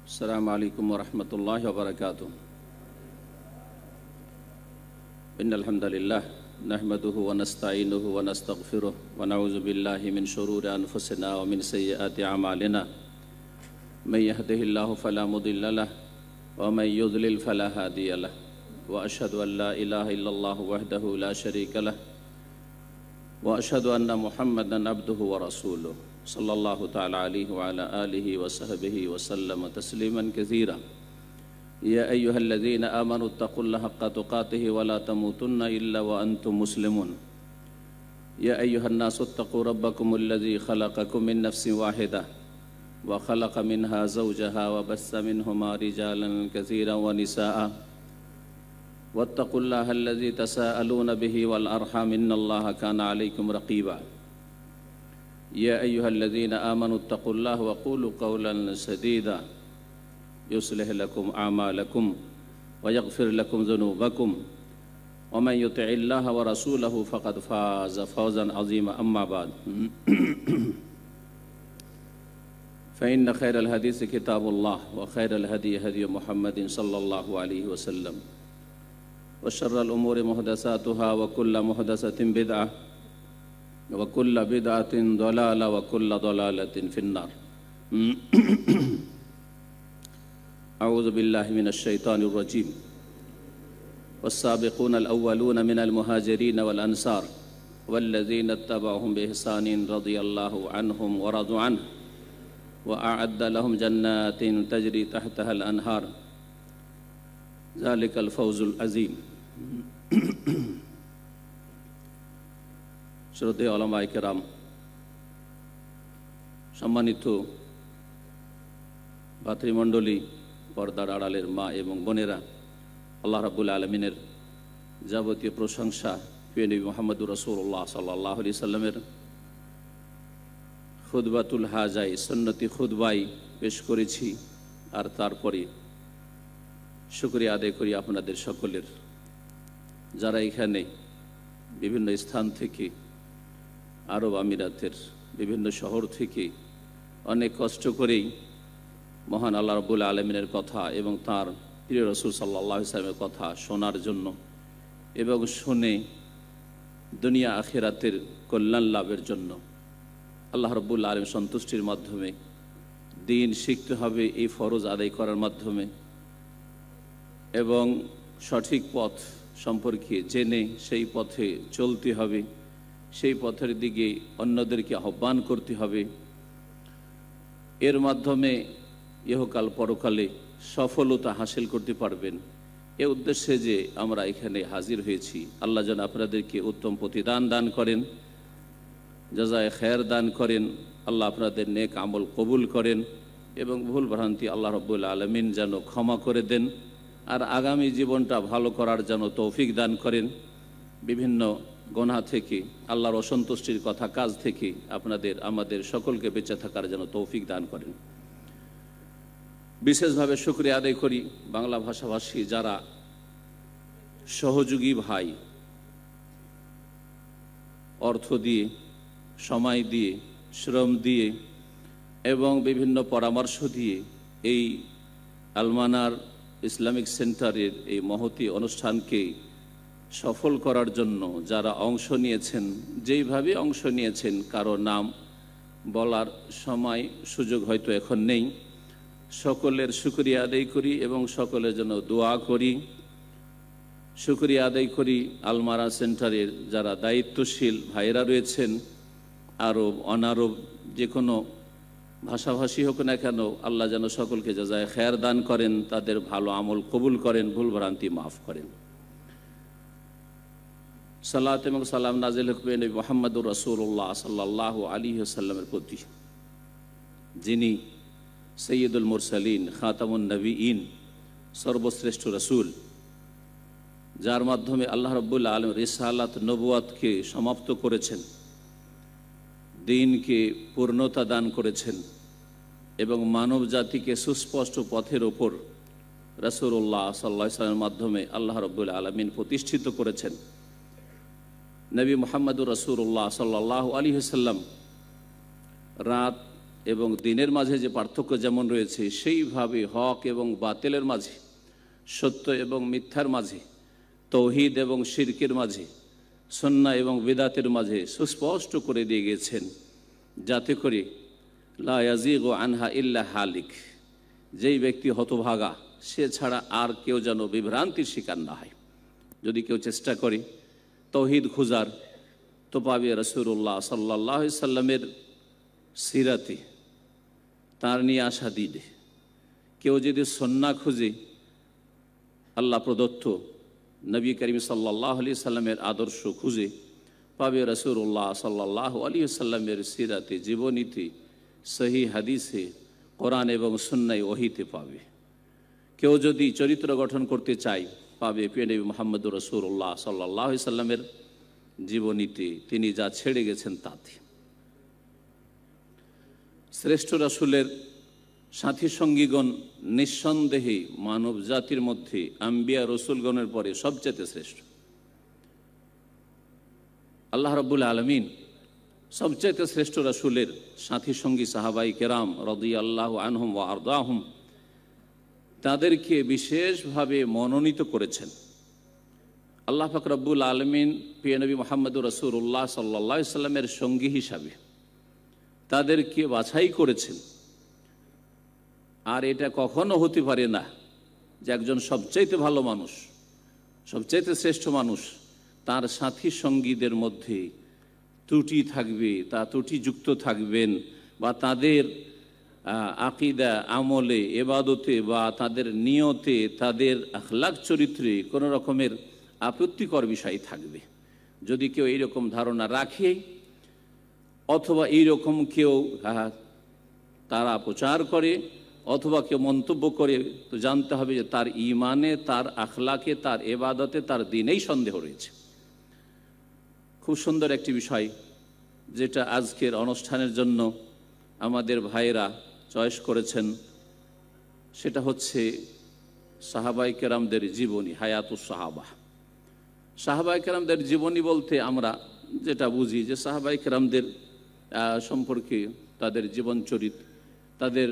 अस्सलामु अलैकुम वरहमतुल्लाहि वबरकातुह। इन्नल हम्दुलिल्लाह नहमदुहु व नस्तईनुहु व नस्तगफिरुह व नऊज़ु बिल्लाहि मिन शुरूरि अनफुसिना व मिन सय्यिआति अमालिना। मन यहदिहिल्लाहु फला मुदिल्ल लहु व मन युद्लिल फला हादिय लहु व अशहदु अन ला इलाहा इल्लल्लाहु वहदहु ला शरीका लहु व अशहदु अन्ना मुहम्मदन अब्दुहु व रसूलुहु सल्लल्लाहु तआला अलैहि व अला आलिहि व सहबिहि व सल्लम तस्लीमन कसीरा। या अय्युहल्लज़ीना आमनु तक़ुल्लाहा हक़्क़ तुक़ातिहि व ला तमूतुन्ना इल्ला व अंतुम मुस्लिमून। या अय्युहन्नासु इत्तक़ू रब्बकुमुल्लज़ी ख़लक़कुम मिन नफ्सिन वाहिदा व ख़लक़ मिनहा ज़ौजहा व बस्सा मिनहुमा रिजालन कसीरन व निसाअ वत्तक़ुल्लाहल्लज़ी तसाअलून बिही वल अर्हाम इन्नल्लाहा काना अलैकुम रक़ीबा। या अय्युहल्लज़ीना आमनु इत्तक़ुल्लाह व क़ूलू क़ौलन सदीदा युस्लिह लकुम आमालकुम व यग़फ़िर लकुम ज़ुनूबकुम व मन युतिइल्लाह व रसूलहु फ़क़द फ़ाज़ फ़ौज़न अज़ीमा। अम्मा बाद फ़इन्न ख़ैरल हदीस किताबुल्लाह व ख़ैरल हदी हदी मुहम्मदिन सल्लल्लाहु अलैहि वसल्लम व शर्रल उमूरि मुहदसातुहा व कुल्लु मुहदसतिन बिदअह व कुल्लु बिदअतिन दलाला व कुल्लु दलालतिन फिन्नार। अऊज़ु बिल्लाहि मिनश शैतानिर रजीम। वस्साबिक़ूनल अव्वलून मिनल मुहाजिरीन वल अंसार वल्लज़ीना इत्तबअहुम बिइहसानिन रज़ियल्लाहु अन्हुम व रज़ू अन्हु व अअद्द लहुम जन्नातिन तजरी तहतहल अनहार ज़ालिकल फ़ौज़ुल अज़ीम। শ্রদ্ধেয় ওলামায়ে কেরাম, সম্মানিত ভাতৃমণ্ডলী, পর্দার আড়ালের মা এবং বোনেরা, আল্লাহ রাব্বুল আলামিনের যাবতীয় প্রশংসা প্রিয় নবী মুহাম্মদুর রাসূলুল্লাহ সাল্লাল্লাহু আলাইহি সাল্লামের খুতবাতুল হাজাই সুন্নতি খুতবাই পেশ করেছি। আর তারপরে শুকরিয়া আদায় করি আপনাদের সকলের, যারা এখানে বিভিন্ন স্থান থেকে, আরব আমিরাতের বিভিন্ন শহর থেকে অনেক কষ্ট করেই মহান আল্লাহ রাব্বুল আলামিনের কথা এবং তার প্রিয় রাসূল সাল্লাল্লাহু আলাইহি ওয়াসাল্লামের কথা শোনার জন্য এবং শুনে দুনিয়া আখিরাতের কল্যাণ লাভের জন্য, আল্লাহ রাব্বুল আলামিন সন্তুষ্টির মাধ্যমে দ্বীন শিখতে হবে, এই ফরজ আদায় করার মাধ্যমে, এবং সঠিক পথ সম্পর্কে জেনে সেই পথে চলতে হবে, সেই পথের দিকে অন্যদেরকে আহ্বান করতে হবে। এর মাধ্যমে ইহকাল পরকালে সফলতা হাসিল করতে পারবেন। এ উদ্দেশ্যে যে আমরা এখানে হাজির হয়েছি, আল্লাহ যেন আপনাদেরকে উত্তম প্রতিদান দান করেন, জাযায়ে খায়ের দান করেন, আল্লাহ আপনাদের নেক আমল কবুল করেন এবং ভুল ভ্রান্তি আল্লাহ রাব্বুল আলামিন যেন ক্ষমা করে দেন, আর আগামী জীবনটা ভালো করার যেন তৌফিক দান করেন। বিভিন্ন গুনাহ থেকে, আল্লাহর অসন্তুষ্টির কথা কাজ থেকে আপনাদের আমাদের সকলকে বেঁচে থাকার যেন তৌফিক দান করেন। বিশেষভাবে শুকরিয়া আদায় করি বাংলা ভাষাভাষী যারা সহযোগী ভাই, অর্থ দিয়ে, সময় দিয়ে, শ্রম দিয়ে এবং বিভিন্ন পরামর্শ দিয়ে এই আলমানার ইসলামিক সেন্টারের এই মহতী অনুষ্ঠানকে সফল করার জন্য যারা অংশ নিয়েছেন, যেইভাবে অংশ নিয়েছেন, কারো নাম বলার সময় সুযোগ হয়তো এখন নেই, সকলের শুকরিয়া আদায় করি এবং সকলের জন্য দোয়া করি। শুকরিয়া আদায় করি আলমারা সেন্টারের যারা দায়িত্বশীল ভাইরা রয়েছেন, আরব অনারব যে কোনো ভাষাভাষী হোক না কেন, আল্লাহ যেন সকলকে জাযায়ে খায়ের দান করেন, তাদের ভালো আমল কবুল করেন, ভুল ভ্রান্তি মাফ করেন। সালাত এবং সালাম নাজিল হোক নবী মুহাম্মদুর রাসূলুল্লাহ সাল্লাল্লাহু আলাইহি ওয়াসাল্লামের প্রতি, যিনি সৈয়দুল মুরসালিন, খাতামুন নবীয়িন, সর্বশ্রেষ্ঠ রাসূল, যার মাধ্যমে আল্লাহ রাব্বুল আলামিন রিসালাত নবুয়াতকে সমাপ্ত করেছেন, দ্বীনকে পূর্ণতা দান করেছেন এবং মানব জাতিকে সুস্পষ্ট পথের ওপর রাসূলুল্লাহ সাল্লাল্লাহু আলাইহি ওয়াসাল্লামের মাধ্যমে আল্লাহ রাব্বুল আলামিন প্রতিষ্ঠিত করেছেন। নবী মুহাম্মদুর রাসূলুল্লাহ সাল্লাল্লাহু আলাইহি ওয়াসাল্লাম রাত এবং দিনের মাঝে যে পার্থক্য যেমন রয়েছে, সেইভাবে হক এবং বাতিলের মাঝে, সত্য এবং মিথ্যার মাঝে, তৌহিদ এবং শিরকের মাঝে, সুন্নাহ এবং বিদাতের মাঝে সুস্পষ্ট করে দিয়ে গেছেন, যাতে করে লা ইয়াজিগু আনহা ইল্লা হালিক, যেই ব্যক্তি হতভাগা সে ছাড়া আর কেউ যেন বিভ্রান্তির শিকার না হয়। যদি কেউ চেষ্টা করে তৌহিদ খুঁজার, তো পাবে রাসূলুল্লাহ সাল্লাল্লাহু আলাইহি সাল্লামের সিরাতে তার নিয়ে আসা দিনে। কেউ যদি সুন্নাহ খুঁজে, আল্লাহ প্রদত্ত নবী করিম সাল্লাল্লাহু আলাইহি সাল্লামের আদর্শ খুঁজে, পাবে রাসূলুল্লাহ সাল্লাল্লাহু আলাইহি সাল্লামের সিরাতে, জীবনীতে, সহি হাদিসে, কোরআন এবং সুন্নাহ ওহীতে পাবে। কেউ যদি চরিত্র গঠন করতে চায়, পাবে প্রিয় নবী মুহাম্মদুর রাসূলুল্লাহ সাল্লাল্লাহু আলাইহি সাল্লামের জীবনীতে, তিনি যা ছেড়ে গেছেন তাতে। শ্রেষ্ঠ রাসূলের সাথী সঙ্গীগণ নিঃসন্দেহে মানব জাতির মধ্যে আম্বিয়া রসুলগণের পরে সবচেয়ে শ্রেষ্ঠ। আল্লাহ রাব্বুল আলামিন সবচেয়ে শ্রেষ্ঠ রাসূলের সাথী সঙ্গী সাহাবাই কেরাম রাদিয়াল্লাহু আনহুম ওয়া আরদাহুম, তাদেরকে বিশেষভাবে মনোনীত করেছেন। আল্লাহ পাক রব্বুল আলামিন প্রিয় নবী মুহাম্মদুর রাসূলুল্লাহ সাল্লাল্লাহু আলাইহি সাল্লামের সঙ্গী হিসাবে তাদেরকে বাছাই করেছেন। আর এটা কখনো হতে পারে না যে একজন সবচাইতে ভালো মানুষ, সবচাইতে শ্রেষ্ঠ মানুষ, তার সাথী সঙ্গীদের মধ্যে ত্রুটি থাকবে, তা ত্রুটিযুক্ত থাকবেন, বা তাদের আকিদা, আমলে, এবাদতে, বা তাদের নিয়তে, তাদের আখলাক চরিত্রে কোনো রকমের আপত্তিকর বিষয় থাকবে। যদি কেউ এইরকম ধারণা রাখে অথবা এইরকম কেউ তারা প্রচার করে অথবা কেউ মন্তব্য করে, তো জানতে হবে যে তার ঈমানে, তার আখলাকে, তার এবাদতে, তার দ্বীনেই সন্দেহ রয়েছে। খুব সুন্দর একটি বিষয় যেটা আজকের অনুষ্ঠানের জন্য আমাদের ভাইয়েরা চয়েস করেছেন, সেটা হচ্ছে সাহাবাই কেরামদের জীবনী, হায়াতুস সাহাবা। সাহাবাই কেরামদের জীবনী বলতে আমরা যেটা বুঝি যে সাহাবাই কেরামদের সম্পর্কে তাদের জীবন চরিত, তাদের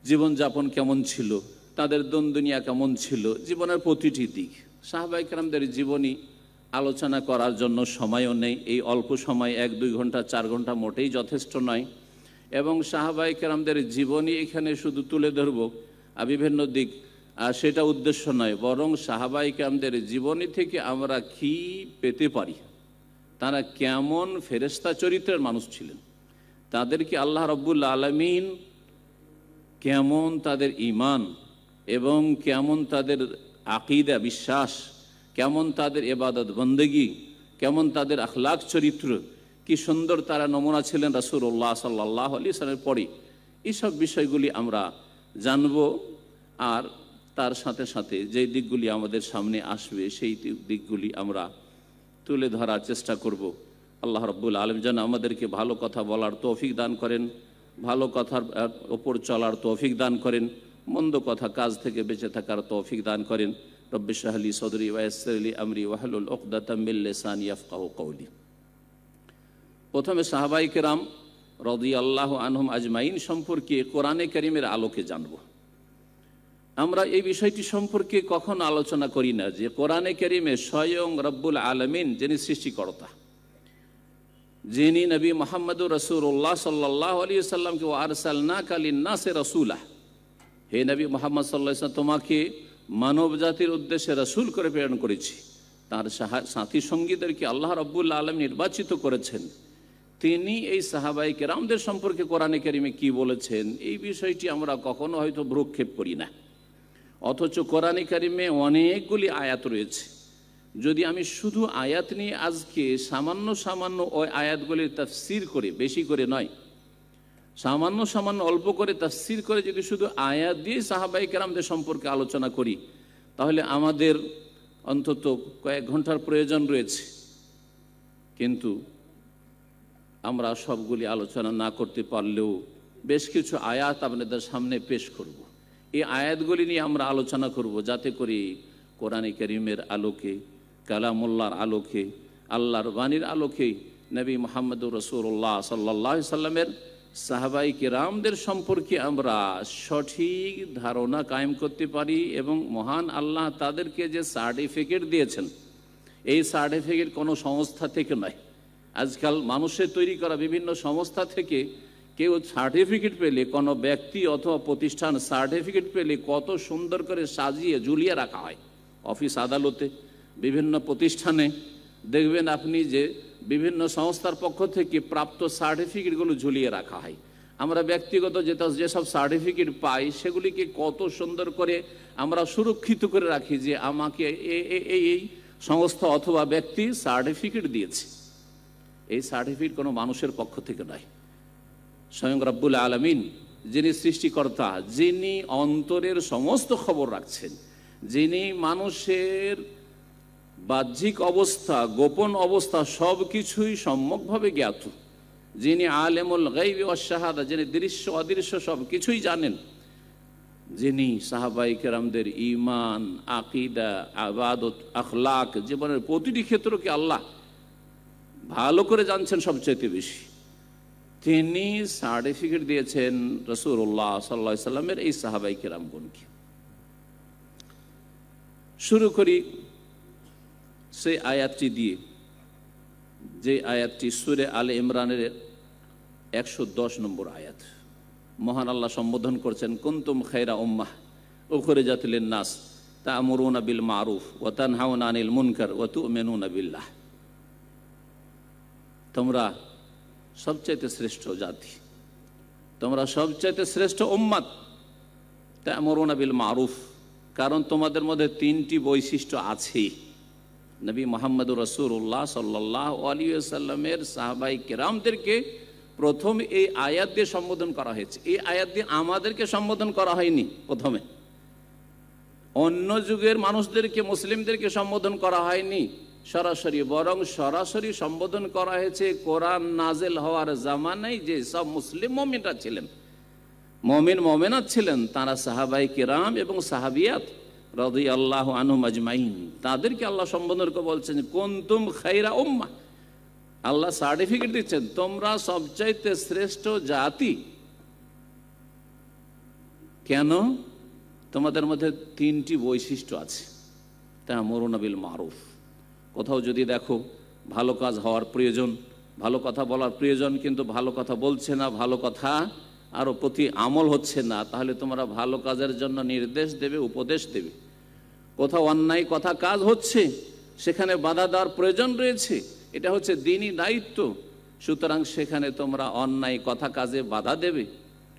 জীবনযাপন কেমন ছিল, তাদের দুনিয়া কেমন ছিল, জীবনের প্রতিটি দিক। সাহাবাই কেরামদের জীবনী আলোচনা করার জন্য সময়ও নেই, এই অল্প সময় 1-2 ঘন্টা 4 ঘন্টা মোটেই যথেষ্ট নয়। এবং সাহাবাই কেরামদের জীবনী এখানে শুধু তুলে ধরব বিভিন্ন দিক, সেটা উদ্দেশ্য নয়, বরং সাহাবাই কেরামদের জীবনী থেকে আমরা কি পেতে পারি, তারা কেমন ফেরেশতা চরিত্রের মানুষ ছিলেন, তাদেরকে আল্লাহ রাব্বুল আলামিন কেমন তাদের ঈমান এবং কেমন তাদের আকিদা, বিশ্বাস, কেমন তাদের ইবাদত বন্দেগী, কেমন তাদের আখলাক চরিত্র, কি সুন্দর তারা নমুনা ছিলেন রাসূলুল্লাহ সাল্লাল্লাহু আলাইহি ওয়াসাল্লামের পরে। এইসব বিষয়গুলি আমরা জানব। আর তার সাথে সাথে যে দিকগুলি আমাদের সামনে আসবে সেই দিকগুলি আমরা তুলে ধরার চেষ্টা করব। আল্লাহ রাব্বুল আলামিন যেন আমাদেরকে ভালো কথা বলার তৌফিক দান করেন, ভালো কথার ওপর চলার তৌফিক দান করেন, মন্দ কথা কাজ থেকে বেঁচে থাকার তৌফিক দান করেন। রব্বি ইশরাহ লি সাদরি ওয়া ইয়াসসির লি আমরি ওয়াহলুল উকদাতাম মিন লিসানি ইয়াফকাহু কওলি। প্রথমে সাহাবায়ে কেরাম রাদিয়াল্লাহু আনহুম আজমাইন সম্পর্কে কোরআনে কারীমের আলোকে জানব। আমরা এই বিষয়টি সম্পর্কে কখনো আলোচনা করি না যে কোরআনে কারীমে স্বয়ং রব্বুল আলামিন যিনি সৃষ্টিকর্তা, যিনি নবী মুহাম্মদুর রাসূলুল্লাহ সাল্লাল্লাহু আলাইহি ওয়াসাল্লামকে আরসালনাকা লিন-নাসি রাসূলা, হে নবী মুহাম্মদ সাল্লাল্লাহু আলাইহি ওয়াসাল্লাম, তোমাকে মানব জাতির উদ্দেশ্যে রাসূল করে প্রেরণ করেছি। তার সাথী সঙ্গীদেরকে আল্লাহ রাব্বুল আলামিন নির্বাচিত করেছেন। তিনি এই সাহাবায়ে কেরামদের সম্পর্কে কোরআনে কারীমে কি বলেছেন, এই বিষয়টি আমরা কখনো হয়তো ভ্রুক্ষেপ করি না। অথচ কোরআনে কারীমে অনেকগুলি আয়াত রয়েছে। যদি আমি শুধু আয়াত নিয়ে আজকে সামান্য সামান্য ওই আয়াতগুলির তাফসীর করে, বেশি করে নয়, সামান্য সামান্য অল্প করে তাফসীর করে যদি শুধু আয়াত দিয়ে সাহাবায়ে কেরামদের সম্পর্কে আলোচনা করি, তাহলে আমাদের অন্তত কয়েক ঘন্টার প্রয়োজন রয়েছে। কিন্তু আমরা সবগুলি আলোচনা না করতে পারলেও বেশ কিছু আয়াত আপনাদের সামনে পেশ করব। এই আয়াতগুলি নিয়ে আমরা আলোচনা করব, যাতে করে কোরআনে কারীমের আলোকে, কালামুল্লাহর আলোকে, আল্লাহর বাণীর আলোকে নবী মুহাম্মদুর রাসূলুল্লাহ সাল্লাল্লাহু আলাইহি সাল্লামের সাহাবাই কেরামদের সম্পর্কে আমরা সঠিক ধারণা কায়েম করতে পারি এবং মহান আল্লাহ তাদেরকে যে সার্টিফিকেট দিয়েছেন, এই সার্টিফিকেট কোনো সংস্থা থেকে নয়। আজকাল মানুষের তৈরি করা বিভিন্ন সংস্থা থেকে কেউ সার্টিফিকেট পেলে, কোনো ব্যক্তি অথবা প্রতিষ্ঠান সার্টিফিকেট পেলে কত সুন্দর করে সাজিয়ে ঝুলিয়ে রাখা হয়। অফিস আদালতে, বিভিন্ন প্রতিষ্ঠানে দেখবেন আপনি যে বিভিন্ন সংস্থার পক্ষ থেকে প্রাপ্ত সার্টিফিকেটগুলো ঝুলিয়ে রাখা হয়। আমরা ব্যক্তিগত যেসব সার্টিফিকেট পাই সেগুলিকে কত সুন্দর করে আমরা সুরক্ষিত করে রাখি যে আমাকে এই সংস্থা অথবা ব্যক্তি সার্টিফিকেট দিয়েছে। এই সার্টিফিকেট কোনো মানুষের পক্ষ থেকে নয়, স্বয়ং রব্বুল আলামিন যিনি সৃষ্টিকর্তা, যিনি অন্তরের সমস্ত খবর রাখছেন, যিনি মানুষের বাহ্যিক অবস্থা, গোপন অবস্থা সব কিছুই সম্যকভাবে জ্ঞাত, যিনি আলেমুল গায়বি ওয়াশ শাহাদা, যিনি দৃশ্য অদৃশ্য সব কিছুই জানেন, যিনি সাহাবায়ে কেরামদের ঈমান, আকীদা, ইবাদত, আখলাক, জীবনের প্রতিটি ক্ষেত্রকে আল্লাহ ভালো করে জানছেন সবচেয়ে বেশি, তিনি সার্টিফিকেট দিয়েছেন রাসূলুল্লাহ সাল্লাল্লাহু আলাইহি সাল্লামের এই সাহাবায়ে কেরামগণকে। শুরু করি সেই আয়াতটি দিয়ে, যে আয়াতটি সূরা আলে ইমরানের 110 নম্বর আয়াত। মহান আল্লাহ সম্বোধন করছেন, কুনতুম খায়রা উম্মাহ উখরিজাত লিন-নাস তা'মুরুনা বিল মারুফ ওয়া তানহাউনা আনিল মুনকার ওয়া তু'মিনুনা বিল্লাহ। তোমরা সবচাইতে শ্রেষ্ঠ জাতি, তোমরা সবচাইতে শ্রেষ্ঠ উম্মত। তা'মুরুনা বিল মারুফ, কারণ তোমাদের মধ্যে তিনটি বৈশিষ্ট্য আছে। নবী মুহাম্মদুর রাসূলুল্লাহ সাল্লাল্লাহু আলাইহি ওয়াসাল্লামের সাহাবায়ে কেরামদেরকে প্রথম এই আয়াত দিয়ে সম্বোধন করা হয়েছে। এই আয়াত দিয়ে আমাদেরকে সম্বোধন করা হয়নি প্রথমে, অন্য যুগের মানুষদেরকে, মুসলিমদেরকে সম্বোধন করা হয়নি সরাসরি, বরং সরাসরি সম্বোধন করা হয়েছে কোরআন নাজেল হওয়ার জামানায় যে সব মুসলিম মুমিনরা ছিলেন, মুমিন মুমিনাত ছিলেন, তারা সাহাবায়ে কেরাম এবং সাহাবিয়াত রাদিয়াল্লাহু আনহুম আজমাইন, তাদেরকে আল্লাহ সম্বোধন করে বলছেন কুনতুম খায়রা উম্মাহ। আল্লাহ সার্টিফিকেট দিচ্ছেন তোমরা সবচাইতে শ্রেষ্ঠ জাতি। কেন? তোমাদের মধ্যে তিনটি বৈশিষ্ট্য আছে। তা'মুরুনা বিল মারুফ, কোথাও যদি দেখো ভালো কাজ হওয়ার প্রয়োজন, ভালো কথা বলার প্রয়োজন, কিন্তু ভালো কথা বলছে না, ভালো কথা আরও প্রতি আমল হচ্ছে না, তাহলে তোমরা ভালো কাজের জন্য নির্দেশ দেবে, উপদেশ দেবে। কোথাও অন্যায় কথা কাজ হচ্ছে, সেখানে বাধা দেওয়ার প্রয়োজন রয়েছে, এটা হচ্ছে দ্বীনি দায়িত্ব, সুতরাং সেখানে তোমরা অন্যায় কথা কাজে বাধা দেবে।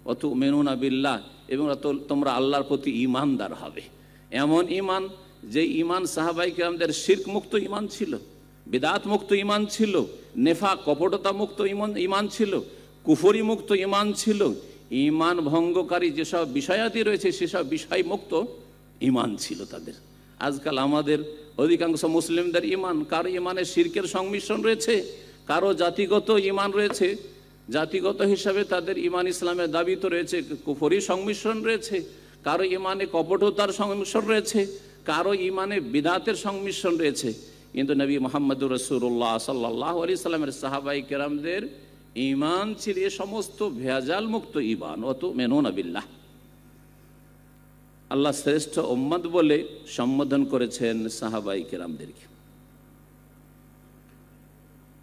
ওয়া তু'মিনুনা বিল্লাহ, এবং তোমরা আল্লাহর প্রতি ঈমানদার হবে। এমন ঈমান যে ঈমান সাহাবায়ে কেরামদের শিরক মুক্ত ঈমান ছিল, বিদআত মুক্ত ঈমান ছিল, নেফাক কপটতা মুক্ত ঈমান ছিল, কুফরি মুক্ত ঈমান ছিল, ঈমান ভঙ্গকারী যেসব বিষয়াদি রয়েছে সেসব বিষয় মুক্ত ঈমান ছিল তাদের। আজকাল আমাদের অধিকাংশ মুসলিমদের ঈমান, কারো ঈমানে শিরকের সংমিশ্রণ রয়েছে, কারো জাতিগত ঈমান রয়েছে, জাতিগত হিসাবে তাদের ঈমান ইসলামের দাবি তো রয়েছে, কুফরি সংমিশ্রণ রয়েছে, কারো ঈমানে কপটতার সংমিশ্রণ রয়েছে, কারো ঈমানে বিদআতের সংমিশ্রণ রয়েছে। কিন্তু নবী মুহাম্মদুর রাসূলুল্লাহ সাল্লাল্লাহু আলাইহি সাল্লামের সাহাবায়ে কেরামদের ঈমান ছিল এ সমস্ত ভেজাল মুক্ত ঈমান। ওয়া তু'মিনুনা বিল্লাহ, আল্লাহ শ্রেষ্ঠ উম্মত বলে সম্বোধন করেছেন সাহাবায়ে কেরামদেরকে।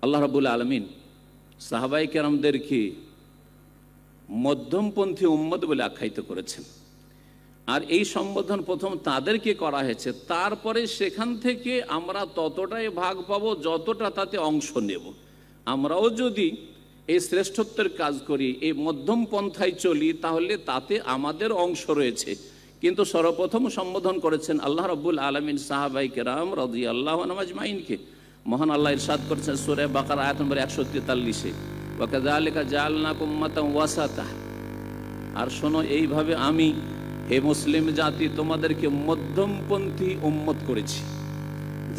আল্লাহ রাব্বুল আলামিন সাহাবায়ে কেরামদেরকে মধ্যমপন্থী উম্মত বলে আখ্যায়িত করেছেন। আর এই সম্বোধন প্রথম তাদেরকে করা হয়েছে, তারপরে সেখান থেকে আমরা ততটাই ভাগ পাবো যতটা তাতে অংশ নেব। আমরাও যদি এই শ্রেষ্ঠত্বের কাজ করি, এই মধ্যম পন্থায় চলি, তাহলে তাতে আমাদের অংশ রয়েছে। কিন্তু সর্বপ্রথম সম্বোধন করেছেন আল্লাহ রাব্বুল আলামিন সাহাবায়ে কেরাম রাদিয়াল্লাহু আনহুম আজমাইনকে। মহান আল্লাহ ইরশাদ করেছেন সূরা বাকারা আয়াত নম্বর 143-এ, ওয়া কাযালিকা জাআলনাকুম উম্মাতান ওয়াসাতা, আর শোনো এইভাবে আমি হে মুসলিম জাতি তোমাদেরকে মধ্যমপন্থী উম্মত করেছি।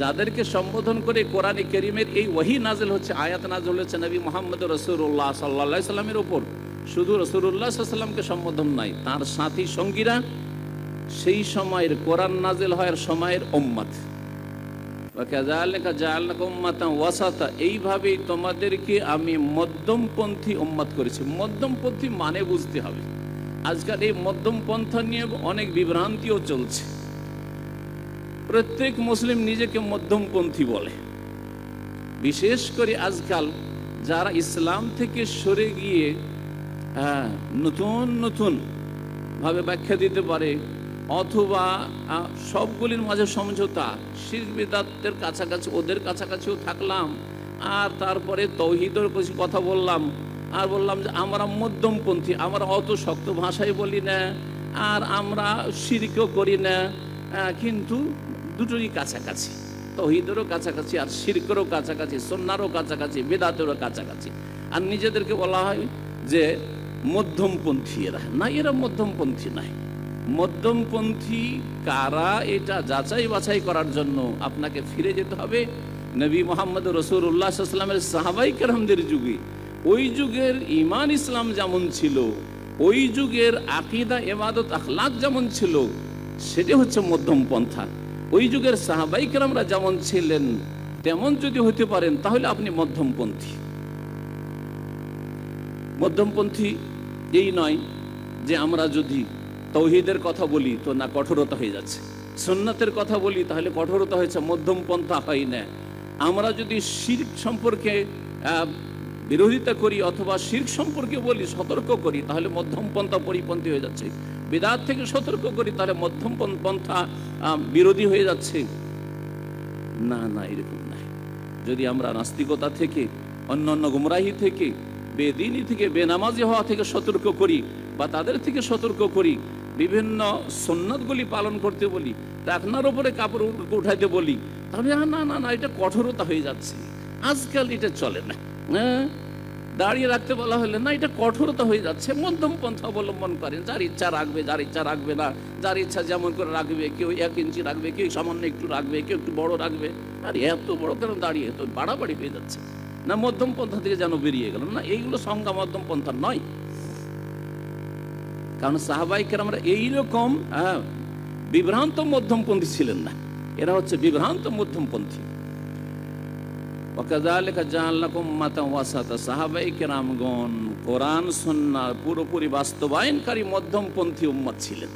যাদেরকে সম্বোধন করে কোরআনে কারীমের এই ওহী নাযিল হচ্ছে, আয়াত নাযিল হচ্ছে নবী মুহাম্মদ রাসূলুল্লাহ সাল্লাল্লাহু আলাইহি সাল্লামের উপর। শুধু রাসূলুল্লাহ সাল্লাল্লাহু আলাইহি সাল্লামকে সম্বোধন নয়, তার সাথী সঙ্গীরা সেই সময়ের কোরআন নাযিল হওয়ার সময়ের উম্মত। ওয়াকাযালিকা জাআলনাকুম উম্মাতান ওয়াসাতা, এইভাবেই তোমাদেরকে আমি মধ্যমপন্থী উম্মত করেছি। মধ্যমপন্থী মানে বুঝতে হবে। আজকাল এই মধ্যম পন্থা নিয়ে অনেক বিভ্রান্তিও চলছে। প্রত্যেক মুসলিম নিজেকে মধ্যমপন্থী বলে। বিশেষ করে আজকাল যারা ইসলাম থেকে সরে গিয়ে নতুন নতুন ভাবে ব্যাখ্যা দিতে পারে, অথবা সবগুলির মাঝে সমঝোতা, শিরক বিদআতের কাছাকাছি, ওদের কাছাকাছিও থাকলাম, আর তারপরে তাওহীদের কথা বললাম, আর বললাম যে আমরা মধ্যমপন্থী, আমরা অত শক্ত ভাষায় বলি না, আর আমরা শিরকও করি না, কিন্তু দুটোরই কাছাকাছি, তাওহীদেরও কাছাকাছি, আর শিরকেরও কাছাকাছি, সুন্নাহরও কাছাকাছি, বিদআতেরও কাছাকাছি। আর নিজেদেরকে বলা হয় যে মধ্যমপন্থী। এরা না, এরা মধ্যমপন্থী নাই। মধ্যমপন্থী কারা এটা যাচাই বাছাই করার জন্য আপনাকে ফিরে যেতে হবে নবী মুহাম্মদ রাসূলুল্লাহ সাল্লাল্লাহু আলাইহি ওয়াসাল্লামের সাহাবায়ে কেরামদের যুগে। ওই যুগের ঈমান ইসলাম যেমন ছিল, ওই যুগের আকীদা ইবাদত আখলাক যেমন ছিল, সেটা হচ্ছে মধ্যম পন্থা। ওই যুগের সাহাবায়ে কেরামরা যেমন ছিলেন তেমন যদি হতে পারেন তাহলে আপনি মধ্যমপন্থী। মধ্যমপন্থী এই নয় যে আমরা যদি তাওহীদের কথা বলি তো না কঠোরতা হয়ে যাচ্ছে, সুন্নাতের কথা বলি তাহলে কঠোরতা হয়েছে, মধ্যম পন্থা হয় না। আমরা যদি শিরক সম্পর্কে বিরোধিতা করি অথবা শিরক সম্পর্কে বলি, সতর্ক করি, তাহলে মধ্যম পন্থা পরিপন্থী হয়ে যাচ্ছে। বিদআত থেকে সতর্ক করি তাহলে মধ্যম পন্থা বিরোধী হয়ে যাচ্ছে। না না, এরকম নাই। যদি আমরা নাস্তিকতা থেকে, অন্যান্য গুমরাহি থেকে, বেদিনী থেকে, বেনামাজি হওয়া থেকে সতর্ক করি, বা তাদের থেকে সতর্ক করি, বিভিন্ন সুন্নাতগুলি পালন করতে বলি, টাকনার উপরে কাপড় উঠাইতে বলি, তাহলে না না না, এটা কঠোরতা হয়ে যাচ্ছে। আজকাল এটা চলে না। দাঁড়িয়ে রাখতে বলা হলে না, এটা কঠোরতা হয়ে যাচ্ছে। মধ্যম পন্থা অবলম্বন করেন, যার ইচ্ছা রাখবে, যার ইচ্ছা রাখবে না, যার ইচ্ছা যেমন করে রাখবে, কেউ 1 ইঞ্চি রাখবে, কেউ সামান্য একটু রাখবে, কেউ একটু বড় রাখবে। আর এত বড় কেন দাঁড়িয়ে, তো বাড়াবাড়ি হয়ে যাচ্ছে না। মধ্যম পন্থা থেকে যেন বেরিয়ে গেল না, এইগুলো সংজ্ঞা মধ্যম পন্থা নয়। কারণ সাহাবায়ে কেরামরা এইরকম বিভ্রান্ত মধ্যমপন্থী ছিলেন না, এরা হচ্ছে বিভ্রান্ত মধ্যমপন্থী। ওয়াকাযালিকা জাআলনাকুম উম্মাতান ওয়াসাতা, সাহাবায়ে কেরামগণ কোরআন সুন্নাহ পুরোপুরি বাস্তবায়নকারী মধ্যমপন্থী উম্মত ছিলেন।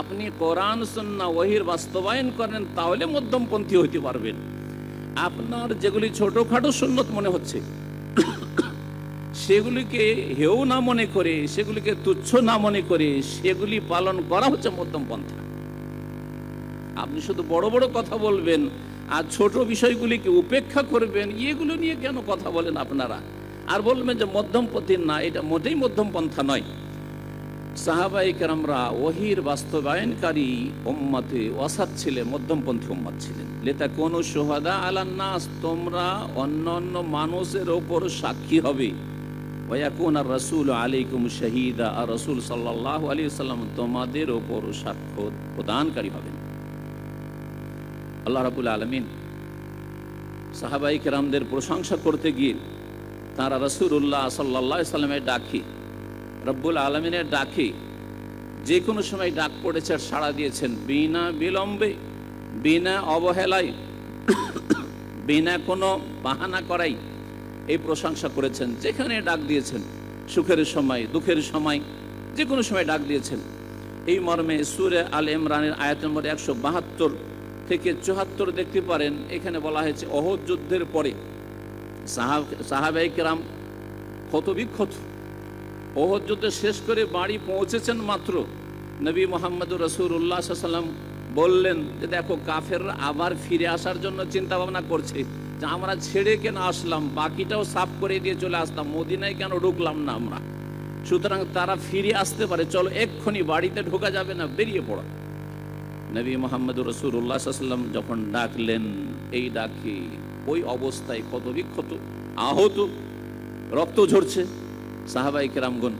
আপনি কোরআন সুন্নাহ ওহীর বাস্তবায়ন করেন তাহলে মধ্যমপন্থী হইতে পারবেন। আপনার যেগুলি ছোটখাটো সুন্নত মনে হচ্ছে সেগুলিকে হেও না মনে করে, সেগুলিকে তুচ্ছ না মনে করে সেগুলি পালন করা হচ্ছে মধ্যম পন্থা। আপনি শুধু বড় বড় কথা বলবেন আর ছোট বিষয়গুলিকে উপেক্ষা করবেন, এগুলো নিয়ে কেন কথা বলেন আপনারা? আর বলবেন যে মধ্যমপন্থী না, এটা মোটেই মধ্যম পন্থা নয়। সাহাবায়ে কেরামরা ওহীর বাস্তবায়নকারী উম্মতে ওয়াসাত ছিলেন, মধ্যমপন্থী উম্মত ছিলেন। লিতাকুনু শুহাদা আলান নাস, তোমরা অন্যান্য মানুষের ওপর সাক্ষী হবে। ওয়ায়াকুনা রাসূলু আলাইকুম শাহীদা, আর রাসূল সাল্লাল্লাহু আলাইহি ওয়াসাল্লাম তোমাদের ওপর সাক্ষ্য প্রদানকারী হবেন। আল্লাহ রাব্বুল আলামিন সাহাবায়ে কেরামদের প্রশংসা করতে গিয়ে তারা রাসূলুল্লাহ সাল্লাল্লাহু আলাইহি ওয়াসাল্লামের ডাকে, রব্বুল আলামিনের ডাকে যে কোনো সময় ডাক পড়েছে আর সাড়া দিয়েছেন, বিনা বিলম্বে, বিনা অবহেলায়, বিনা কোনো বাহানা করাই এই প্রশংসা করেছেন। যেখানে ডাক দিয়েছেন, সুখের সময়, দুঃখের সময়, যে কোনো সময় ডাক দিয়েছেন। এই মর্মে সূরা আল ইমরানের আয়াত নম্বর 172 থেকে 74 দেখতে পারেন। এখানে বলা হয়েছে ওহদ যুদ্ধের পরে সাহাবায়ে কেরাম ক্ষতবিক্ষত, ওহদ যুদ্ধ শেষ করে বাড়ি পৌঁছেছেন মাত্র, নবী মুহাম্মদ রাসূলুল্লাহ সাল্লাল্লাহু আলাইহি ওয়াসাল্লাম বললেন যে দেখো, কাফেররা আবার ফিরে আসার জন্য চিন্তা ভাবনা করছে যে আমরা ছেড়ে কেন আসলাম, বাকিটাও সাফ করে দিয়ে চলে আসতাম, মদিনায় কেন ঢুকলাম না আমরা, সুতরাং তারা ফিরে আসতে পারে, চলো এক্ষুনি, বাড়িতে ঢোকা যাবে না, বেরিয়ে পড়ো। নবী মুহাম্মদ রাসূলুল্লাহ সাল্লাল্লাহু আলাইহি ওয়াসাল্লাম যখন ডাকলেন, এই ডাকে ওই অবস্থায় ক্ষতবিক্ষত, আহত, রক্ত ঝরছে, সাহাবায়ে কেরামগণ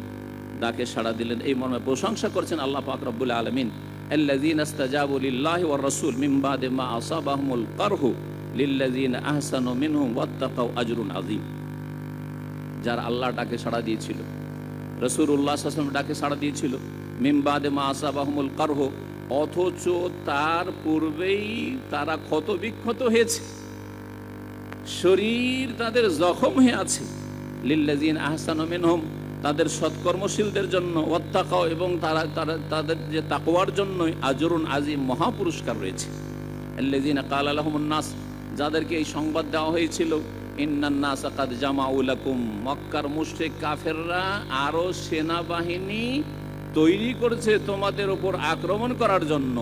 ডাকে সাড়া দিলেন। এই মর্মে প্রশংসা করছেন আল্লাহ পাক রব্বুল আলামিন, আল্লাযীনা ইসতাজাবু লিল্লাহি ওয়ার রাসূল মিন বাদি মা আসাবাহুমুল কারহু লিল্লাযীনা আহসানু মিনহুম ওয়াত্তাকাউ আজরুন আযীম। যারা আল্লাহর ডাকে সাড়া দিয়েছিল, রাসূলুল্লাহ সাল্লাল্লাহু আলাইহি ওয়াসাল্লাম ডাকে সাড়া দিয়েছিল, মিন বাদি মা আসাবাহুমুল কারহু, অথচ তার পূর্বেই তারা ক্ষতবিক্ষত হয়েছে, শরীর তাদের জখম হয়ে আছে, লিল্লাযিনা আহসানু মিনহুম, তাদের সৎকর্মশীলদের জন্য, ওয়াত্তাকাও, এবং তাদের যে তাকওয়ার জন্য আজরুন আজিম, মহাপুরস্কার রয়েছে। আল্লাযিনা ক্বালা লাহুমুন নাস, যাদেরকে এই সংবাদ দেওয়া হয়েছিল, ইন্নান নাসা কাদ জামাউ লাকুম, মক্কার মুশরিক কাফেররা আরো সেনাবাহিনী তৈরি করেছে তোমাদের উপর আক্রমণ করার জন্য।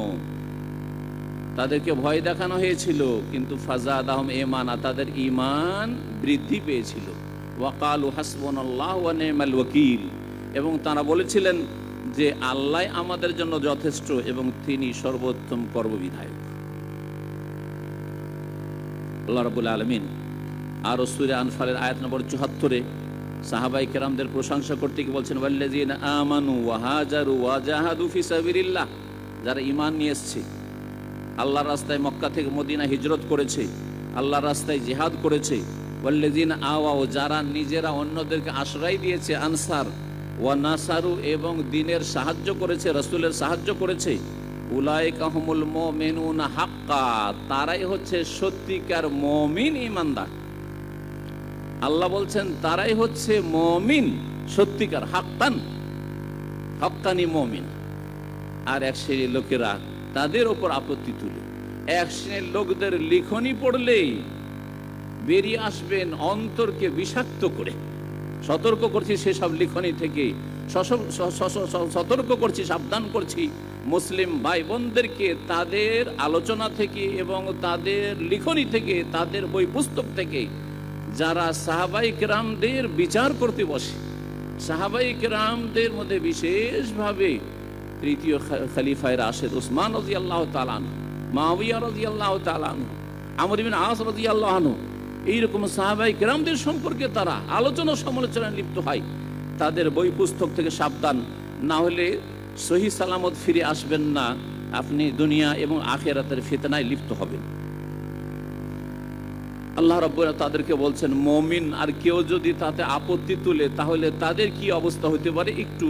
তাদেরকে ভয় দেখানো হয়েছিল, কিন্তু ফাজাদাহুম ঈমানা, তাদের ঈমান বৃদ্ধি পেয়েছিল। ওয়াকালু হাসবুনাল্লাহু ওয়া নি'মাল ওয়াকিল, এবং তারা বলেছিলেন যে আল্লাহ আমাদের জন্য যথেষ্ট এবং তিনি সর্বোত্তম কর্মবিধায়ক। আল্লাহ রাব্বুল আলামিন আর সূরা আনফালের আয়াত নম্বর ৭৪-এ সাহাবায়ে কেরামদের প্রশংসা করতে গিয়ে বলছেন, ওয়াল্লাযিনা আমানু ওয়া হাজারু ওয়া জাহাদু ফি সাবিলিল্লাহ, যারা ঈমান নিয়ে এসেছে, আল্লাহর রাস্তায় মক্কা থেকে মদিনা হিজরত করেছে, আল্লাহর রাস্তায় জিহাদ করেছে। ওয়াল্লাযিনা আওয়াও, যারা নিজেরা অন্যদেরকে আশ্রয় দিয়েছে, আনসার। ওয়া নাসারু, এবং দ্বীনের সাহায্য করেছে, রাসূলের সাহায্য করেছে। উলাইকা হুমুল মুমিনুনা হাক্কা, তারাই হচ্ছে সত্যিকার মুমিন, ঈমানদার। আল্লাহ বলছেন তারাই হচ্ছে মুমিন সত্যিকার, হাক্কান, হাক্কানি মুমিন। আর এক শ্রেণীর লোকেরা তাদের উপর আপত্তি তুলে, এক শ্রেণীর লোকদের লিখনি পড়লেই বেরিয়ে আসবেন অন্তরকে বিষাক্ত করে। সতর্ক করছি সেসব লিখনি থেকে, সতর্ক করছি, সাবধান করছি মুসলিম ভাই বোনদেরকে তাদের আলোচনা থেকে এবং তাদের লিখনি থেকে, তাদের বই পুস্তক থেকে, যারা সাহাবায়ে কেরামদের বিচার করতে বসে। সাহাবায়ে কেরামদের মধ্যে বিশেষভাবে তৃতীয় খলিফায়ে রাশেদ উসমান রাদিয়াল্লাহু তাআলা আনহু, মুআবিয়া রাদিয়াল্লাহু তাআলা আনহু, আমর ইবনে আস রাদিয়াল্লাহু আনহু, এইরকম সাহাবায়ে কেরামদের সম্পর্কে তারা আলোচনা সমালোচনায় লিপ্ত হয়। তাদের বই পুস্তক থেকে সাবধান, না হলে সহি সালামত ফিরে আসবেন না, আপনি দুনিয়া এবং আখিরাতের ফিতনায় লিপ্ত হবেন। আল্লাহ রাব্বুল তাদেরকে বলছেন মুমিন, আর কেউ যদি তাতে আপত্তি তুলে তাহলে তাদের কি অবস্থা হতে পারে একটু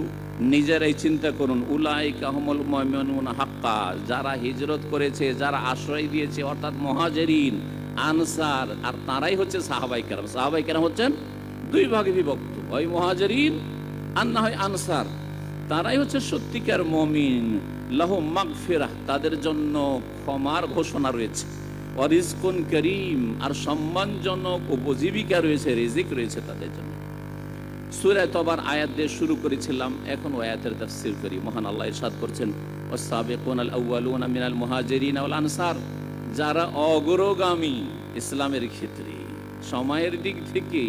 নিজেরাই চিন্তা করুন। উলাইকা হুমুল মুমিনুনা হাক্কা, যারা হিজরত করেছে, যারা আশ্রয় দিয়েছে, অর্থাৎ মুহাজিরিন, আনসার, আর তারাই হচ্ছে সাহাবায়ে কেরাম। সাহাবায়ে কেরাম হচ্ছেন দুই ভাগে বিভক্ত, হয় মুহাজিরিন আর না হয় আনসার। তারাই হচ্ছে সত্যিকার মুমিন। লাহুম মাগফিরাহ, তাদের জন্য ক্ষমার ঘোষণা রয়েছে। ওয়া রিজকুন কারীম, আর সম্মানজনক উপজীবিকা রয়েছে, রিজিক রয়েছে তাদের জন্য। সূরা তওবার আয়াত দিয়ে শুরু করেছিলাম, এখন ওই আয়াতের তাফসীর করি। মহান আল্লাহ ইরশাদ করছেন, ওয়াস-সাবিকুনাল আউয়ালুনা মিনাল মুহাজিরিনা ওয়াল আনসার, যারা অগ্রগামী ইসলামের ক্ষেত্রে, সময়ের দিক থেকে,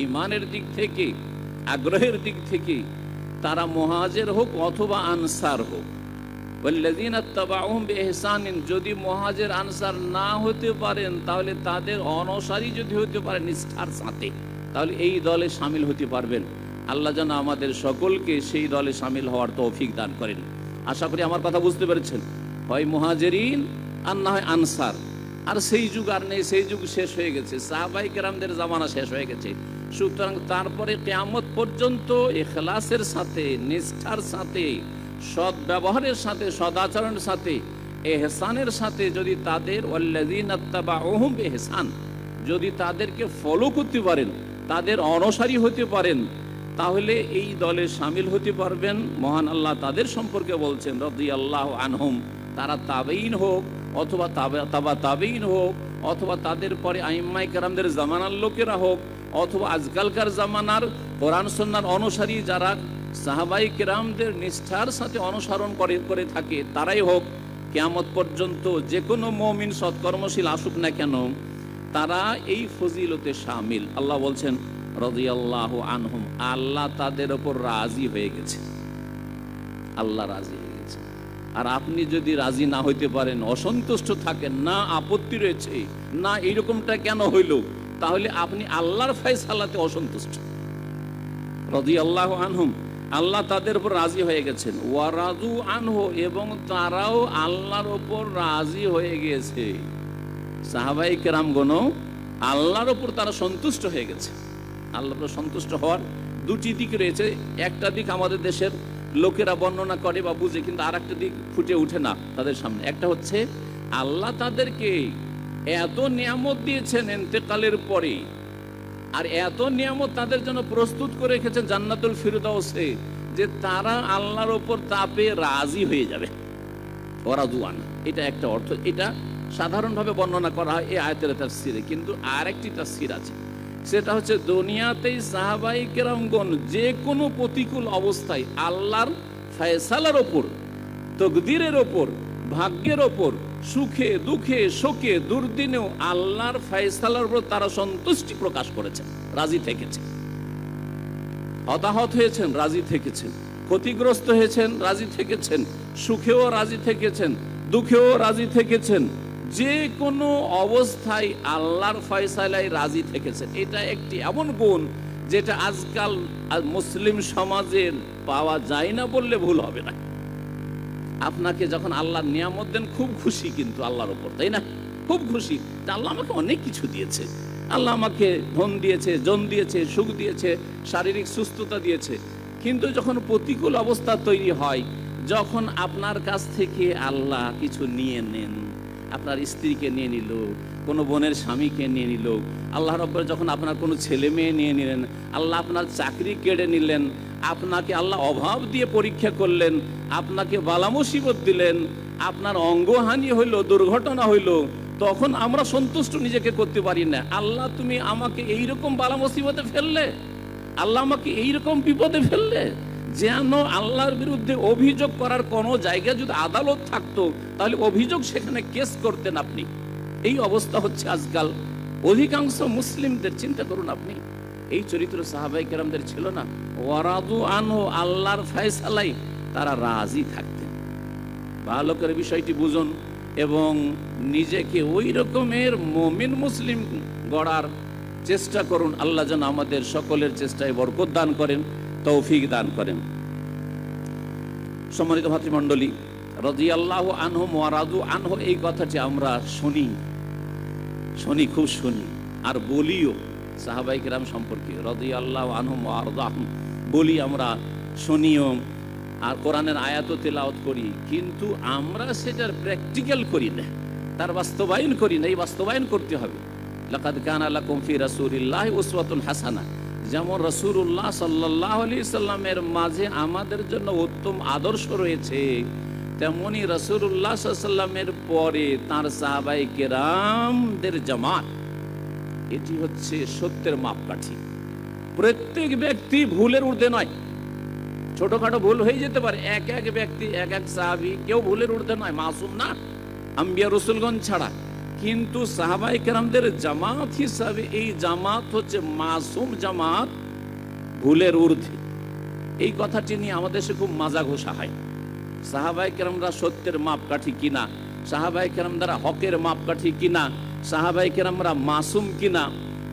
ঈমানের দিক থেকে, আগ্রহের দিক থেকে, তারা মুহাজির হোক অথবা আনসার হোক। ওয়াল্লাযিনা তাবাউহুম বিইহসানিন, যদি মুহাজির আনসার না হতে পারেন তাহলে তাদের অনুসারী যদি হতে পারেন নিষ্ঠার সাথে, তাহলে এই দলে শামিল হতে পারবেন। আল্লাহ যেন আমাদের সকলকে সেই দলে শামিল হওয়ার তৌফিক দান করেন। আশা করি আমার কথা বুঝতে পেরেছেন। হয় মুহাজিরিন আর না হয় আনসার। আর সেই যুগ আর নেই, সেই যুগ শেষ হয়ে গেছে, সাহাবায়ে কেরামদের জামানা শেষ হয়ে গেছে। সুতরাং তারপরে কিয়ামত পর্যন্ত ইখলাসের সাথে, নিষ্ঠার সাথে, সৎ ব্যবহারের সাথে, সদাচরণের সাথে, ইহসানের সাথে যদি তাদের ওয়াল্লাযিনা তাবাউহুম বিইহসান, যদি তাদেরকে ফলো করতে পারেন, তাদের অনুসারী হতে পারেন, তাহলে এই দলে শামিল হতে পারবেন। মহান আল্লাহ তাদের সম্পর্কে বলছেন রাদিয়াল্লাহু আনহুম, তারা তাবেঈন হোক অথবা তাবা তাবেঈন হোক, অথবা তাদের পরে আইম্মায়ে কেরামদের জামানার লোকেরা হোক, অথবা আজকালকার জামানার কোরআন সুন্নাহর অনুসারী যারা সাহাবায়ে কেরামদের নিষ্ঠার সাথে অনুসরণ করে থাকে, তারাই হোক, কিয়ামত পর্যন্ত যে কোনো মুমিন সৎকর্মশীল আসুক না কেন, তারা এই ফজিলতে শামিল। আল্লাহ বলছেন রাদিয়াল্লাহু আনহুম, আল্লাহ তাদের উপর রাজি হয়ে গেছে। আল্লাহ রাজি হয়ে গেছে। আর আপনি যদি রাজি না হইতে পারেন, অসন্তুষ্ট থাকেন, না আপত্তি রয়েছে, না এইরকমটা কেন হইল, তাহলে আপনি আল্লাহর ফয়সালাতে অসন্তুষ্ট। রাদিয়াল্লাহু আনহুম, আল্লাহ তাদের উপর রাজি হয়ে গেছেন। ওয়া রাজু আনহু, এবং তারাও আল্লাহর উপর রাজি হয়ে গিয়েছে। সাহাবায়ে কেরামগণ আল্লাহর উপর তারা সন্তুষ্ট হয়ে গেছে। আল্লাহর উপর সন্তুষ্ট হওয়ার দুটি দিক রয়েছে। একটা দিক আমাদের দেশের লোকেরা বর্ণনা করে বা বুঝে, কিন্তু আর একটা দিক ফুটে ওঠে না তাদের সামনে। একটা হচ্ছে আল্লাহ তাদেরকে এত নিয়ামত দিয়েছেন ইন্তেকালের পরে, আর এত নিয়ামত তাদের জন্য প্রস্তুত করে রেখেছেন জান্নাতুল ফিরদাউসে, যে তারা আল্লাহর ওপর তাপে রাজি হয়ে যাবে। ওয়ারাদুয়ান, এটা একটা অর্থ, এটা সাধারণভাবে বর্ণনা করা হয় এই আয়াতের তাফসিরে। কিন্তু আরেকটি তাফসির আছে, সেটা হচ্ছে দুনিয়াতেই সাহাবায়ে কেরামগণ যে কোনো প্রতিকূল অবস্থায় আল্লাহর ফয়সালার ওপর, তকদিরের ওপর, ভাগ্যের ওপর, সুখে দুঃখে শোকে দুর্দিনেও আল্লাহর ফয়সালার উপর তারা সন্তুষ্টি প্রকাশ করেছেন, রাজি থেকেছেন। হতাহত হয়েছেন, রাজি থেকেছেন। ক্ষতিগ্রস্ত হয়েছেন, রাজি থেকেছেন। সুখেও রাজি থেকেছেন, দুঃখেও রাজি থেকেছেন। যে কোনো অবস্থায় আল্লাহর ফয়সালায় রাজি থেকেছেন। এটা একটি এমন গুণ যেটা আজকাল মুসলিম সমাজের পাওয়া যায় না বললে ভুল হবে না। আপনাকে যখন আল্লাহ নিয়ামত দেন খুব খুশি কিন্তু আল্লাহর উপর, তাই না? খুব খুশি, আল্লাহ আমাকে অনেক কিছু দিয়েছে, আল্লাহ আমাকে ধন দিয়েছে, জন দিয়েছে, সুখ দিয়েছে, শারীরিক সুস্থতা দিয়েছে। কিন্তু যখন প্রতিকূল অবস্থা তৈরি হয়, যখন আপনার কাছ থেকে আল্লাহ কিছু নিয়ে নেন, আপনার স্ত্রীকে নিয়ে নিল, কোনো বোনের স্বামীকে নিয়ে নিল, আল্লাহ রব্বর যখন আপনার কোনো ছেলে মেয়ে নিয়ে নিলেন, আল্লাহ আপনার চাকরি কেড়ে নিলেন, আপনাকে আল্লাহ অভাব দিয়ে পরীক্ষা করলেন, আপনাকে বালা মুসিবত দিলেন, আপনার অঙ্গহানি হইল, দুর্ঘটনা হইল, তখন আমরা সন্তুষ্ট নিজেকে করতে পারি না। আল্লাহ তুমি আমাকে এইরকম বালা মুসিবতে ফেললে, আল্লাহ আমাকে এইরকম বিপদে ফেললে, যেন আল্লাহর বিরুদ্ধে অভিযোগ করার কোনো জায়গায় যদি আদালত থাকতো তাহলে অভিযোগ সেখানে কেস করতেন আপনি। এই অবস্থা হচ্ছে আজকাল অধিকাংশ মুসলিমদের। চিন্তা করুন আপনি, এই চরিত্র সাহাবায়ে কেরামদের ছিল না? ওয়ারাদু আনহু, আল্লাহর ফয়সালায় তারা রাজি থাকতেন। ভালো করে বিষয়টি বুঝুন এবং নিজেকে ওই রকমের মুমিন মুসলিম গড়ার চেষ্টা করুন। আল্লাহ যেন আমাদের সকলের চেষ্টায় বরকত দান করেন, তৌফিক দান করেন। সম্মানিত ভাতৃমণ্ডলী, রাদিয়াল্লাহু আনহু ওয়া রাদু আনহু, এই কথাটি আমরা শুনি, খুব শুনি, আর বলিও সাহাবায়ে কেরাম সম্পর্কে। রাদিয়াল্লাহু আনহুম ওয়া আরদাহুম বলি, আমরা শুনিও, আর কোরআনের আয়াতও তেলাওয়াত করি, কিন্তু আমরা সেটার প্র্যাকটিক্যাল করি না, তার বাস্তবায়ন করি না। এই বাস্তবায়ন করতে হবে। লাকাদ কানা লাকুম ফি রাসূলিল্লাহি উসওয়াতুন হাসানাহ, যেমন রাসূলুল্লাহ সাল্লাল্লাহু আলাইহি সাল্লামের মাঝে আমাদের জন্য উত্তম আদর্শ রয়েছে, তেমনি রাসূলুল্লাহ সাল্লাল্লাহু আলাইহি সাল্লামের পরে তার সাহাবায়ে কেরামদের জামাত, এটি হচ্ছে সত্যের মাপকাঠি। প্রত্যেক ব্যক্তি ভুলের ঊর্ধ্বে নয়, ছোটখাটো ভুল হয়ে যেতে পারে, এক এক ব্যক্তি, এক এক সাহাবী, কেউ ভুলের ঊর্ধ্বে নয়, মাসুম না আম্বিয়া রাসূলগণ ছাড়া। কিন্তু সাহাবায়ে কেরামদের জামাত হিসাবে এই জামাত হচ্ছে মাসুম জামাত, ভুলের ঊর্ধ্বে। এই কথাটি নিয়ে আমাদের দেশে খুব মাজা ঘষা হয়। সাহাবায়ে কেরামরা সত্যের মাপকাঠি কিনা, সাহাবায়ে কেরামরা হকের মাপকাঠি কিনা, সাহাবায়ে কেরামরা মাসুম কিনা,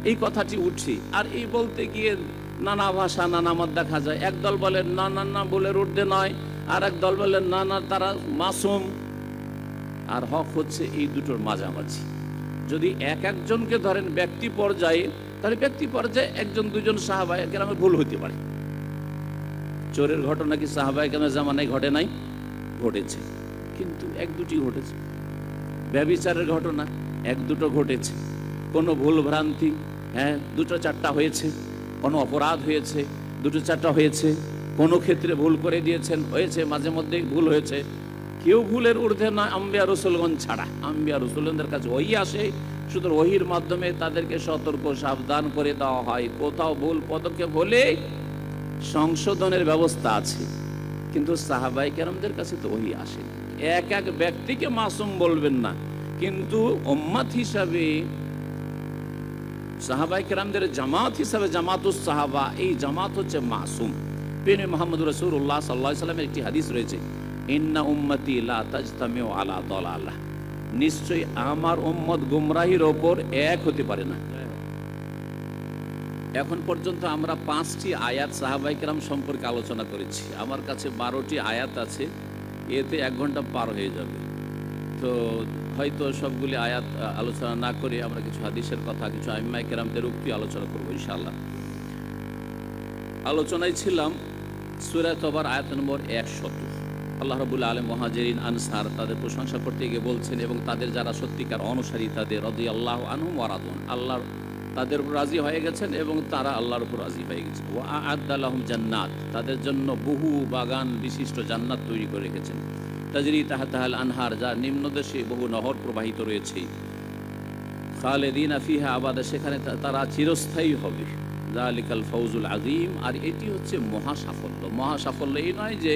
এই কথাটি উঠছে। আর এই বলতে গিয়ে নানা ভাষা, নানা মত দেখা যায়। একদল বলে না না না, ভুলের ঊর্ধ্বে নয়, আর এক দল বলে না না, তারা মাসুম। আর হক হচ্ছে এই দুটোর মাঝামাঝি। যদি এক একজনকে ধরেন ব্যক্তি পর্যায়ে, তাহলে ব্যক্তি পর্যায়ে একজন দুজন সাহাবায়ে কেরামের ভুল হতে পারে। চোরের ঘটনা কি সাহাবায়ে কেরামের জামানায় ঘটে নাই? ঘটেছে, কিন্তু এক দুটি ঘটেছে। ব্যভিচারের ঘটনা এক দুটো ঘটেছে। কোনো ভুল ভ্রান্তি, হ্যাঁ, দুটো চারটা হয়েছে। কোনো অপরাধ হয়েছে, দুটো চারটা হয়েছে। কোনো ক্ষেত্রে ভুল করে দিয়েছেন, হয়েছে, মাঝে মধ্যে ভুল হয়েছে। কেউ ভুলের ঊর্ধ্বে নয় আম্বিয়া রাসূলগণ ছাড়া। আম্বিয়া রাসূলগণদের কাছে ওহী আসে, শুধু ওহীর মাধ্যমে তাদেরকে সতর্ক সাবধান করে দেওয়া হয়। কোথাও ভুল পদক্ষেপ হলে সংশোধনের ব্যবস্থা আছে, কিন্তু সাহাবায়ে কেরামদের কাছে তো ওহী আসে। এক এক ব্যক্তিকে মাসুম বলবেন না, কিন্তু উম্মত হিসাবে সাহাবায়ে কেরামদের জামাত হিসাবে জামাতুস সাহাবা, এই জামাত হচ্ছে মাসুম। প্রিয় মুহাম্মদ রাসূলুল্লাহ সাল্লাল্লাহু আলাইহি ওয়াসাল্লামের একটি হাদিস রয়েছে, ইন্না উম্মতি লা তাজতামিউ আলা দালালাহ, নিশ্চয়ই আমার উম্মত গুমরাহির ওপর এক হতে পারে না। এখন পর্যন্ত আমরা 5টি আয়াত সাহাবায়ে কেরাম সম্পর্কে আলোচনা করেছি। আমার কাছে 12টি আয়াত আছে, এতে 1 ঘন্টা পার হয়ে যাবে। তো হয়তো সবগুলি আয়াত আলোচনা না করে আমরা কিছু হাদিসের কথা, কিছু আইম্মায়ে কেরামদের উক্তি আলোচনা করবো ইনশাআল্লাহ। আলোচনায় ছিলাম সূরা তওবার আয়াত নম্বর 100। আল্লাহ রাব্বুল আলামিন মুহাজিরিন আনসার তাদের প্রশংসা করতে গিয়ে বলছেন, এবং তাদের যারা সত্যিকার অনুসারী তাদের রাদিয়াল্লাহু আনহুম ওয়া রাদওয়ান, আল্লাহ তাদের উপর রাজি হয়ে গেছেন এবং তারা আল্লাহর উপর রাজি হয়ে গেছেন। ওয়া আ'আদ্দা লাহুম জান্নাত, তাদের জন্য বহু বাগান বিশিষ্ট জান্নাত তৈরি করে রেখেছেন। তাজরি তাহতাহাল আনহার, যা নিম্নদেশে বহু নহর প্রবাহিত রয়েছে। খালিদিনা ফিহা আবাদা, সেখানে তারা চিরস্থায়ী হবে। যালিকাল ফাউজুল আযীম, আর এটি হচ্ছে মহা সাফল্য। মহা সাফল্য এই নয় যে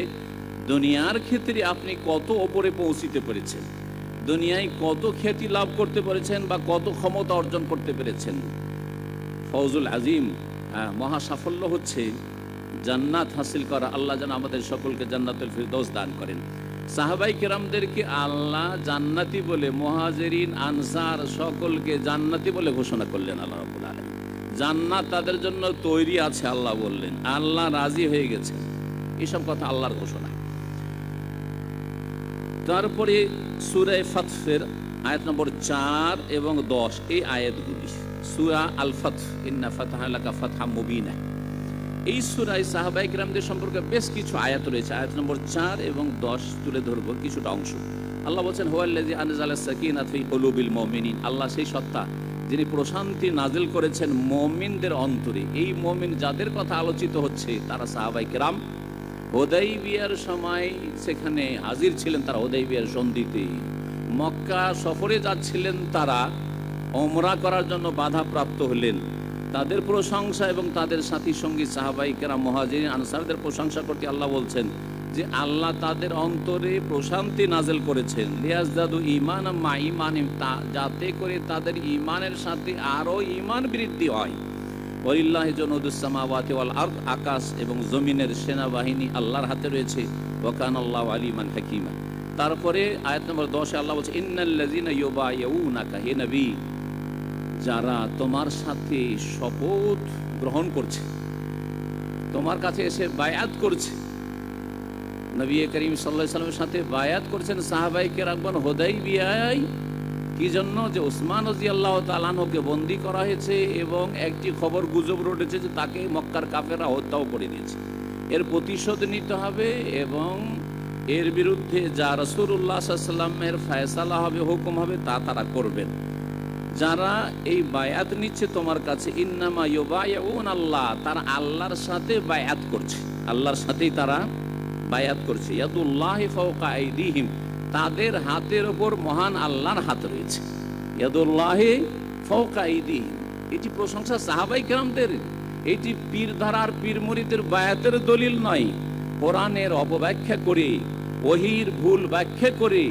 দুনিয়ার ক্ষেত্রে আপনি কত ওপরে পৌঁছিতে পেরেছেন, দুনিয়ায় কত খ্যাতি লাভ করতে পেরেছেন বা কত ক্ষমতা অর্জন করতে পেরেছেন। ফৌজুল আজিম, মহা সাফল্য হচ্ছে জান্নাত হাসিল করা। আল্লাহ যেন আমাদের সকলকে জান্নাতুল ফিরদৌস দান করেন। সাহাবাই কেরামদেরকে আল্লাহ জান্নাতি বলে, মুহাজিরিন আনসার সকলকে জান্নাতি বলে ঘোষণা করলেন আল্লাহ রাব্বুল আলামিন। জান্নাত তাদের জন্য তৈরি আছে আল্লাহ বললেন, আল্লাহ রাজি হয়ে গেছেন, এসব কথা আল্লাহর ঘোষণা। তারপরে সূরা ফাতহের আয়াত নম্বর 4 এবং 10, এই আয়াতগুলি সূরা আল ফাতহ, ইন্না ফাতাহনা লাকা ফাতহাম মুবিনা, এই সূরায় সাহাবায়ে কেরামদের সম্পর্কে বেশ কিছু আয়াত রয়েছে। আয়াত নম্বর 4 এবং 10 তুলে ধরবো কিছুটা অংশ। আল্লাহ বলছেন, হুয়াল্লাযী আনজালাস সাকিনাতা ফী কুলুবিল মুমিনিন, আল্লাহ সেই সত্তা যিনি প্রশান্তি নাজিল করেছেন মুমিনদের অন্তরে। এই মুমিন যাদের কথা আলোচিত হচ্ছে তারা সাহাবায়ে কেরাম। হুদাইবিয়ার সময় সেখানে হাজির ছিলেন তারা, হুদাইবিয়ার সন্ধিতে। মক্কা সফরে যাচ্ছিলেন তারা, ওমরা করার জন্য বাধাপ্রাপ্ত হলেন। তাদের প্রশংসা এবং তাদের সাথী সঙ্গী সাহাবায়ে কেরাম মুহাজিরিন আনসারদের প্রশংসা করতে আল্লাহ বলছেন যে আল্লাহ তাদের অন্তরে প্রশান্তি নাজিল করেছেন। লিয়াজদাদু ঈমানাম মা ঈমানিহিম, যাতে করে তাদের ঈমানের সাথে আরো ঈমান বৃদ্ধি হয়। ওয়ালিল্লাহি জুনুদুস সামাওয়াতি ওয়াল আরদ, আকাশ এবং জমিনের সেনাবাহিনী আল্লাহর হাতে রয়েছে। ওয়া কানাল্লাহু আলিমান হাকীমা। তারপরে আয়াত নম্বর 10 আল্লাহ বলছে, ইন্নাল্লাযীনা ইউবাইউনাকা, হে নবী, যারা তোমার সাথে শপথ গ্রহণ করছে, তোমার কাছে এসে বায়াত করছে। নবী করিম সাল্লাল্লাহু আলাইহি ওয়াসাল্লামের সাথে বায়াত করছেন সাহাবায়ে কেরামগণ হুদাইবিয়ায়। কি জন্য? যে ওসমান রাদিয়াল্লাহু তাআলা আনহুকে বন্দী করা হয়েছে এবং একটি খবর গুজব রটেছে যে তাকে মক্কার কাফেররা হত্যাও করে দিয়েছে। এর প্রতিশোধ নিতে হবে এবং এর বিরুদ্ধে যা রাসূলুল্লাহ সাল্লাল্লাহু আলাইহি ওয়াসাল্লামের ফয়সালা হবে, হুকুম হবে, তা তারা করবেন। যারা এই বায়াত নিচ্ছে তোমার কাছে, ইন্নামা ইউবাইউনা আল্লাহ, তারা আল্লাহর সাথে বায়াত করছে, আল্লাহর সাথেই তারা বায়াত করছে। ইয়াদুল্লাহি ফাওকা আইদিহিম, তাদের হাতের ওপর মহান আল্লাহর হাত রয়েছে। ইয়াদুল্লাহি ফাওকা আইদিহিম, এটি প্রশংসা সাহাবায়ে কেরামদের। এটি পীর ধারার পীর মুরিদের বায়াতের দলিল নয়। কোরআনের অপব্যাখ্যা করে, ওহীর ভুল ব্যাখ্যা করে,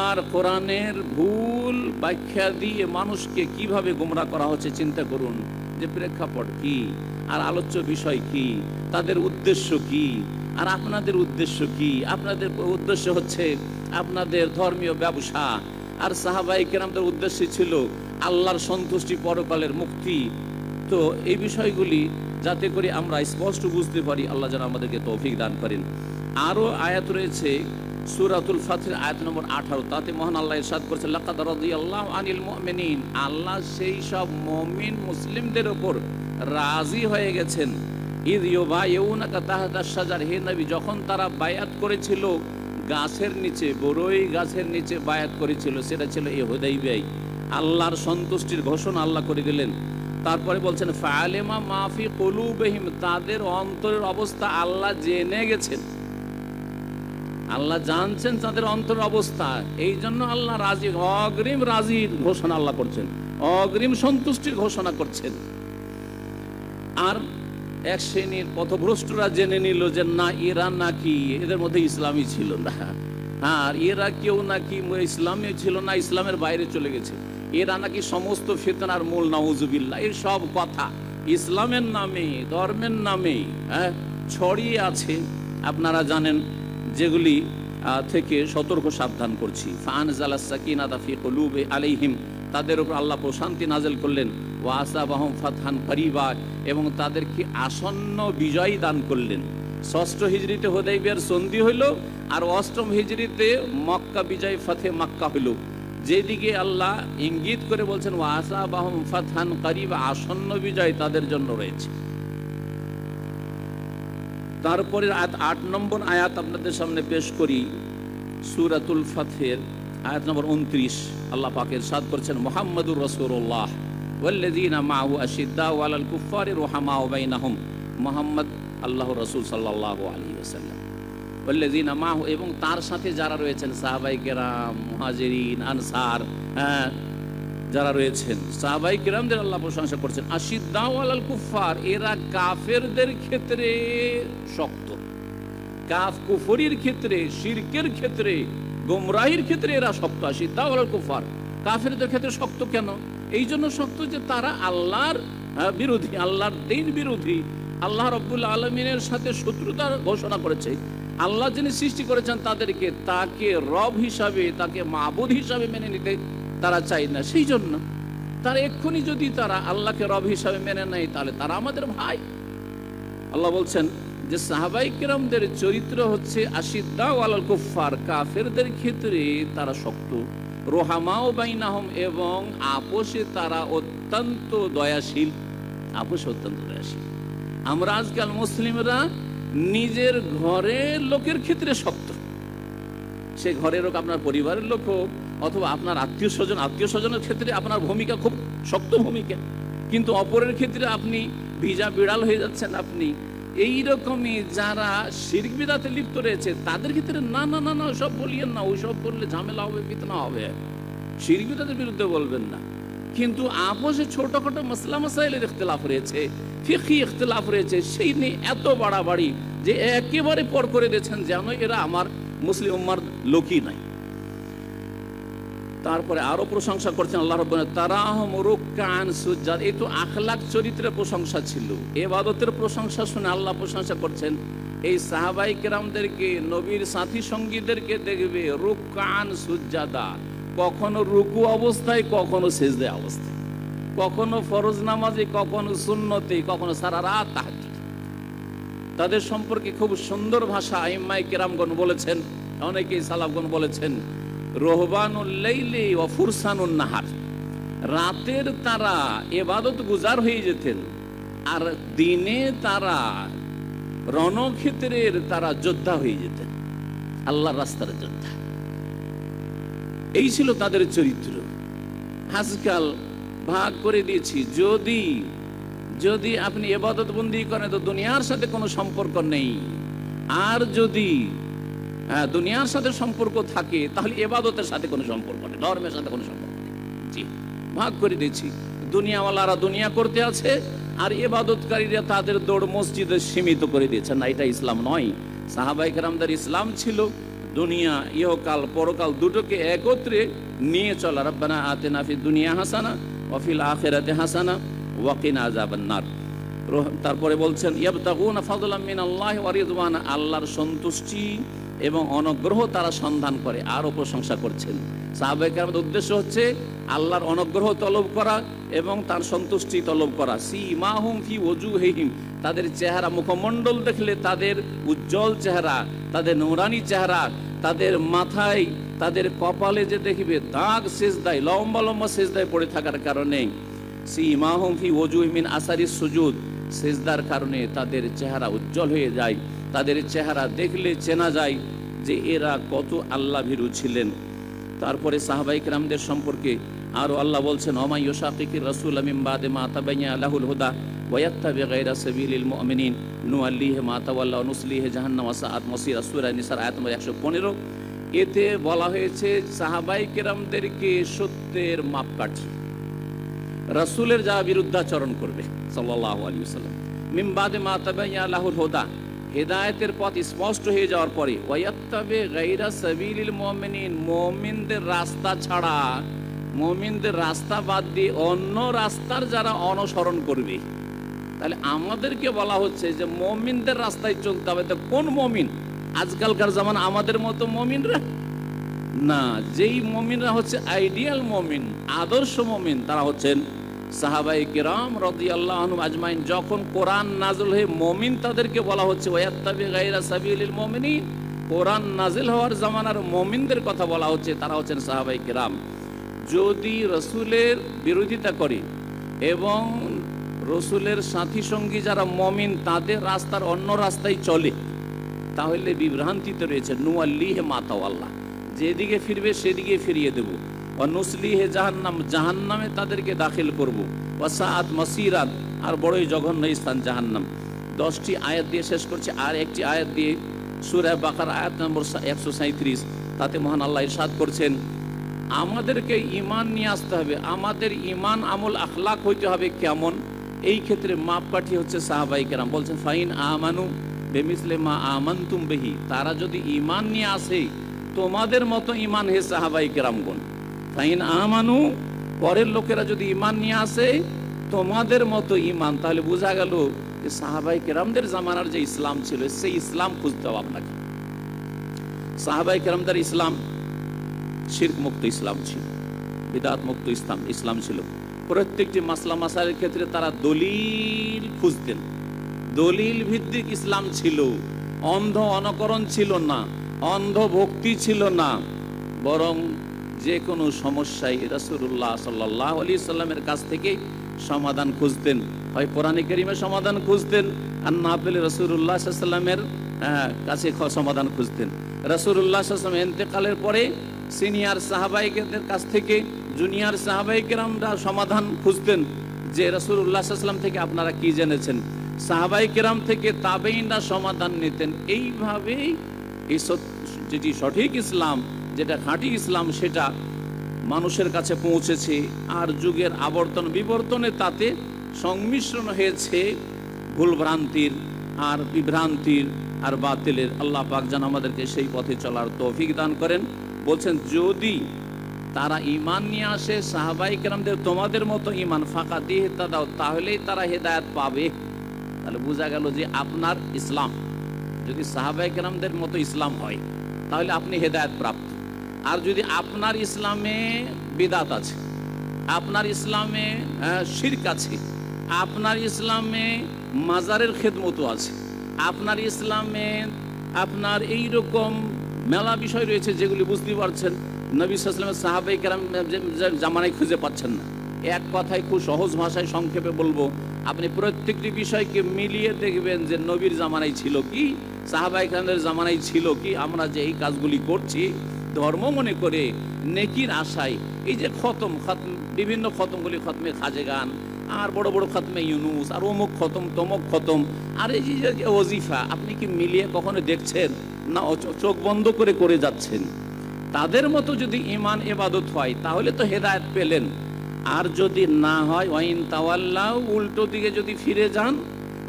আর কোরআনের ভুল ব্যাখ্যা দিয়ে মানুষকে কিভাবে গোমরা করা হচ্ছে চিন্তা করুন। যে প্রেক্ষাপট কি, আর আলোচ্য বিষয় কি, তাদের উদ্দেশ্য কি, আর আপনাদের উদ্দেশ্য কি? আপনাদের উদ্দেশ্য হচ্ছে আপনাদের ধর্মীয় ব্যবসা, আর সাহাবায়ে কেরামদের উদ্দেশ্য ছিল আল্লাহর সন্তুষ্টি, পরকালের মুক্তি। তো এই বিষয়গুলি যাতে করে আমরা স্পষ্ট বুঝতে পারি, আল্লাহ যেন আমাদেরকে তৌফিক দান করেন। আরও আয়াত রয়েছে সূরাতুল ফাতহের আয়াত নম্বর 18, তাতে মহান আল্লাহ ইরশাদ করেছেন, লাকাদ রাদিয়াল্লাহু আনিল মুমিনিন, আল্লাহ সেই সব মুমিন মুসলিমদের উপর রাজি হয়ে গেছেন। ইয ইউবাইউনাকা তাহতাশ শাজার, হে নবী, যখন তারা বায়াত করেছিল গাছের নিচে, বড়ই গাছের নিচে বায়াত করেছিল, সেটা ছিল এই হুদাইবিয়ায়। আল্লাহর সন্তুষ্টির ঘোষণা আল্লাহ করে দিলেন। তারপরে বলছেন, ফাআলিমা মা ফি কুলুবিহিম, তাদের অন্তরের অবস্থা আল্লাহ জেনে গেছেন, আল্লাহ জানছেন তাদের অন্তরের অবস্থা। এই জন্য আল্লাহ রাজি, অগ্রিম রাজির ঘোষণা আল্লাহ করছেন, অগ্রিম সন্তুষ্টির ঘোষণা করছেন। আর এক শ্রেণীর পথভ্রষ্টরা জেনে নিল যে না, এরা নাকি, এদের মধ্যে ইসলামই ছিল না, আর এরা কেউ নাকি ইসলামই ছিল না, ইসলামের বাইরে চলে গেছে, এরা নাকি সমস্ত ফিতনার মূল, নাউজুবিল্লাহ। এই সব কথা ইসলামের নামে, ধর্মের নামে ছড়িয়ে আছে, আপনারা জানেন, যেগুলি থেকে সতর্ক সাবধান করছি। ফাআনজালাস সাকিনাতা ফি কুলুবি আলাইহিম, তাদের উপর আল্লাহ প্রশান্তি নাজিল করলেন। ওয়া আসাবাহুম ফাতহান করিবা, এবং তাদেরকে আসন্ন বিজয় দান করলেন। 6ষ্ঠ হিজরিতে হুদাইবিয়ার সন্ধি হইল, আর 8ম হিজরিতে মক্কা বিজয়, ফাতহে মক্কা হইল। যেদিকে আল্লাহ ইঙ্গিত করে বলছেন ওয়া আসাবাহুম ফাতহান করিবা, আসন্ন বিজয় তাদের জন্য রয়েছে। তারপরে 8 নম্বর আয়াত আপনাদের সামনে পেশ করি, সূরাতুল ফাতহের আয়াত নম্বর 29। আল্লাহ পাক ইরশাদ করেছেন, মুহাম্মাদুর রাসূলুল্লাহ ওয়াল্লাযীনা মাআহু আশিদ্দাউ আলাল কুফফারি রুহামাউ বাইনাহুম। মুহাম্মদ আল্লাহর রাসূল সাল্লাল্লাহু আলাইহি ওয়াসাল্লাম, ওয়াল্লাযীনা মাআহু এবং তার সাথে যারা রয়েছেন, সাহাবায়ে কেরাম, মুহাজিরিন, আনসার, যারা রয়েছেন সাহাবায়ে কেরামদের আল্লাহ প্রশংসা করছেন। আশিদ্দাউ আলাল কুফফার, এরা কাফেরদের ক্ষেত্রে শক্ত, কুফরির ক্ষেত্রে, শিরকের ক্ষেত্রে, গোমরাহির ক্ষেত্রে এরা শক্ত। আশিদ্দাউ আলাল কুফফার, কাফেরদের ক্ষেত্রে শক্ত কেন? এই জন্য শক্ত যে তারা আল্লাহর বিরোধী, আল্লাহর দ্বীন বিরোধী, আল্লাহ রাব্বুল আলামিনের সাথে শত্রুতা ঘোষণা করেছে। আল্লাহ যিনি সৃষ্টি করেছেন তাদেরকে, তাকে রব হিসাবে, তাকে মাবুদ হিসাবে মেনে নিতে তারা চায় না। সেই জন্য তারা এক্ষুনি যদি তারা আল্লাহকে রব হিসাবে মেনে নেয়, তাহলে তারা আমাদের ভাই। আল্লাহ বলছেন যে সাহাবায়ে কেরামদের চরিত্র হচ্ছে আশিদ্দাউ আলাল কুফফার, কাফেরদের ক্ষেত্রে তারা শক্ত, রুহামাউ বাইনাহুম এবং আপোষে তারা অত্যন্ত দয়াশীল, আপোষে অত্যন্ত দয়াশীল। আমরা আজকাল মুসলিমরা নিজের ঘরের লোকের ক্ষেত্রে শক্ত, সে ঘরের লোক আপনার পরিবারের লোক হোক অথবা আপনার আত্মীয় স্বজনের ক্ষেত্রে আপনার ভূমিকা খুব শক্ত ভূমিকা, কিন্তু অপরের ক্ষেত্রে আপনি ভিজা বিড়াল হয়ে যাচ্ছেন। আপনি এইরকমই যারা শিরক বিদআতে লিপ্ত রয়েছে তাদের ক্ষেত্রে না না না না ওসব বলিয়েন না, ওইসব করলে ঝামেলা হবে, ফিতনা হবে, শিরক বিদআতের বিরুদ্ধে বলবেন না। কিন্তু আপোষে ছোটখাটো মাসলা মাসাইলের ইখতিলাফ রয়েছে, ফিকহি ইখতিলাফ রয়েছে, সেই নিয়ে এত বাড়াবাড়ি যে একেবারে পর করে দিয়েছেন যেন এরা আমার মুসলিম উম্মার লোকই নাই। তারপরে আরো প্রশংসা করছেন আল্লাহ রাব্বুল আলামিন, তারাহুম রুকআন সুজ্জাদ। এই তো আখলাক চরিত্রের প্রশংসা ছিল, ইবাদতের প্রশংসা শুনে আল্লাহ প্রশংসা করছেন এই সাহাবায়ে কেরামদেরকে, নবীর সাথী সঙ্গীদেরকে দেখবে রুকআন সুজ্জাদা, কখনো রুকু অবস্থায়, কখনো সিজদা অবস্থায়, কখনো ফরজ নামাজে, কখনো সুন্নতে, কখনো সারা রাত তাহাজ্জুদ। তাদের সম্পর্কে খুব সুন্দর ভাষা আইম্মায়ে কেরামগণ বলেছেন, অনেকেই সালাফগণ বলেছেন, রহবানুল লাইলি ওয়া ফুরসানুন নাহার, রাতের তারা ইবাদত গুজার হয়ে যেতেন, আর দিনে তারা রণক্ষেত্রের তারা যোদ্ধা হয়ে যেতেন, আল্লাহর রাস্তার যোদ্ধা। এই ছিল তাদের চরিত্র। আজকাল ভাগ করে দিয়েছি, যদি আপনি ইবাদত বন্দি করেন তো দুনিয়ার সাথে কোনো সম্পর্ক নেই, আর যদি দুনিয়ার সাথে সম্পর্ক থাকে তাহলে ইবাদতের সাথে কোনো সম্পর্ক নেই, ধর্মের সাথে কোনো সম্পর্ক নেই। জি, ভাগ করে দিয়েছি। দুনিয়াওয়ালারা দুনিয়া করতে আছে, আর ইবাদতকারীরা তাদের দৌড় মসজিদে সীমিত করে দিয়েছেন। না, এটা ইসলাম নয়। সাহাবায়ে কেরামদের ইসলাম ছিল দুনিয়া, ইহকাল, পরকাল দুটোকে একত্রে নিয়ে চলা। রব্বানা আতিনা ফিদ দুনিয়া হাসানা ওয়া ফিল আখিরাতি হাসানা ওয়া কিনা আযাবান নার। তারপরে বলছেন ইয়াবতাগুনা ফাদলাম মিনাল্লাহি ওয়া রিদওয়ানা, আল্লাহর সন্তুষ্টি এবং অনুগ্রহ তারা সন্ধান করে। আরো প্রশংসা করছেন সাহাবায়ে কেরামদের উদ্দেশ্য হচ্ছে আল্লাহর অনুগ্রহ তলব করা এবং তার সন্তুষ্টি তলব করা। সীমাহুম ফি ওজুহিহিম, তাদের চেহারা, মুখমণ্ডল দেখলে তাদের উজ্জ্বল চেহারা, তাদের নূরানি চেহারা, তাদের মাথায়, তাদের কপালে যে দেখবে দাগ সিজদায়, লম্বা লম্বা সিজদায় পড়ে থাকার কারণে, সীমাহুম ফি ওজুহিহিম মিন আসারিস সুজুদ, সিজদার কারণে তাদের চেহারা উজ্জ্বল হয়ে যায়। তাদের চেহারা দেখলে চেনা যায় যে এরা কত আল্লাহ ভীরু ছিলেন। তারপরে সাহাবায়ে কেরামদের সম্পর্কে আরো আল্লাহ বলছেন, ওমা ইউশাকিকির রাসূল মিন বাদি মা তাবায়্যানা লাহুল হুদা ওয়া ইয়াত্তাবি গায়রা সাবিলিল মুমিনিন নুআল্লিহি মা তাওয়াল্লা ওয়া নুসলিহি জাহান্নাম ওয়া সাআত মাসীরা, সূরা নিসার আয়াত নম্বর 115। এতে বলা হয়েছে সাহাবায়ে কেরামদেরকে সত্যের মাপকাঠি, রাসূলের যা বিরুদ্ধাচরণ করবে সাল্লাল্লাহু আলাইহি ওয়াসাল্লাম, মিন বাদি মা তাবায়্যানা লাহুল হুদা, হেদায়েতের পথ স্পষ্ট হয়ে যাওয়ার পরে, ওয়ায়াত্তাবি গায়রা সাবিলিল মুমিনিন, মুমিনদের রাস্তা ছাড়া, মুমিনদের রাস্তা বাদ দিয়ে অন্য রাস্তার যারা অনুসরণ করবে। তাহলে আমাদেরকে বলা হচ্ছে যে মুমিনদের রাস্তায় চলতে হবে। তো কোন মুমিন? আজকালকার জামানা আমাদের মতো মুমিনরা না, যেই মুমিনরা হচ্ছে আইডিয়াল মুমিন, আদর্শ মুমিন, তারা হচ্ছেন সাহাবায়ে কেরাম রাদিয়াল্লাহু আনহুম আজমাইন। যখন কোরআন নাযিল হয়ে মুমিন তাদেরকে বলা হচ্ছে ওয়ায়াত্তাবি গায়রা সাবিলিল মুমিনিন, কোরআন নাযিল হওয়ার জামানার মুমিনদের কথা বলা হচ্ছে, তারা হচ্ছেন সাহাবায়ে কেরাম। যদি রাসূলের বিরোধিতা করে এবং রসুলের সাথী সঙ্গী যারা মমিন তাদের রাস্তার অন্য রাস্তায় চলে, তাহলে বিভ্রান্তিতে রয়েছে। নুয়াল্লিহে মাতাওয়াল্লাহ, যেদিকে ফিরবে সেদিকে ফিরিয়ে দেব। অনুসলিহে জাহান্নাম, জাহান্নামে তাদেরকে দাখিল করব। ওয়াসাআত মাসিরাত, আর বড়ই জঘন্য স্থান জাহান্নাম। 10টি আয়াত দিয়ে শেষ করছে। আর একটি আয়াত দিয়ে সূরা বাকারা আয়াত নম্বর 137, তাতে মহান আল্লাহ ইরশাদ করছেন আমাদেরকে ঈমান নিয়ে আসতে হবে। আমাদের ঈমান আমল আখলাক হইতে হবে কেমন? এই ক্ষেত্রে মাপকাঠি হচ্ছে সাহাবায়ে কেরাম। বলছেন ফাইন আমানু বেমিসলে মা আমানতুম বিহি, তারা যদি ঈমান নিয়ে আসে তোমাদের মতো ঈমান হে সাহাবায়ে কেরামগণ। ফাইন আমানু, পরের লোকেরা যদি ঈমান নিয়ে আসে তোমাদের মতো ঈমান, তাহলে বোঝা গেল যে সাহাবায়ে কেরামদের জামানার যে ইসলাম ছিল সেই ইসলাম খুঁজতে হবে আপনাকে। সাহাবায়ে কেরামদের ইসলাম শিরক মুক্ত ইসলাম ছিল, বিদআত মুক্ত ইসলাম ছিল। প্রত্যেকটি মাসলা মাসাইলের ক্ষেত্রে তারা দলিল খুঁজতেন, দলিল ভিত্তিক ইসলাম ছিল। অন্ধ অনুকরণ ছিল না, অন্ধ ভক্তি ছিল না, বরং যে কোনো সমস্যায় রাসূলুল্লাহ সাল্লাল্লাহু আলাইহি সাল্লামের কাছ থেকে সমাধান খুঁজতেন। হয় কোরআনে কারীমের সমাধান খুঁজতেন, আর না পেলে রাসূলুল্লাহ সাল্লাল্লাহু আলাইহি সাল্লামের কাছে সমাধান খুঁজতেন। রাসূলুল্লাহ সাল্লাল্লাহু আলাইহি সাল্লাম ইন্তেকালের পরে সিনিয়র সাহাবাইদের কাছ থেকে জুনিয়র সাহাবায়ে কেরামরা সমাধান খুঁজতেন যে রাসূলুল্লাহ সাল্লাল্লাহু আলাইহি সাল্লাম থেকে আপনারা কি জেনেছেন। সাহাবায়ে কেরাম থেকে তাবেঈনরা সমাধান নিতেন। এইভাবেই এই যেটি সঠিক ইসলাম, যেটা খাঁটি ইসলাম, সেটা মানুষের কাছে পৌঁছেছে। আর যুগের আবর্তন বিবর্তনে তাতে সংমিশ্রণ হয়েছে ভুলভ্রান্তির আর বিভ্রান্তির আর বাতিলের। আল্লাহ পাক যেন আমাদেরকে সেই পথে চলার তৌফিক দান করেন। বলছেন যদি তারা ঈমান নিয়ে আসে সাহাবায়ে কেরামদের তোমাদের মতো ঈমান, ফাঁকা দিয়ে দাও, তাহলেই তারা হেদায়েত পাবে। তাহলে বোঝা গেল যে আপনার ইসলাম যদি সাহাবায়ে কেরামদের মতো ইসলাম হয় তাহলে আপনি হেদায়েত প্রাপ্ত। আর যদি আপনার ইসলামে বিদআত আছে, আপনার ইসলামে শিরক আছে, আপনার ইসলামে মাজারের খেদমত আছে, আপনার ইসলামে আপনার এই রকম মেলা বিষয় রয়েছে যেগুলি বুঝতে পারছেন নবী সাল্লাল্লাহু আলাইহি ওয়াসাল্লামের সাহাবায়ে কেরাম জামানায় খুঁজে পাচ্ছেন না। এক কথায় খুব সহজ ভাষায় সংক্ষেপে বলবো, আপনি প্রত্যেকটি বিষয়কে মিলিয়ে দেখবেন যে নবীর জামানায় ছিল কি, সাহাবায়ে কেরামদের জামানায় ছিল কি। আমরা যে এই কাজগুলি করছি ধর্ম মনে করে নেকির আশায়, এই যে খতম বিভিন্ন খতমগুলি, খতমে খাজেগান আর বড় বড় খতমে ইউনুস আর অমুক খতম তমুক খতম, আর এই যে ওজিফা, আপনি কি মিলিয়ে কখনো দেখছেন? না, চোখ বন্ধ করে করে যাচ্ছেন। তাদের মতো যদি ঈমান ইবাদত হয় তাহলে তো হেদায়েত পেলেন। আর যদি না হয় ওয়াইন তাওয়াল্লাউ, উল্টো দিকে যদি ফিরে যান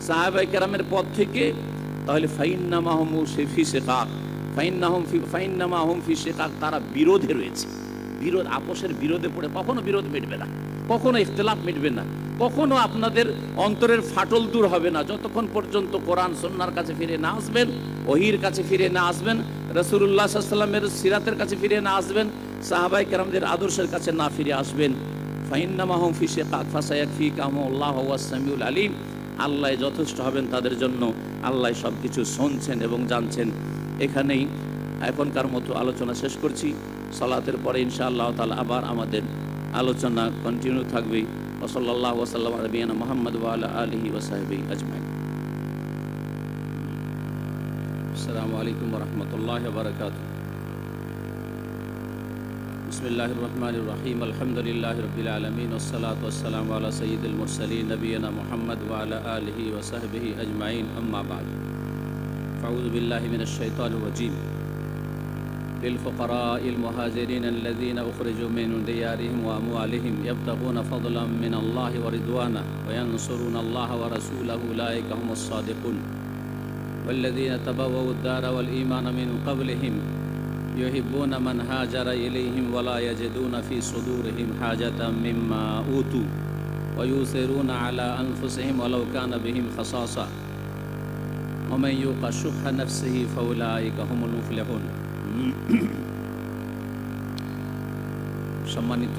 সাহাবায়ে কেরামের পথ থেকে, তাহলে ফাইন্নামা হুম ফি শিকাক, ফাইন্নামা হুম ফি শিকাক, তারা বিরোধে রয়েছে। বিরোধ, আপোষের বিরোধে পড়ে কখনো বিরোধ মিটবে না, কখনো ইখতিলাফ মিটবে না, কখনো আপনাদের অন্তরের ফাটল দূর হবে না যতক্ষণ পর্যন্ত কোরআন সুন্নাহর কাছে ফিরে না আসবেন, ওহীর কাছে ফিরে না আসবেন, রাসূলুল্লাহ সাল্লাল্লাহু আলাইহি ওয়াসাল্লামের সিরাতের কাছে ফিরে না আসবেন, সাহাবায়ে কেরামদের আদর্শের কাছে না ফিরে আসবেন। ফাইন্নামা হুম ফি শিকাক ফাসায়াকফিকাহুমুল্লাহু ওয়াস সামিউল আলিম, আল্লাহ যথেষ্ট হবেন তাদের জন্য। আল্লাহ সব কিছু শুনছেন এবং জানছেন। এখানেই এখনকার মতো আলোচনা শেষ করছি। সালাতের পরে ইনশাআল্লাহ তাআলা আবার আমাদের আলোচনা কন্টিনিউ থাকবে। ওয়া সাল্লাল্লাহু ওয়া সাল্লাম আলা নবিয়িনা মুহাম্মদ ওয়া আলা আলিহি ওয়া সাহবিহি আজমাইন। আসসালামু আলাইকুম ওয়া রাহমাতুল্লাহি ওয়া বারাকাতুহু। বিসমিল্লাহির রহমানির রহিম। আলহামদুলিল্লাহি রাব্বিল আলামিন ওয়াস সালাতু ওয়াস সালামু আলা সাইয়্যিদিল মুরসালিন নবিয়িনা মুহাম্মদ ওয়া আলা আলিহি ওয়া সাহবিহি আজমাইন। আম্মা বা'দ। আউযু বিল্লাহি মিনাশ শাইতানির রাজীম। للفقراء المهاجرين الذين أخرجوا من ديارهم وأموالهم يبتغون فضلا من الله ورضوانه وينصرون الله ورسوله أولئك هم الصادقون والذين تبوأوا الدار والإيمان من قبلهم يحبون من هاجر إليهم ولا يجدون في صدورهم حاجة مما أوتوا ويؤثرون على أنفسهم ولو كان بهم خصاصة ومن يوق شح نفسه فأولئك هم المفلحون। সম্মানিত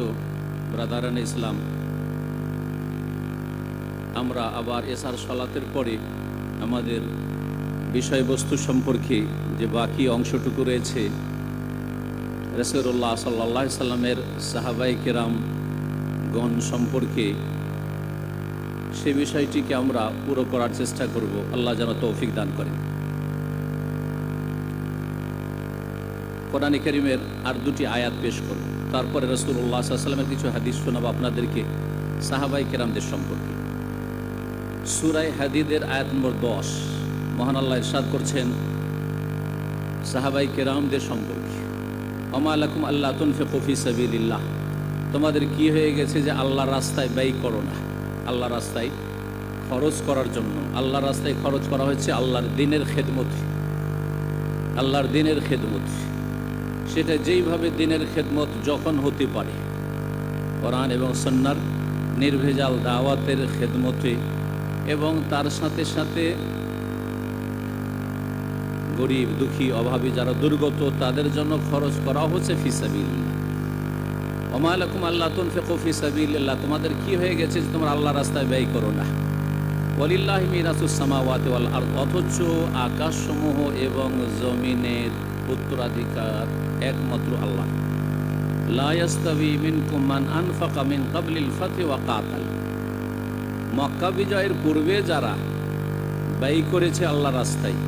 ব্রাদারান ইসলাম, আমরা আবার এশার সালাতের পরে আমাদের বিষয়বস্তু সম্পর্কে যে বাকি অংশটুকু রয়েছে, রাসূলুল্লাহ সাল্লাল্লাহু আলাইহি সাল্লামের সাহাবায়ে কেরাম গণ সম্পর্কে সেই বিষয়টিকে আমরা পুরো করার চেষ্টা করব। আল্লাহ যেন তৌফিক দান করেন। কোরআনে কারীমের আর দুটি আয়াত পেশ করব, তারপরে রাসূলুল্লাহ সাল্লাল্লাহু আলাইহি ওয়াসাল্লামের কিছু হাদিস শোনাবো আপনাদেরকে সাহাবায়ে কেরামদের সম্পর্কে। সূরা হাদীদের আয়াত নম্বর 10, মহান আল্লাহ ইরশাদ করছেন সাহাবায়ে কেরামদের সম্পর্কে, ওমা লাকুম আল্লা তুনফিকু ফি সাবিলিল্লাহ, তোমাদের কি হয়ে গেছে যে আল্লাহর রাস্তায় ব্যয় করো না। আল্লাহর রাস্তায় খরচ করার জন্য, আল্লাহর রাস্তায় খরচ করা হয়েছে আল্লাহর দ্বীনের খেদমতে। আল্লাহর দ্বীনের খেদমত, সেটা যেইভাবে দ্বীনের খেদমত যখন হতে পারে, কোরআন এবং সুন্নাহর নির্ভেজাল দাওয়াতের খেদমতে, এবং তার সাথে সাথে গরিব দুঃখী অভাবী যারা দুর্গত তাদের জন্য খরচ করা হচ্ছে ফি সাবিলিল্লাহ। ওমা লাকুম আল্লা তুনফিকু ফি সাবিলিল্লাহ, তোমাদের কি হয়ে গেছে যে তোমরা আল্লাহর রাস্তায় ব্যয় করো না। ওয়ালিল্লাহি মিরাসুস সামাওয়াতি ওয়াল আরদ, অথচ আকাশসমূহ এবং জমিনের উত্তরাধিকার একমাত্র আল্লাহ। লা ইয়াস্তাবি মিনকুম মান আনফাকা মিন ক্বাবলিল ফাতহি ওয়া কাতাল, মক্কা বিজয়ের পূর্বে যারা ব্যয় করেছে আল্লাহর রাস্তায়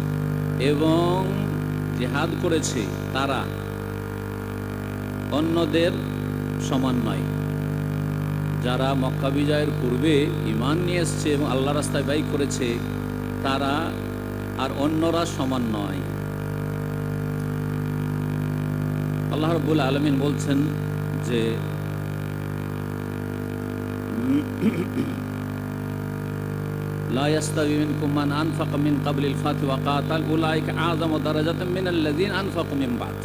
এবং জিহাদ করেছে তারা অন্যদের সমান নয়। যারা মক্কা বিজয়ের পূর্বে ঈমান নিয়ে এসছে এবং আল্লাহ রাস্তায় ব্যয় করেছে তারা আর অন্যরা সমান নয়। আল্লাহ রাব্বুল আলামিন বলছেন যে লা ইয়াস্তাবি মিনকুম মান আনফাকা মিন ক্বাবলিল ফাতহি ওয়া কাতাল উলাইকা আযমু দারাজাতাম মিনাল্লাযিনা আনফাকু মিন বাদ,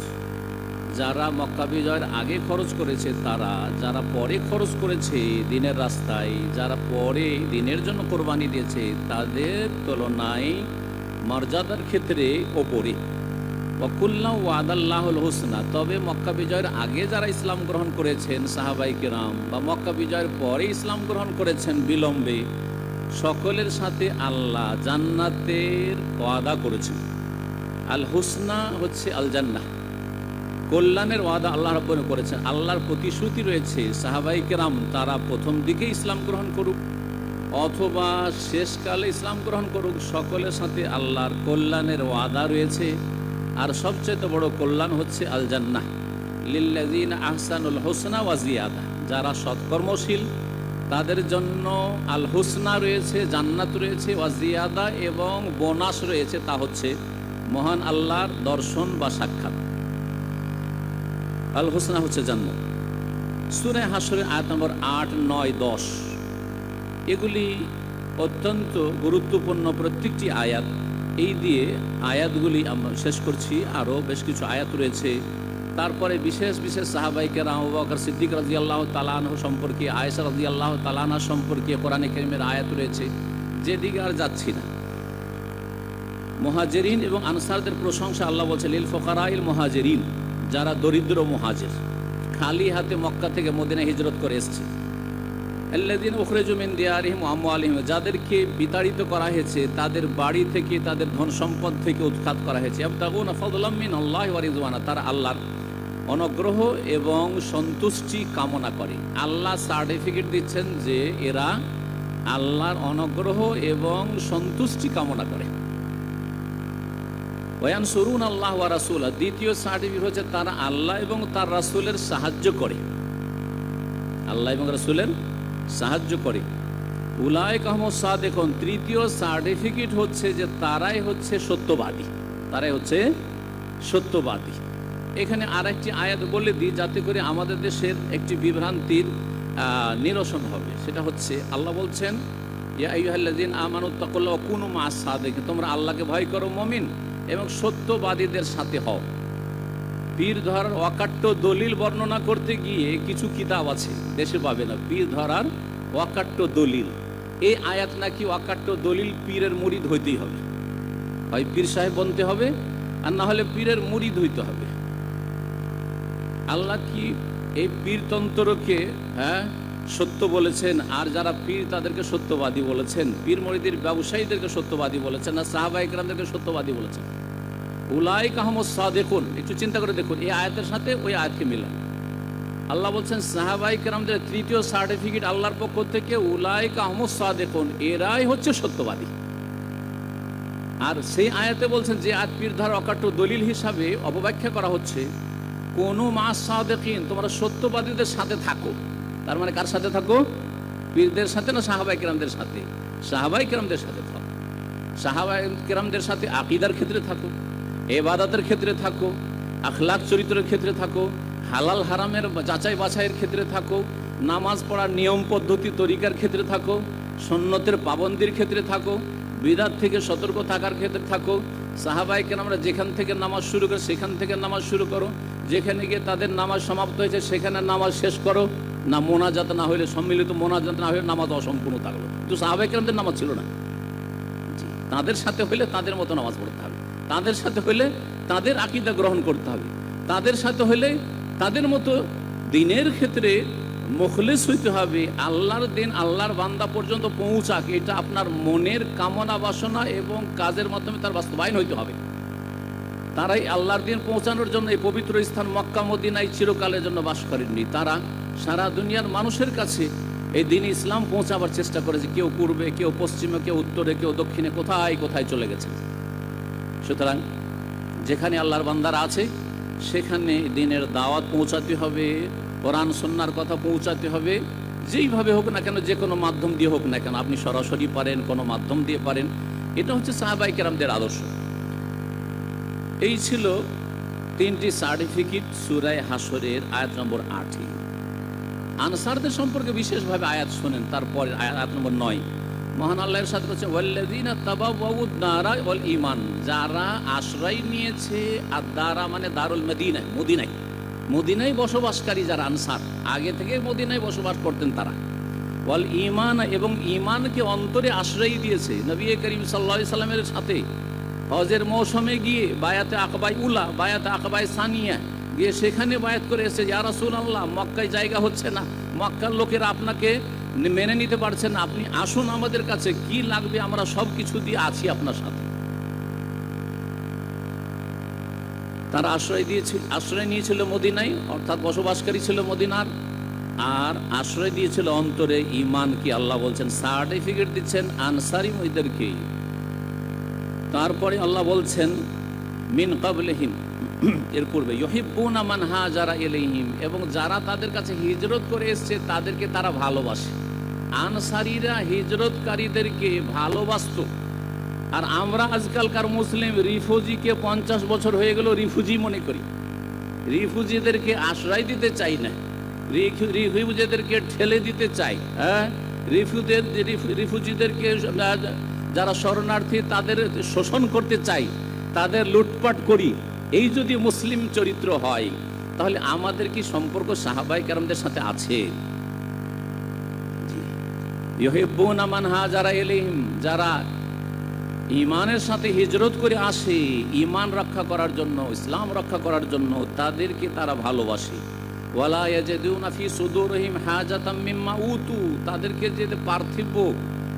যারা মক্কা বিজয়ের আগে খরচ করেছে তারা যারা পরে খরচ করেছে দ্বীনের রাস্তায়, যারা পরে দ্বীনের জন্য কোরবানি দিয়েছে তাদের তুলনায় মর্যাদার ক্ষেত্রে ওপরে। ওয়াকুল্লাহু ওয়াদাল্লাহুল হুসনা, তবে মক্কা বিজয়ের আগে যারা ইসলাম গ্রহণ করেছেন সাহাবায়ে কেরাম, বা মক্কা বিজয়ের পরে ইসলাম গ্রহণ করেছেন বিলম্বে, সকলের সাথে আল্লাহ জান্নাতের ওয়াদা করেছেন। আল হুসনা হচ্ছে আল জান্নাহ, কল্যাণের ওয়াদা আল্লাহ রাব্বুল করেছেন। আল্লাহর প্রতিশ্রুতি রয়েছে সাহাবায়ে কেরাম তারা প্রথম দিকে ইসলাম গ্রহণ করুক অথবা শেষকালে ইসলাম গ্রহণ করুক, সকলের সাথে আল্লাহর কল্যাণের ওয়াদা রয়েছে। আর সবচেয়ে বড় কল্যাণ হচ্ছে আল জান্নাহ লিল্লাযিনা আহসানুল হুসনা ওয়া জিয়াদা, যারা সৎকর্মশীল তাদের জন্য আল হুসনা রয়েছে, জান্নাত রয়েছে, ওয়া জিয়াদা এবং বোনাস রয়েছে, তা হচ্ছে মহান আল্লাহর দর্শন বা সাক্ষাৎ। আল হুসনা হচ্ছে জান্নাত। সূরা হাশরের আয়াত নম্বর 8, 9, 10 এগুলি অত্যন্ত গুরুত্বপূর্ণ প্রত্যেকটি আয়াত। এই দিয়ে আয়াতগুলি আমরা শেষ করছি, আরও বেশ কিছু আয়াত রয়েছে। তারপরে বিশেষ বিশেষ সাহাবায়ে কেরাম, আবু বকর সিদ্দিক রাদিয়াল্লাহু তাআলা আনহু সম্পর্কে, আয়েশা রাদিয়াল্লাহু তাআলা আনহা সম্পর্কে কোরআনে কারীমের আয়াত রয়েছে, যেদিকে আর যাচ্ছি না। মুহাজিরিন এবং আনসারদের প্রশংসা আল্লাহ বলছে লিল ফুকারাইল মুহাজিরিন, যারা দরিদ্র মুহাজির, খালি হাতে মক্কা থেকে মদিনা হিজরত করে এসেছে। আল্লাযীনা উখরিজু মিন দিয়ারিহিম ওয়া আমওয়ালিহিম, যাদেরকে বিতাড়িত করা হয়েছে তাদের বাড়ি থেকে, তাদের ধন সম্পদ থেকে উৎখাত করা হয়েছে। ইয়াবতাগুনা ফাদলাম মিনাল্লাহি ওয়া রিজওয়ানা, তারা আল্লাহর অনুগ্রহ এবং সন্তুষ্টি কামনা করে। আল্লাহ সার্টিফিকেট দিচ্ছেন যে এরা আল্লাহর অনুগ্রহ এবং সন্তুষ্টি কামনা করে। ওয়ায়ানসুরুন আল্লাহ ওয়া রাসূলা, দ্বিতীয় সার্টিফিকেট হচ্ছে তারা আল্লাহ এবং তার রাসূলের সাহায্য করে, আল্লাহ এবং রাসূলের সাহায্য করে। উলাইকা হুমুস সাদিকুন, তৃতীয় সার্টিফিকেট হচ্ছে যে তারাই হচ্ছে সত্যবাদী, তারাই হচ্ছে সত্যবাদী। এখানে আরেকটি আয়াত বলে দিই যাতে করে আমাদের দেশের একটি বিভ্রান্তির নিরসন হবে। সেটা হচ্ছে আল্লাহ বলছেন ইয়া আইয়ুহাল্লাযীনা আমানুত্তাকুল্লাহ ওয়া কুনু মা'আস সাদিকিন, তোমরা আল্লাহকে ভয় করো মুমিন এবং সত্যবাদীদের সাথে হও। পীর ধরার অকাট্য দলিল বর্ণনা করতে গিয়ে কিছু কিতাব আছে, দেশে পাবে না, পীর ধরার অকাট্য দলিল। এই আয়াত নাকি অকাট্য দলিল পীরের মুরিদ হইতেই হবে, হয় পীর সাহেব বনতে হবে আর না হলে পীরের মুরিদ হইতে হবে। আল্লাহ কি এই পীরতন্ত্রকে সত্য বলেছেন, আর যারা পীর তাদেরকে সত্যবাদী বলেছেন? পীর মুরিদের ব্যবসায়ীদেরকে সত্যবাদী বলেছেন না সাহাবায়ে কেরামদেরকে সত্যবাদী বলেছেন? উলাইকা হুমুস সাদিকুন, একটু চিন্তা করে দেখুন এই আয়াতের সাথে ওই আয়াতকে মিলান। আল্লাহ বলছেন সাহাবায়ে কেরামদের তৃতীয় সার্টিফিকেট আল্লাহর পক্ষ থেকে উলাইকা হুমুস সাদিকুন, এরাই হচ্ছে সত্যবাদী। আর সেই আয়াতে বলছেন যে আয়াত পীর ধারা অকাট্য দলিল হিসাবে অপব্যাখ্যা করা হচ্ছে, কোন মাস সাদিকিন, তোমরা সত্যবাদীদের সাথে থাকো। তার মানে কার সাথে থাকো? পীরদের সাথে না সাহাবায়ে কেরামদের সাথে? সাহাবায়ে কেরামদের সাথে থাকো। সাহাবায়ে কেরামদের সাথে আকীদার ক্ষেত্রে থাকো, ইবাদতের ক্ষেত্রে থাকো, আখলাক চরিত্রের ক্ষেত্রে থাকো, হালাল হারামের যাচাই বাছাইয়ের ক্ষেত্রে থাকো, নামাজ পড়ার নিয়ম পদ্ধতি তরিকার ক্ষেত্রে থাকো, সুন্নতের পাবন্দির ক্ষেত্রে থাকো, বিদআত থেকে সতর্ক থাকার ক্ষেত্রে থাকো। সাহাবায়ে কেরামরা যেখান থেকে নামাজ শুরু করে সেখান থেকে নামাজ শুরু করো, যেখানে গিয়ে তাদের নামাজ সমাপ্ত হয়েছে সেখানে নামাজ শেষ করো। না মোনাজাত না হইলে, সম্মিলিত মোনাজাত না হলে নামাজ অসম্পূর্ণ থাকলো। তো সাহাবায়ে কেরামদের নামাজ ছিল না। তাদের সাথে হইলে তাদের মতো নামাজ পড়তে হবে, তাদের সাথে হইলে তাদের আকীদা গ্রহণ করতে হবে, তাদের সাথে হইলে তাদের মতো দিনের ক্ষেত্রে মুখলিস হইতে হবে। আল্লাহর দিন আল্লাহর বান্দা পর্যন্ত পৌঁছাক, এটা আপনার মনের কামনা বাসনা এবং কাজের মাধ্যমে তার বাস্তবায়ন হইতে হবে। তারাই আল্লাহর দিন পৌঁছানোর জন্য এই পবিত্র স্থান মক্কা মদিনায় চিরকালের জন্য বাস করেননি। তারা সারা দুনিয়ার মানুষের কাছে এই দিন ইসলাম পৌঁছাবার চেষ্টা করেছে। কেউ পূর্বে, কেউ পশ্চিমে, কেউ উত্তরে, কেউ দক্ষিণে, কোথায় কোথায় চলে গেছে। সুতরাং যেখানে আল্লাহর বান্দারা আছে সেখানে দিনের দাওয়াত পৌঁছাতে হবে, কোরআন সুন্নাহর কথা পৌঁছাতে হবে। যেইভাবে হোক না কেন, যে কোনো মাধ্যম দিয়ে হোক না কেন, আপনি সরাসরি পারেন, কোনো মাধ্যম দিয়ে পারেন। এটা হচ্ছে সাহাবায়ে কেরামদের আদর্শ। এই ছিল 3টি সার্টিফিকেট সূরা হাসরের আয়াত নম্বর 8। আনসারদের সম্পর্কে বিশেষভাবে আয়াত শোনেন। তারপরে আয়াত নম্বর 9, মহান আল্লাহর সাথে বলছেন ওয়াল্লাযীনা তাবাওয়াউদ দারা ওয়াল ঈমান, যারা আশ্রয় নিয়েছে, আর দারা মানে দারুল মদিনায়, মদিনায়, মদিনায় বসবাসকারী যারা আনসার, আগে থেকে মদিনায় বসবাস করতেন তারা। ওয়াল ঈমান, এবং ঈমানকে অন্তরে আশ্রয় দিয়েছে। নবী করিম সাল্লাল্লাহু আলাইহি সাল্লামের সাথে হজের মৌসুমে গিয়ে বায়াতে আকবায়ে উলা, বায়াতে আকবায়ে সানিয়া গিয়ে সেখানে বায়াত করে এসেছে, ইয়া রাসূলুল্লাহ, মক্কায় জায়গা হচ্ছে না, মক্কার লোকেরা আপনাকে মেনে নিতে পারছেন না, আপনি আসুন আমাদের কাছে, কি লাগবে আমরা সব কিছু দিয়ে আছি আপনার সাথে। তারা আশ্রয় নিয়েছিল মদিনায়, অর্থাৎ বসবাসকারী ছিল মদিনার, আর আশ্রয় দিয়েছিল অন্তরে ঈমান। কি আল্লাহ বলছেন, সার্টিফিকেট দিচ্ছেন আনসারী মুমিনদেরকে। তারপরে আল্লাহ বলছেন মিন ক্বাবলিহিম, এর পূর্বে, ইউহিব্বুনা মান হাজারা ইলাইহিম, এবং যারা তাদের কাছে হিজরত করে এসেছে তাদেরকে তারা ভালোবাসে। আনসারীরা হিজরতকারীদেরকে ভালোবাসত। আর আমরা আজকালকার মুসলিম রিফিউজিকে 50 বছর হয়ে গেল রিফিউজি মনে করি, রিফিউজিদেরকে আশ্রয় দিতে চাই না, রিফিউজিদেরকে ঠেলে দিতে চাই। হ্যাঁ, রিফিউজিদেরকে, যারা শরণার্থী তাদের শোষণ করতে চাই, তাদের লুটপাট করি। এই যদি মুসলিম চরিত্র হয় তাহলে আমাদের কি সম্পর্ক সাহাবায়ে কেরামদের সাথে আছে? ইউহিব্বুনা মান হাজারা ইলাইহিম, যারা ঈমানের সাথে হিজরত করে আসে ঈমান রক্ষা করার জন্য, ইসলাম রক্ষা করার জন্য, তাদেরকে তারা ভালোবাসে। ওয়ালা ইয়াজিদুনা ফি সুদুরিহিম হাজাতাম মিম্মা উতু, তাদেরকে যে পার্থিব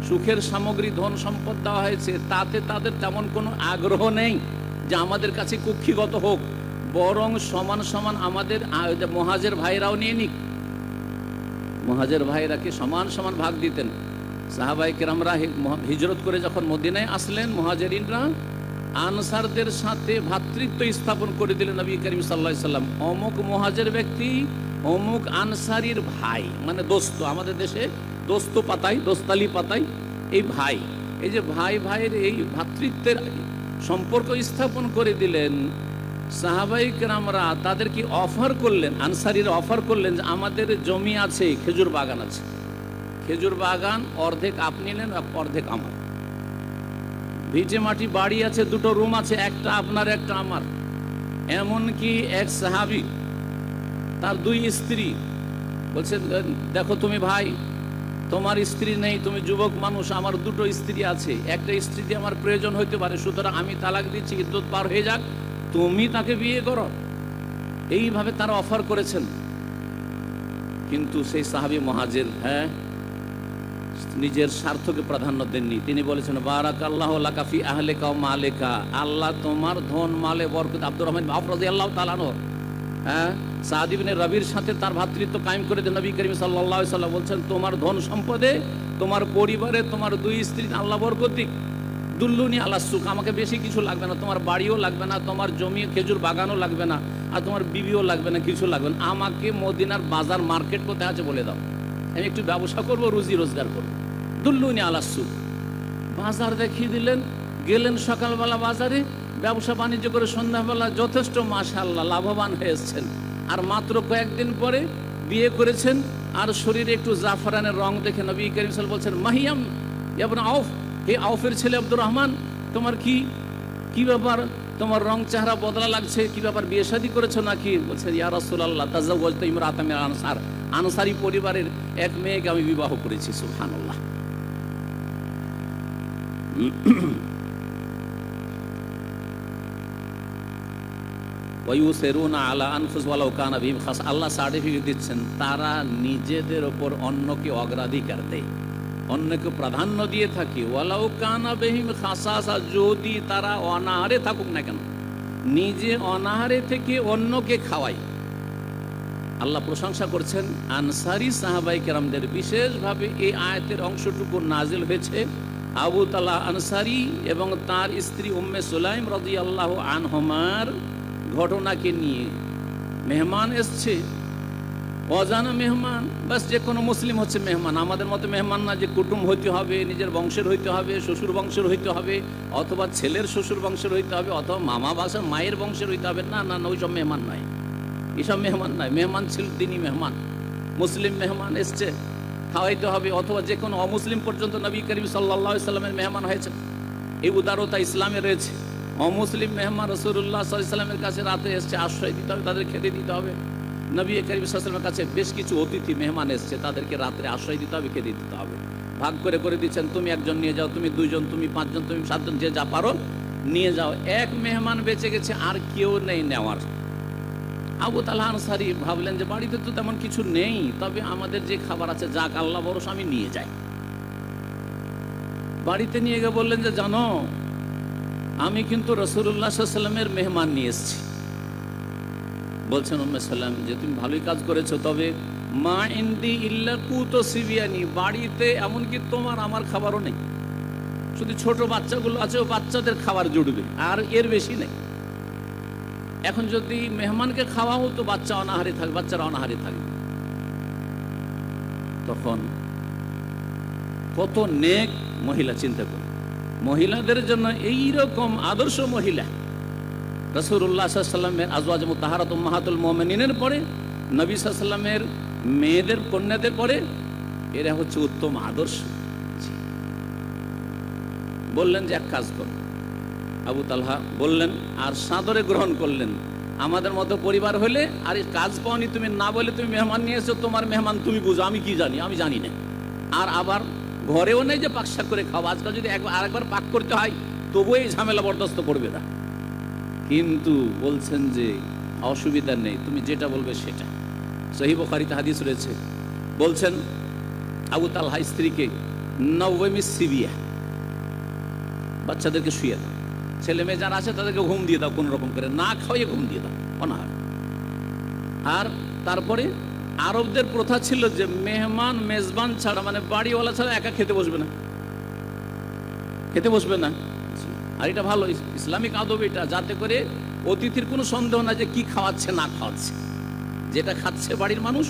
সুখের সামগ্রী, ধন সম্পদ দেওয়া হয়েছে তাতে তাদের তেমন কোনো আগ্রহ নেই যে আমাদের কাছে কুক্ষিগত হোক, বরং সমান সমান আমাদের মুহাজির ভাইরাও নিয়ে নিক। মুহাজির ভাইরাকে সমান সমান ভাগ দিতেন। সাহাবায়ে কেরামরা হিজরত করে যখন মদিনায় আসলেন, মুহাজিরিনরা আনসারদের সাথে ভ্রাতৃত্ব স্থাপন করে দিলেন। নবী করিম সাল্লাল্লাহু আলাইহি সাল্লাম অমুক মুহাজির ব্যক্তি অমুক আনসারীর ভাই, মানে দোস্ত, আমাদের দেশে দোস্ত পাতাই, দোস্তালি পাতাই, এই ভাই, এই যে ভাই ভাইয়ের এই ভ্রাতৃত্বের সম্পর্ক স্থাপন করে দিলেন। সাহাবায়ে কেরামরা তাদেরকে অফার করলেন, আনসারীরা অফার করলেন যে আমাদের জমি আছে, খেজুর বাগান আছে, খেজুর বাগান অর্ধেক আপনি নেন, অর্ধেক আমার। ভিটে মাটি বাড়ি আছে, 2টো রুম আছে, একটা আপনার একটা আমার। এমনকি এক সাহাবী, তার 2 স্ত্রী, বলছে দেখো তুমি ভাই, তোমার স্ত্রী নেই, তুমি যুবক মানুষ, আমার 2টো স্ত্রী আছে, একটা স্ত্রী দিয়ে আমার প্রয়োজন হইতে পারে, সুতরাং আমি তালাক দিচ্ছি, ইদ্যত পার হয়ে যাক, তুমি তাকে বিয়ে করো। এইভাবে তারা অফার করেছেন। কিন্তু সেই সাহাবী মুহাজির, হ্যাঁ, নিজের স্বার্থকে প্রাধান্য দেননি। তিনি বলেছেন বারাকাল্লাহু লাকা ফি আহলিকা ওয়া মালিকা, আল্লাহ তোমার ধন মালে বরকত। আব্দুর রহমান আওফ রাদিয়াল্লাহু তাআলা আনহু সাদ ইবনে রবির সাথে তার ভ্রাতৃত্ব কায়েম করে দেন নবী করিম সাল্লাল্লাহু আলাইহি ওয়াসাল্লাম বলছেন, তোমার ধন সম্পদে, তোমার পরিবারে, তোমার দুই স্ত্রী আল্লাহ বরকত দিক। দুল্লুনি আলা সুক, আমাকে বেশি কিছু লাগবে না, তোমার বাড়িও লাগবে না, তোমার জমি খেজুর বাগানও লাগবে না, আর তোমার বিবিও লাগবে না, কিছু লাগবে না, আমাকে মদিনার বাজার মার্কেট কোথায় আছে বলে দাও, আমি একটু ব্যবসা করব, রুজি রোজগার করবো। দুল্লুনি আলা সুক, বাজার দেখিয়ে দিলেন। গেলেন সকালবেলা বাজারে, ব্যবসা বাণিজ্য করে সন্ধ্যাবেলা যথেষ্ট মাশাআল্লাহ লাভবান হয়ে এসছেন। আর মাত্র কয়েকদিন পরে বিয়ে করেছেন, আর শরীরে একটু জাফরানের রং দেখে নবী করিম সাল্লাল্লাহু আলাইহি ওয়াসাল্লাম বলছেন, মাহিয়াম ইবনে আউফ, হে আউফের ছেলে আব্দুর রহমান, তোমার কি ব্যাপার, তোমার রং চেহারা বদলা লাগছে, কি ব্যাপার, বিয়ে শাদী করেছো নাকি? বলছে, ইয়া রাসূলুল্লাহ তাযাওয়াজতু ইমরাতাম মিনাল আনসার, আনসারী পরিবারের এক মেয়েকে আমি বিবাহ করেছি। সুবহানাল্লাহ। আল্লাহ সার্টিফিকেট দিচ্ছেন, তারা নিজেদের ওপর অন্যকে অগ্রাধিকার দেয়, অন্যকে প্রাধান্য দিয়ে থাকে। ওয়ালাউ কানা বিহিম খাসাসা, যদি তারা অনাহারে থাকুক না কেন, নিজে অনাহারে থেকে অন্যকে খাওয়ায়। আল্লাহ প্রশংসা করছেন আনসারী সাহাবায়ে কেরামদের। বিশেষভাবে এই আয়াতের অংশটুকু নাজিল হয়েছে আবু তালহা আনসারী এবং তার স্ত্রী উম্মে সুলাইম রাদিয়াল্লাহু আনহুমার ঘটনাকে নিয়ে। মেহমান এসছে, অজানা মেহমান, বাস যে কোনো মুসলিম হচ্ছে মেহমান। আমাদের মতো মেহমান না যে কুটুম হইতে হবে, নিজের বংশের হইতে হবে, শ্বশুর বংশের হইতে হবে, অথবা ছেলের শ্বশুর বংশের হইতে হবে, অথবা মামা বাসার মায়ের বংশের হইতে হবে। না না না, ওইসব মেহমান নয়, এসব মেহমান নয়। মেহমান ছিল তিনি মেহমান, মুসলিম মেহমান এসছে, খাওয়াইতে হবে। অথবা যে কোনো অমুসলিম পর্যন্ত নবী করিম সাল্লাল্লাহু আলাইহি ওয়াসাল্লামের মেহমান হয়েছে, এই উদারতা ইসলামে রয়েছে। অমুসলিম মেহমান রাসূলুল্লাহ সাল্লাল্লাহু আলাইহি ওয়াসাল্লামের কাছে রাতে এসছে, আশ্রয় দিতে হবে, তাদের খেতে দিতে হবে। নবী করিম সাল্লাল্লাহু আলাইহি ওয়াসাল্লামের কাছে বেশ কিছু অতিথি মেহমান এসছে, তাদেরকে রাত্রে আশ্রয় দিতে হবে, খেতে দিতে হবে। ভাগ করে দিচ্ছেন, তুমি একজন নিয়ে যাও, তুমি দুইজন, তুমি পাঁচজন, তুমি সাতজন, যে যা পারো নিয়ে যাও। এক মেহমান বেঁচে গেছে, আর কেউ নেই নেওয়ার। আবু তালহা আনসারী ভাবলেন যে বাড়িতে তো তেমন কিছু নেই, তবে আমাদের যে খাবার আছে, যাক আল্লাহ ভরসা, আমি নিয়ে যাই। বাড়িতে নিয়ে গিয়ে বললেন যে, জানো আমি কিন্তু রাসূলুল্লাহ সাল্লাল্লাহু আলাইহি ওয়াসাল্লামের মেহমান নিয়ে এসেছি। বলছেন উম্মে সালাম যে, তুমি ভালোই কাজ করেছো, তবে মা ইনদি ইল্লা কুতু সিবিয়ানি, বাড়িতে এমনকি তোমার আমার খাবারও নেই, শুধু ছোট বাচ্চাগুলো আছে, ও বাচ্চাদের খাবার জুড়বে, আর এর বেশি নেই। এখন যদি মেহমানকে খাওয়াও তো বাচ্চা অনাহারে থাকবে, বাচ্চারা অনাহারে থাকবে। তখন কত নেক মহিলা, চিন্তা করুন, মহিলাদের জন্য এইরকম আদর্শ মহিলা। রাসূলুল্লাহ সাল্লাল্লাহু আলাইহি ওয়াসাল্লামের আজওয়াজ মুতাহহারাত উম্মাহাতুল মুমিনিনের পরে, নবী সাল্লাল্লাহু আলাইহি ওয়াসাল্লামের মেয়েদের, কন্যাদের পরে এরা হচ্ছে উত্তম আদর্শ। বললেন যে এক কাজ করো। আবু তালহা বললেন, আর সাদরে গ্রহণ করলেন। আমাদের মতো পরিবার হলে, আর কাজ পাওনি তুমি, না বলে তুমি মেহমান নিয়ে এসো, তোমার মেহমান তুমি বুঝো, আমি কি জানি, আমি জানি না। আর আবার ঘরেও নেই যে পাক শাক করে খাওয়া। আজকাল যদি আরেকবার পাক করতে হয়, তবুও এই ঝামেলা বরদাস্ত করবে না। কিন্তু বলছেন যে অসুবিধা নেই, তুমি যেটা বলবে সেটা। সহিহ বুখারীতে হাদিস রয়েছে, বলছেন আবু তালহা স্ত্রীকে, নওয়ামিস সিবিয়া, বাচ্চাদেরকে শুয়ে দাও, ছেলে মেয়ে যারা আছে তাদেরকে ঘুম দিয়ে দাও, কোন রকম করে না খাওয়িয়ে ঘুম দিয়ে দাও অনাহার। আর তারপরে আরবদের প্রথা ছিল যে মেহমান মেজবান ছাড়া, মানে বাড়িওয়ালা ছাড়া একা খেতে বসবে না, খেতে বসবে না। আর এটা ভালো ইসলামিক আদব এটা, যাতে করে অতিথির কোনো সন্দেহ না যে কি খাওয়াচ্ছে না খাওয়াচ্ছে, যেটা খাচ্ছে বাড়ির মানুষ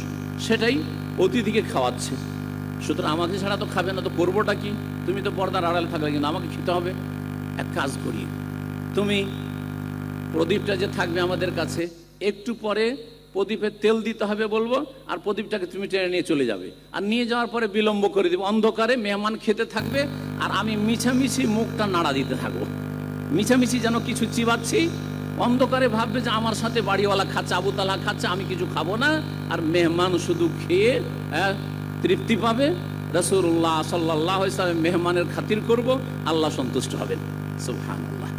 সেটাই অতিথিকে খাওয়াচ্ছে। সুতরাং আমাকে ছাড়া তো খাবে না, তো করবোটা কি? তুমি তো পর্দার আড়ালে থাকবে, কিন্তু আমাকে খেতে হবে। এক কাজ করি, তুমি প্রদীপটা যে থাকবে আমাদের কাছে, একটু পরে প্রদীপে তেল দিতে হবে বলবো, আর প্রদীপটাকে তুমি টেনে নিয়ে চলে যাবে। আর নিয়ে যাওয়ার পরে বিলম্ব করে দেবো, অন্ধকারে মেহমান খেতে থাকবে, আর আমি মিছামিছি মুখটা নাড়া দিতে থাকবো, মিছামিছি যেন কিছু চিবাচ্ছি। অন্ধকারে ভাববে যে আমার সাথে বাড়িওয়ালা খাচ্ছে, আবু তালহা খাচ্ছে, আমি কিছু খাবো না। আর মেহমান শুধু খেয়ে তৃপ্তি পাবে। রাসূলুল্লাহ সাল্লাল্লাহু আলাইহি ওয়াসাল্লাম মেহমানের খাতির করব, আল্লাহ সন্তুষ্ট হবেন। সুবহানাল্লাহ।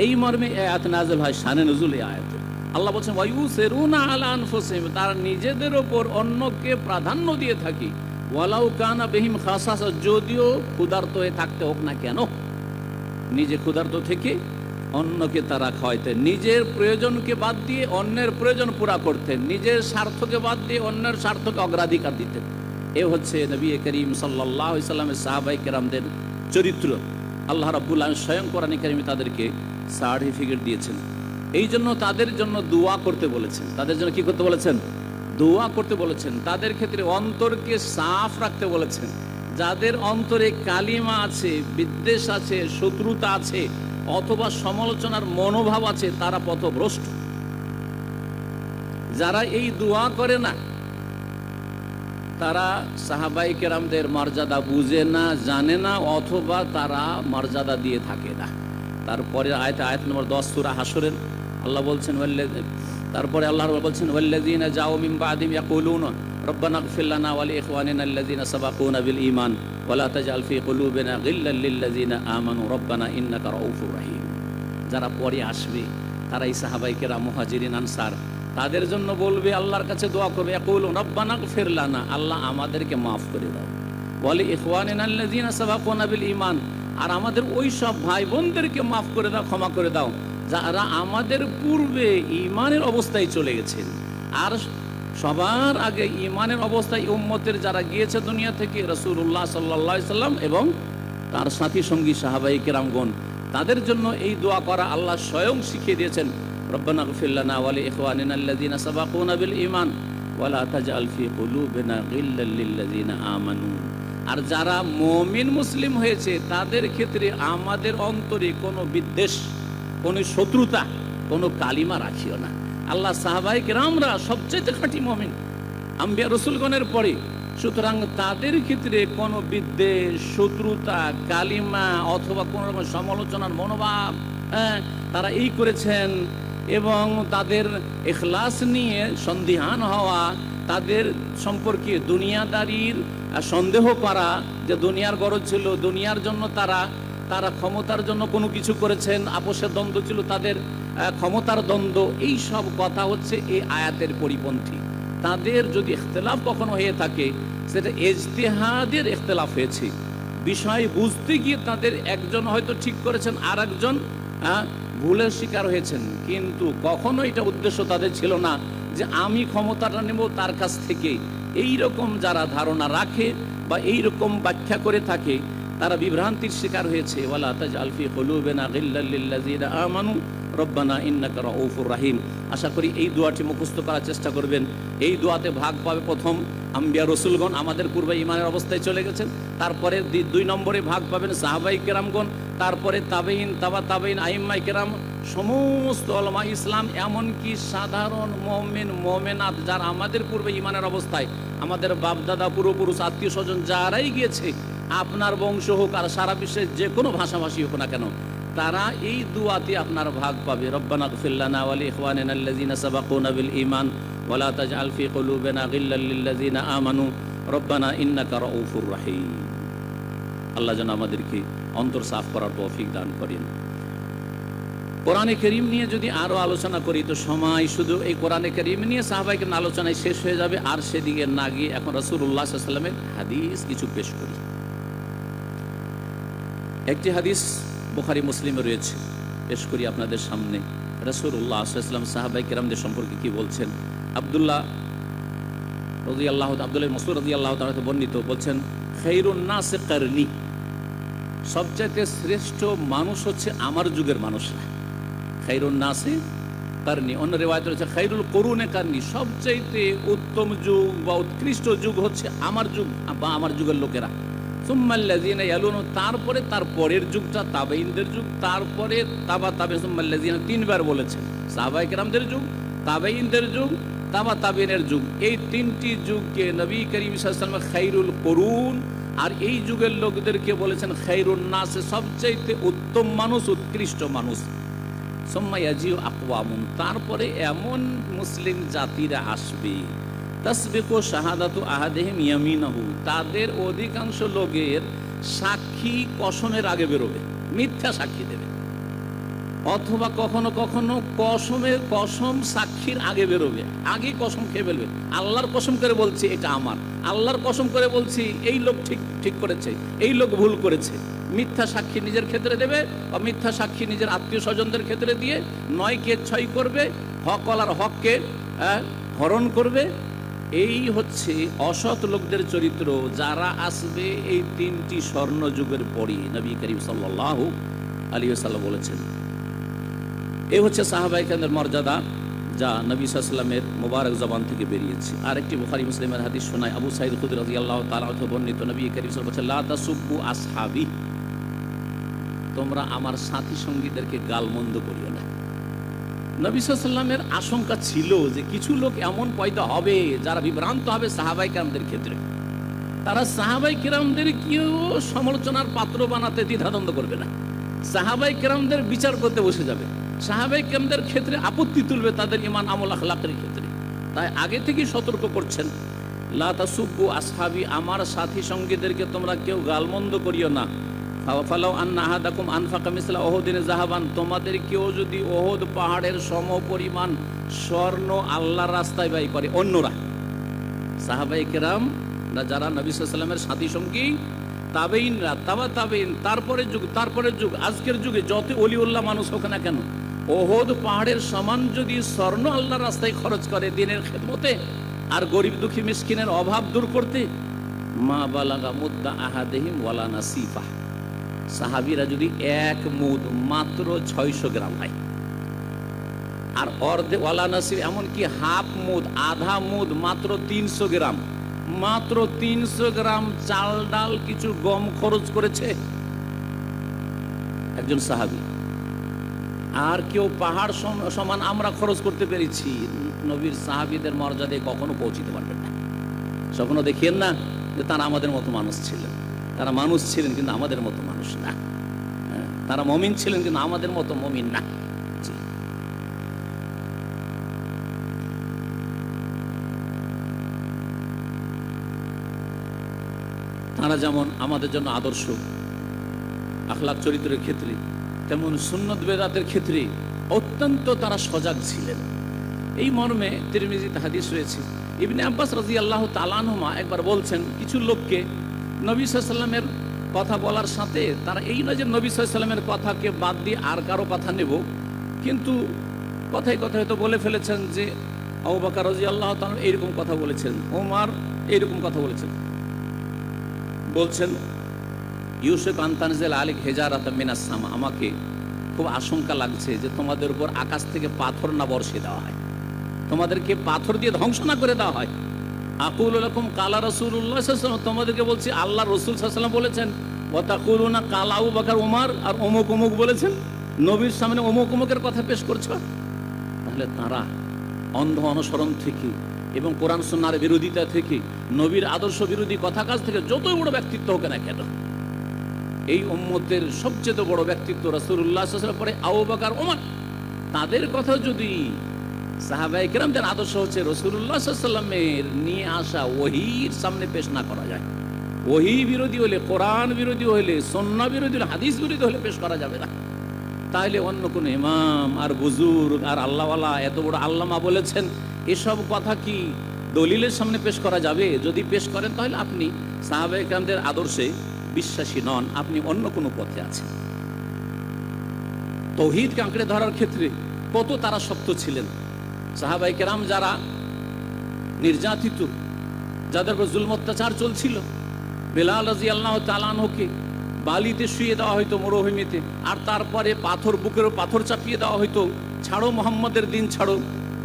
এই মর্মে আয়াত নাযিল হয়, শানে নুজুল এই আয়াত। আল্লাহ বলছেন ওয়ায়ুসিরুনা আলা আনফুসিহিম, তারা নিজেদের ওপর অন্যকে প্রাধান্য দিয়ে থাকে। ওয়ালাউ কানা বিহিম খাসাসা, যদিও ক্ষুধার্ত হয়ে থাকতে হোক না কেন, নিজে ক্ষুধার্ত থেকে অন্যকে তারা খাওয়াইতেন, নিজের প্রয়োজনকে বাদ দিয়ে অন্যের প্রয়োজন পুরা করতেন, নিজের স্বার্থকে বাদ দিয়ে অন্যের স্বার্থকে অগ্রাধিকার দিতেন। এ হচ্ছে নবী করিম সাল্লাল্লাহু আলাইহি সাল্লামের সাহাবায়ে কেরামদের চরিত্র। আল্লাহ রাব্বুল আলামিন স্বয়ং কোরআনে কারিমে তাদেরকে সার্টিফিকেট দিয়েছেন। এই জন্য তাদের জন্য দোয়া করতে বলেছেন। তাদের জন্য কি করতে বলেছেন? দোয়া করতে বলেছেন। তাদের ক্ষেত্রে অন্তরকে সাফ রাখতে বলেছেন। যাদের অন্তরে কালিমা আছে, বিদ্বেষ আছে, শত্রুতা আছে অথবা সমালোচনার মনোভাব আছে, তারা পথভ্রষ্ট। যারা এই দোয়া করে না, তারা সাহাবায়ে কেরামদের মর্যাদা বুঝে না, জানে না, অথবা তারা মর্যাদা দিয়ে থাকে না। তারপরে আয়াত নম্বর 10 সূরা হাসরের আল্লাহ বলছেন, তারপরে আল্লাহ বলছেন, ওয়াল্লাযীনা জাউ মিন বাদিহিম ইয়াকুলুনা রব্বানা ইগফির লানা ওয়া লিইখওয়ানিনা আল্লাযীনা সাবাকুনা বিল ঈমান ওয়া লা তাজআল ফী কুলুবিনা গিল্লাল লিল্লাযীনা আমানু রব্বানা ইন্নাকা রাউফুর রহিম। যারা পরে আসবে তারা এই সাহাবায়ে কেরাম, মুহাজিরিন, আনসার, তাদের জন্য বলবে, আল্লাহর কাছে দোয়া করবে, ইয়াকুলুন রব্বানা ইগফির লানা, আল্লাহ আমাদেরকে মাফ করে দাও, ওয়া লিইখওয়ানিনা আল্লাযীনা সাবাকুনা বিল ঈমান, আর আমাদের ওই সব ভাই বোনদেরকে মাফ করে দাও, ক্ষমা করে দাও যারা আমাদের পূর্বে ঈমানের অবস্থায় চলে গেছেন। আর সবার আগে ঈমানের অবস্থায় উম্মতের যারা গিয়েছে দুনিয়া থেকে, রাসূলুল্লাহ সাল্লাল্লাহু আলাইহি সাল্লাম এবং তার সাথী সঙ্গী সাহাবায়ে কেরামগণ, তাদের জন্য এই দোয়া করা আল্লাহ স্বয়ং শিখিয়ে দিয়েছেন। রব্বানা ইগফির লানা ওয়া লিইখওয়ানিনা আল্লাযীনা সাবাকুনা বিল ঈমান ওয়া লা তাজআল ফী কুলুবিনা গিল্লাল লিল্লাযীনা আমানু। আর যারা মুমিন মুসলিম হয়েছে তাদের ক্ষেত্রে আমাদের অন্তরে কোনো বিদ্বেষ, কোনো শত্রুতা, কোনো কালিমা রাখিও না। আল্লাহ সাহাবায়ে কেরামরা সবচেয়ে খাঁটি মুমিন আম্বিয়া রাসূলগণের পরে, সুতরাং তাদের ক্ষেত্রে কোনো বিদ্বেষ, শত্রুতা, কালিমা অথবা কোনো রকম সমালোচনার মনোভাব, তারা এই করেছেন এবং তাদের ইখলাস নিয়ে সন্দিহান হওয়া, তাদের সম্পর্কে দুনিয়াদারির সন্দেহ করা, যে দুনিয়ার গরজ ছিল, দুনিয়ার জন্য তারা ক্ষমতার জন্য কোনো কিছু করেছেন, আপোষের দ্বন্দ্ব ছিল তাদের, ক্ষমতার দ্বন্দ্ব, এই সব কথা হচ্ছে এই আয়াতের পরিপন্থী। তাদের যদি ইখতিলাফ কখনো হয়ে থাকে, সেটা ইজতিহাদের ইখতিলাফ হয়েছে, বিষয় বুঝতে গিয়ে তাদের একজন হয়তো ঠিক করেছেন, আর একজন ভুলের শিকার হয়েছেন, কিন্তু কখনো এটা উদ্দেশ্য তাদের ছিল না যে আমি ক্ষমতাটা নেব তার কাছ থেকে। এই রকম যারা ধারণা রাখে বা এই রকম ব্যাখ্যা করে থাকে, তারা বিভ্রান্তির শিকার হয়েছে। ওয়ালা তাজআল ফী কুলুবিনা গিল্লাল লিল্লাযীনা আমানু রব্বানা ইন্নাকা রাউফুর রহিম। আশা করি এই দোয়াটি মুখস্থ করার চেষ্টা করবেন। এই দোয়াতে ভাগ পাবে প্রথম আম্বিয়া রসুলগণ, আমাদের পূর্বে ইমানের অবস্থায় চলে গেছেন। তারপরে 2 নম্বরে ভাগ পাবেন সাহাবায়ে কেরামগণ, তারপরে তাবেঈন, তাবেঈন, আইম্মায়ে কেরাম, সমস্ত উলামা ইসলাম, এমনকি সাধারণ মুমিন মুমিনাত যারা আমাদের পূর্বে ইমানের অবস্থায়, আমাদের বাপদাদা, পূর্বপুরুষ, আত্মীয় স্বজন যারাই গিয়েছে, আপনার বংশ হোক আর সারা বিশ্বের যে কোনো ভাষাভাষী হোক না কেন, তারা এই দুয়াতে আপনার ভাগ পাবে। রব্বানা ইগফির লানা ওয়া লিইখওয়ানিনা আল্লাযীনা সাবাকুনা বিল ঈমান ওয়া লা তাজআল ফী কুলুবিনা গিল্লাল লিল্লাযীনা আমানু রব্বানা ইন্নাকা রাউফুর রহিম। আল্লাহ যেন আমাদেরকে অন্তর সাফ করার তৌফিক দান করেন। কোরআনে কারীম নিয়ে যদি আরো আলোচনা করি তো সময় শুধু এই কোরআনে কারীম নিয়ে সাহাবায়ে কেরাম আলোচনায় শেষ হয়ে যাবে, আর সেদিকে না গিয়ে এখন রাসূলুল্লাহ সাল্লাল্লাহু আলাইহি ওয়াসাল্লামের হাদিস কিছু পেশ করি। একটি হাদিস বুখারী মুসলিমে রয়েছে, পেশ করি আপনাদের সামনে। রাসূলুল্লাহ সাল্লাল্লাহু আলাইহি ওয়াসাল্লাম সাহাবায়ে কেরামদের সম্পর্কে কি বলছেন। আব্দুল্লাহ মাসউদ রাদিয়াল্লাহু তাআলা বর্ণিত, বলছেন, খায়রুন নাসি কারনি, সবচাইতে শ্রেষ্ঠ মানুষ হচ্ছে আমার যুগের মানুষরা। খায়রুন নাসি কারনি, অন্য রিওয়ায়াতে রয়েছে খায়রুল কুরুনে কারনি, সবচাইতে উত্তম যুগ বা উৎকৃষ্ট যুগ হচ্ছে আমার যুগ বা আমার যুগের লোকেরা। সুম্মাল্লাযীনা ইয়ালুন, তারপরে তার পরের যুগটা তাবেঈনদের যুগ, তারপরে তাবে সুম্মাল্লাযীনা, 3 বার বলেছেন। সাহাবায়ে কেরামদের যুগ, তাবেঈনদের যুগ, তাবেঈনের যুগ, এই 3টি যুগকে নবী করিম সাল্লাল্লাহু আলাইহি ওয়াসাল্লাম খায়রুল কুরুন, আর এই যুগের লোকদেরকে বলেছেন খায়রুন নাস, সবচাইতে উত্তম মানুষ, উৎকৃষ্ট মানুষ। সুম্মা ইয়াজিউ আকওয়ামুন, তারপরে এমন মুসলিম জাতিরা আসবে, তাসবিকু শাহাদাতু আহাদিহিম ইয়ামিনাহু, তাদের অধিকাংশ লোকের সাক্ষী কসমের আগে বেরোবে, মিথ্যা সাক্ষী দেবে, অথবা কখনো কখনো কসম সাক্ষীর আগে বেরোবে, আগে কসম খেয়ে ফেলবে। আল্লাহর কসম করে বলছি এটা আমার, আল্লাহর কসম করে বলছি এই লোক ঠিক করেছে, এই লোক ভুল করেছে, মিথ্যা সাক্ষী নিজের ক্ষেত্রে দেবে, বা মিথ্যা সাক্ষী নিজের আত্মীয় স্বজনদের ক্ষেত্রে দিয়ে 9কে 6 করবে, হকওয়ালার হককে হরণ করবে। এই হচ্ছে অসৎ লোকদের চরিত্র, যারা আসবে এই 3টি স্বর্ণ যুগের পরই। নবী করিম সাল্লাল্লাহু আলাইহি ওয়াসাল্লাম বলেছেন। এই হচ্ছে সাহাবায়ে কেরামের মর্যাদা, যা নবী সাল্লাল্লাহু আলাইহি ওয়াসাল্লামের মোবারক জবান থেকে বেরিয়েছে। আরেকটি বুখারী মুসলিমের হাদিস শোনায় আবু সাঈদ খুদরী রাদিয়াল্লাহু তাআলা আনহু বর্ণিত, নবী করিম সাল্লাল্লাহু আলাইহি ওয়াসাল্লাম বলেছেন, লা তাসুব্বু আসহাবি, তোমরা আমার সাথী সঙ্গীদেরকে গালমন্দ করিও না। নবী সাল্লাল্লাহু আলাইহি ওয়াসাল্লামের আশঙ্কা ছিল যে কিছু লোক এমন পয়দা হবে যারা বিভ্রান্ত হবে সাহাবায়ে কেরামদের ক্ষেত্রে। তারা সাহাবায়ে কেরামদেরকেও সমালোচনার পাত্র বানাতে দ্বিধাদ্বন্দ্ব করবে না, সাহাবায়ে কেরামদের বিচার করতে বসে যাবে, সাহাবায়ে কেরামদের ক্ষেত্রে আপত্তি তুলবে তাদের ঈমান আমল আখলাকের ক্ষেত্রে। তাই আগে থেকেই সতর্ক করছেন, লা তাসুব্বু আসহাবি, আমার সাথী সঙ্গীদেরকে তোমরা কেউ গালমন্দ করিও না। ফালাউ আন্না আহাদাকুম আনফাকা মিসলা উহুদিন যাহাবান, তোমাদের কেউ যদি উহুদ পাহাড়ের সম পরিমাণ স্বর্ণ আল্লাহর রাস্তায় ব্যয় করে, অন্যরা সাহাবায়ে কেরাম না যারা নবী সাল্লাল্লাহু আলাইহি ওয়াসাল্লামের সাথী সঙ্গী, তাবেঈনরা, তাবেঈন, তারপরের যুগ, আজকের যুগে যত ওলিউল্লাহ মানুষ হোক না কেন, উহুদ পাহাড়ের সমান যদি স্বর্ণ আল্লাহর রাস্তায় খরচ করে দিনের খেদমতে আর গরিব দুঃখী মিসকিনের অভাব দূর করতে, মা বালাগা মুদ্দা আহাদিহিম ওয়ালা নাসিফা, সাহাবীরা যদি এক মুদ মাত্র 600 গ্রাম হয়, আর অর্ধে ওয়ালা নাসিফ এমনকি হাফ মুদ, আধা মুদ মাত্র 300 গ্রাম, মাত্র 300 গ্রাম চাল ডাল কিছু গম খরচ করেছে একজন সাহাবী। আর কেউ পাহাড় সমান আমরা খরচ করতে পেরেছি, নবীর সাহাবীদের মর্যাদায় কখনো পৌঁছিতে পারবেন না। কখনো দেখেন না যে তারা আমাদের মতো মানুষ ছিলেন, তারা মানুষ ছিলেন কিন্তু আমাদের মতো মানুষ না, তারা মুমিন ছিলেন কিন্তু আমাদের মতো মুমিন না। তারা যেমন আমাদের জন্য আদর্শ আখলাক চরিত্রের ক্ষেত্রে, তেমন সুন্নত বেদাতের ক্ষেত্রে অত্যন্ত তারা সজাগ ছিলেন। এই মর্মে তিরমিজিতে হাদিস রয়েছে, ইবনে আব্বাস রাদিয়াল্লাহু তাআলা আনহুমা একবার বলছেন, কিছু লোককে নবী সাল্লাল্লাহু আলাইহি ওয়াসাল্লামের কথা বলার সাথে তারা এই নয় যে নবী সাল্লাল্লাহু আলাইহি ওয়াসাল্লামের কথাকে বাদ দিয়ে আর কারো কথা নেব, কিন্তু কথায় কথায় হয়তো বলে ফেলেছেন যে আবু বকর রাদিয়াল্লাহু তাআলা এইরকম কথা বলেছেন, ওমর এইরকম কথা বলেছেন। বলছেন, ইউসুফ আনতানজিল আলিক হেজারাত মিনাস সামা, আমাকে খুব আশঙ্কা লাগছে যে তোমাদের উপর আকাশ থেকে পাথর না বর্ষে দেওয়া হয়, তোমাদেরকে পাথর দিয়ে ধ্বংস না করে দেওয়া হয়। আকুলু লাকুম কালা রাসূলুল্লাহ সাল্লাল্লাহু আলাইহি ওয়াসাল্লাম, তোমাদেরকে বলছি আল্লাহ রাসূল সাল্লাল্লাহু আলাইহি ওয়াসাল্লাম বলেছেন, ওয়া তাকুলুনা কালা আবু বকর ওমর, আর অমুক অমুক বলেছেন, নবীর সামনে অমুক অমুকের কথা পেশ করছো। তাহলে তারা অন্ধ অনুসরণ থেকে এবং কোরআন সুন্নাহর বিরোধিতা থেকে, নবীর আদর্শ বিরোধী কথা কাজ থেকে যতই বড় ব্যক্তিত্ব হোক না কেন, এই উম্মতের সবচেয়ে বড় ব্যক্তিত্ব রাসূলুল্লাহ সাল্লাল্লাহু আলাইহি ওয়াসাল্লাম পরে আবু বকর ওমর, তাদের কথা যদি সাহাবায়ে কেরামদের আদর্শ হচ্ছে রাসূলুল্লাহ সাল্লাল্লাহু আলাইহি ওয়াসাল্লামের নিয়ে আসা ওহীর সামনে পেশ না করা যায়, ওহী বিরোধী হলে, কোরআন বিরোধী হলে, সুন্নাহ বিরোধী হলে, হাদিস বিরোধী হলে পেশ করা যাবে না। তাইলে অন্য কোনো ইমাম আর বুজুর্গ আর আল্লাহওয়ালা এত বড় আল্লামা বলেছেন, এসব কথা কি দলিলের সামনে পেশ করা যাবে? যদি পেশ করেন তাহলে আপনি সাহাবায়ে কেরামদের আদর্শে বিশ্বাসী নন, আপনি অন্য কোনো পথে আছেন। তাওহীদকে আঁকড়ে ধরার ক্ষেত্রে কত তারা শক্ত ছিলেন। সাহাবায়ে কেরাম যারা নির্যাতিত, যাদের উপর জুলম অত্যাচার চলছিল, বেলাল রাদিয়াল্লাহু তাআলা আনহুকে বালিতে শুয়ে দেওয়া হয়তো মরুভূমিতে, আর তারপরে পাথর, বুকের পাথর চাপিয়ে দেওয়া হয়তো, ছাড়ো মোহাম্মদের দিন ছাড়ো।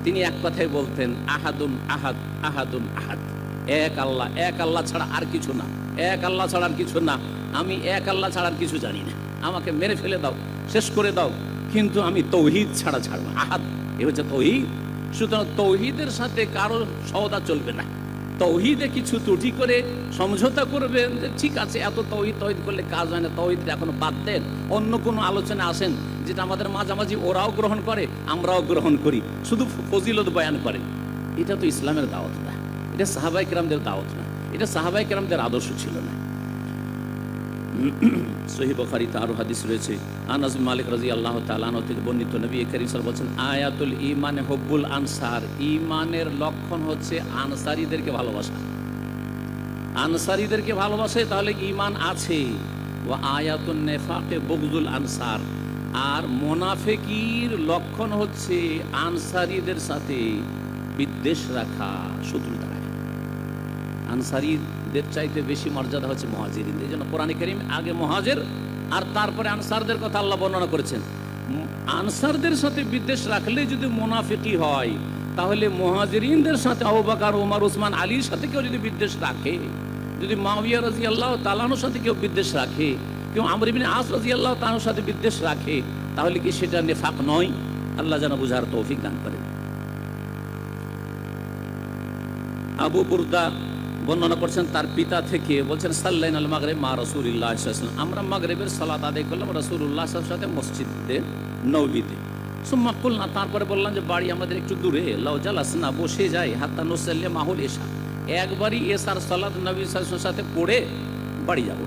তিনি এক কথাই বলতেন, আহাদুন আহাদ, আহাদুন আহাদ, এক আল্লাহ, এক আল্লাহ ছাড়া আর কিছু না, এক আল্লাহ ছাড়া আর কিছু না, আমি এক আল্লাহ ছাড়া আর কিছু জানি না, আমাকে মেরে ফেলে দাও, শেষ করে দাও, কিন্তু আমি তৌহিদ ছাড়া ছাড়ব না। আহাদ, এ হচ্ছে তৌহিদ। সুতরাং তৌহিদের সাথে কারো সওদা চলবে না। তৌহিদে কিছু ত্রুটি করে সমঝোতা করবেন যে ঠিক আছে, এত তৌহিদ করলে কাজ হয় না, তৌহিদ এখনো বাদ দেন, অন্য কোনো আলোচনা আসেন যেটা আমাদের মাঝামাঝি ওরাও গ্রহণ করে আমরাও গ্রহণ করি, শুধু ফজিলত বয়ান করে। এটা তো ইসলামের দাওয়াত না, এটা সাহাবায়ে কেরামদের দাওয়াত না, এটা সাহাবায়ে কেরামদের আদর্শ ছিল না। সহিহ বুখারীতে আরো হাদিস রয়েছে, আনাস বিন মালিক রাদিয়াল্লাহু তাআলা আনহু থেকে বর্ণিত, নবী করিম সাল্লাল্লাহু আলাইহি ওয়াসাল্লাম বলেছেন, আয়াতুল ঈমানে হুব্বুল আনসার, ঈমানের লক্ষণ হচ্ছে আনসারীদেরকে ভালোবাসা। আনসারীদেরকে ভালোবাসে তাহলে ঈমান আছে। ওয়া আয়াতুন নিফাকে বুগদুল আনসার, আর মুনাফিকির লক্ষণ হচ্ছে আনসারীদের সাথে বিদ্বেষ রাখা, শত্রুতা রাখা। আনসারীদের চাইতে বেশি মর্যাদা হচ্ছে মুহাজিরিনদের। এই জন্য কোরআনে কারীম আগে মুহাজির আর তারপরে আনসারদের কথা আল্লাহ বর্ণনা করেছেন। আনসারদের সাথে বিদ্বেষ রাখলে যদি মুনাফিকি হয়, তাহলে মুহাজিরিনদের সাথে আবু বকর, ওমর, ওসমান, আলীর সাথে কেউ যদি বিদ্বেষ রাখে, যদি মুআবিয়া রাদিয়াল্লাহু তাআলা আনহুর সাথে কেউ বিদ্বেষ রাখে, কেউ আমর ইবনে আস রাদিয়াল্লাহু তাআলা আনহুর সাথে বিদ্বেষ রাখে, তাহলে কি সেটা নিফাক নয়? আল্লাহ যেন বুঝার তৌফিক দান করেন। আবু বুরদা বর্ণনা করছেন তার পিতা থেকে, বলছেন সাল্লাইনাল মাগরিব মা রাসূলিল্লাহ সাল্লাল্লাহু আলাইহি ওয়াসাল্লাম, আমরা মাগরিবের সালাত আদায় করলাম রাসূলুল্লাহ সাল্লাল্লাহু আলাইহি ওয়াসাল্লামের সাথে মসজিদে নববীতে। সুম্মা কুলনা, তারপরে বললাম যে বাড়ি আমাদের একটু দূরে, লাউ জালাসনা, বসে যাই, হাত্তা নুসাল্লি মাহুল ইশা, একবারই এশার সালাত নবী সাল্লাল্লাহু আলাইহি ওয়াসাল্লামের সাথে পড়ে বাড়ি যাব।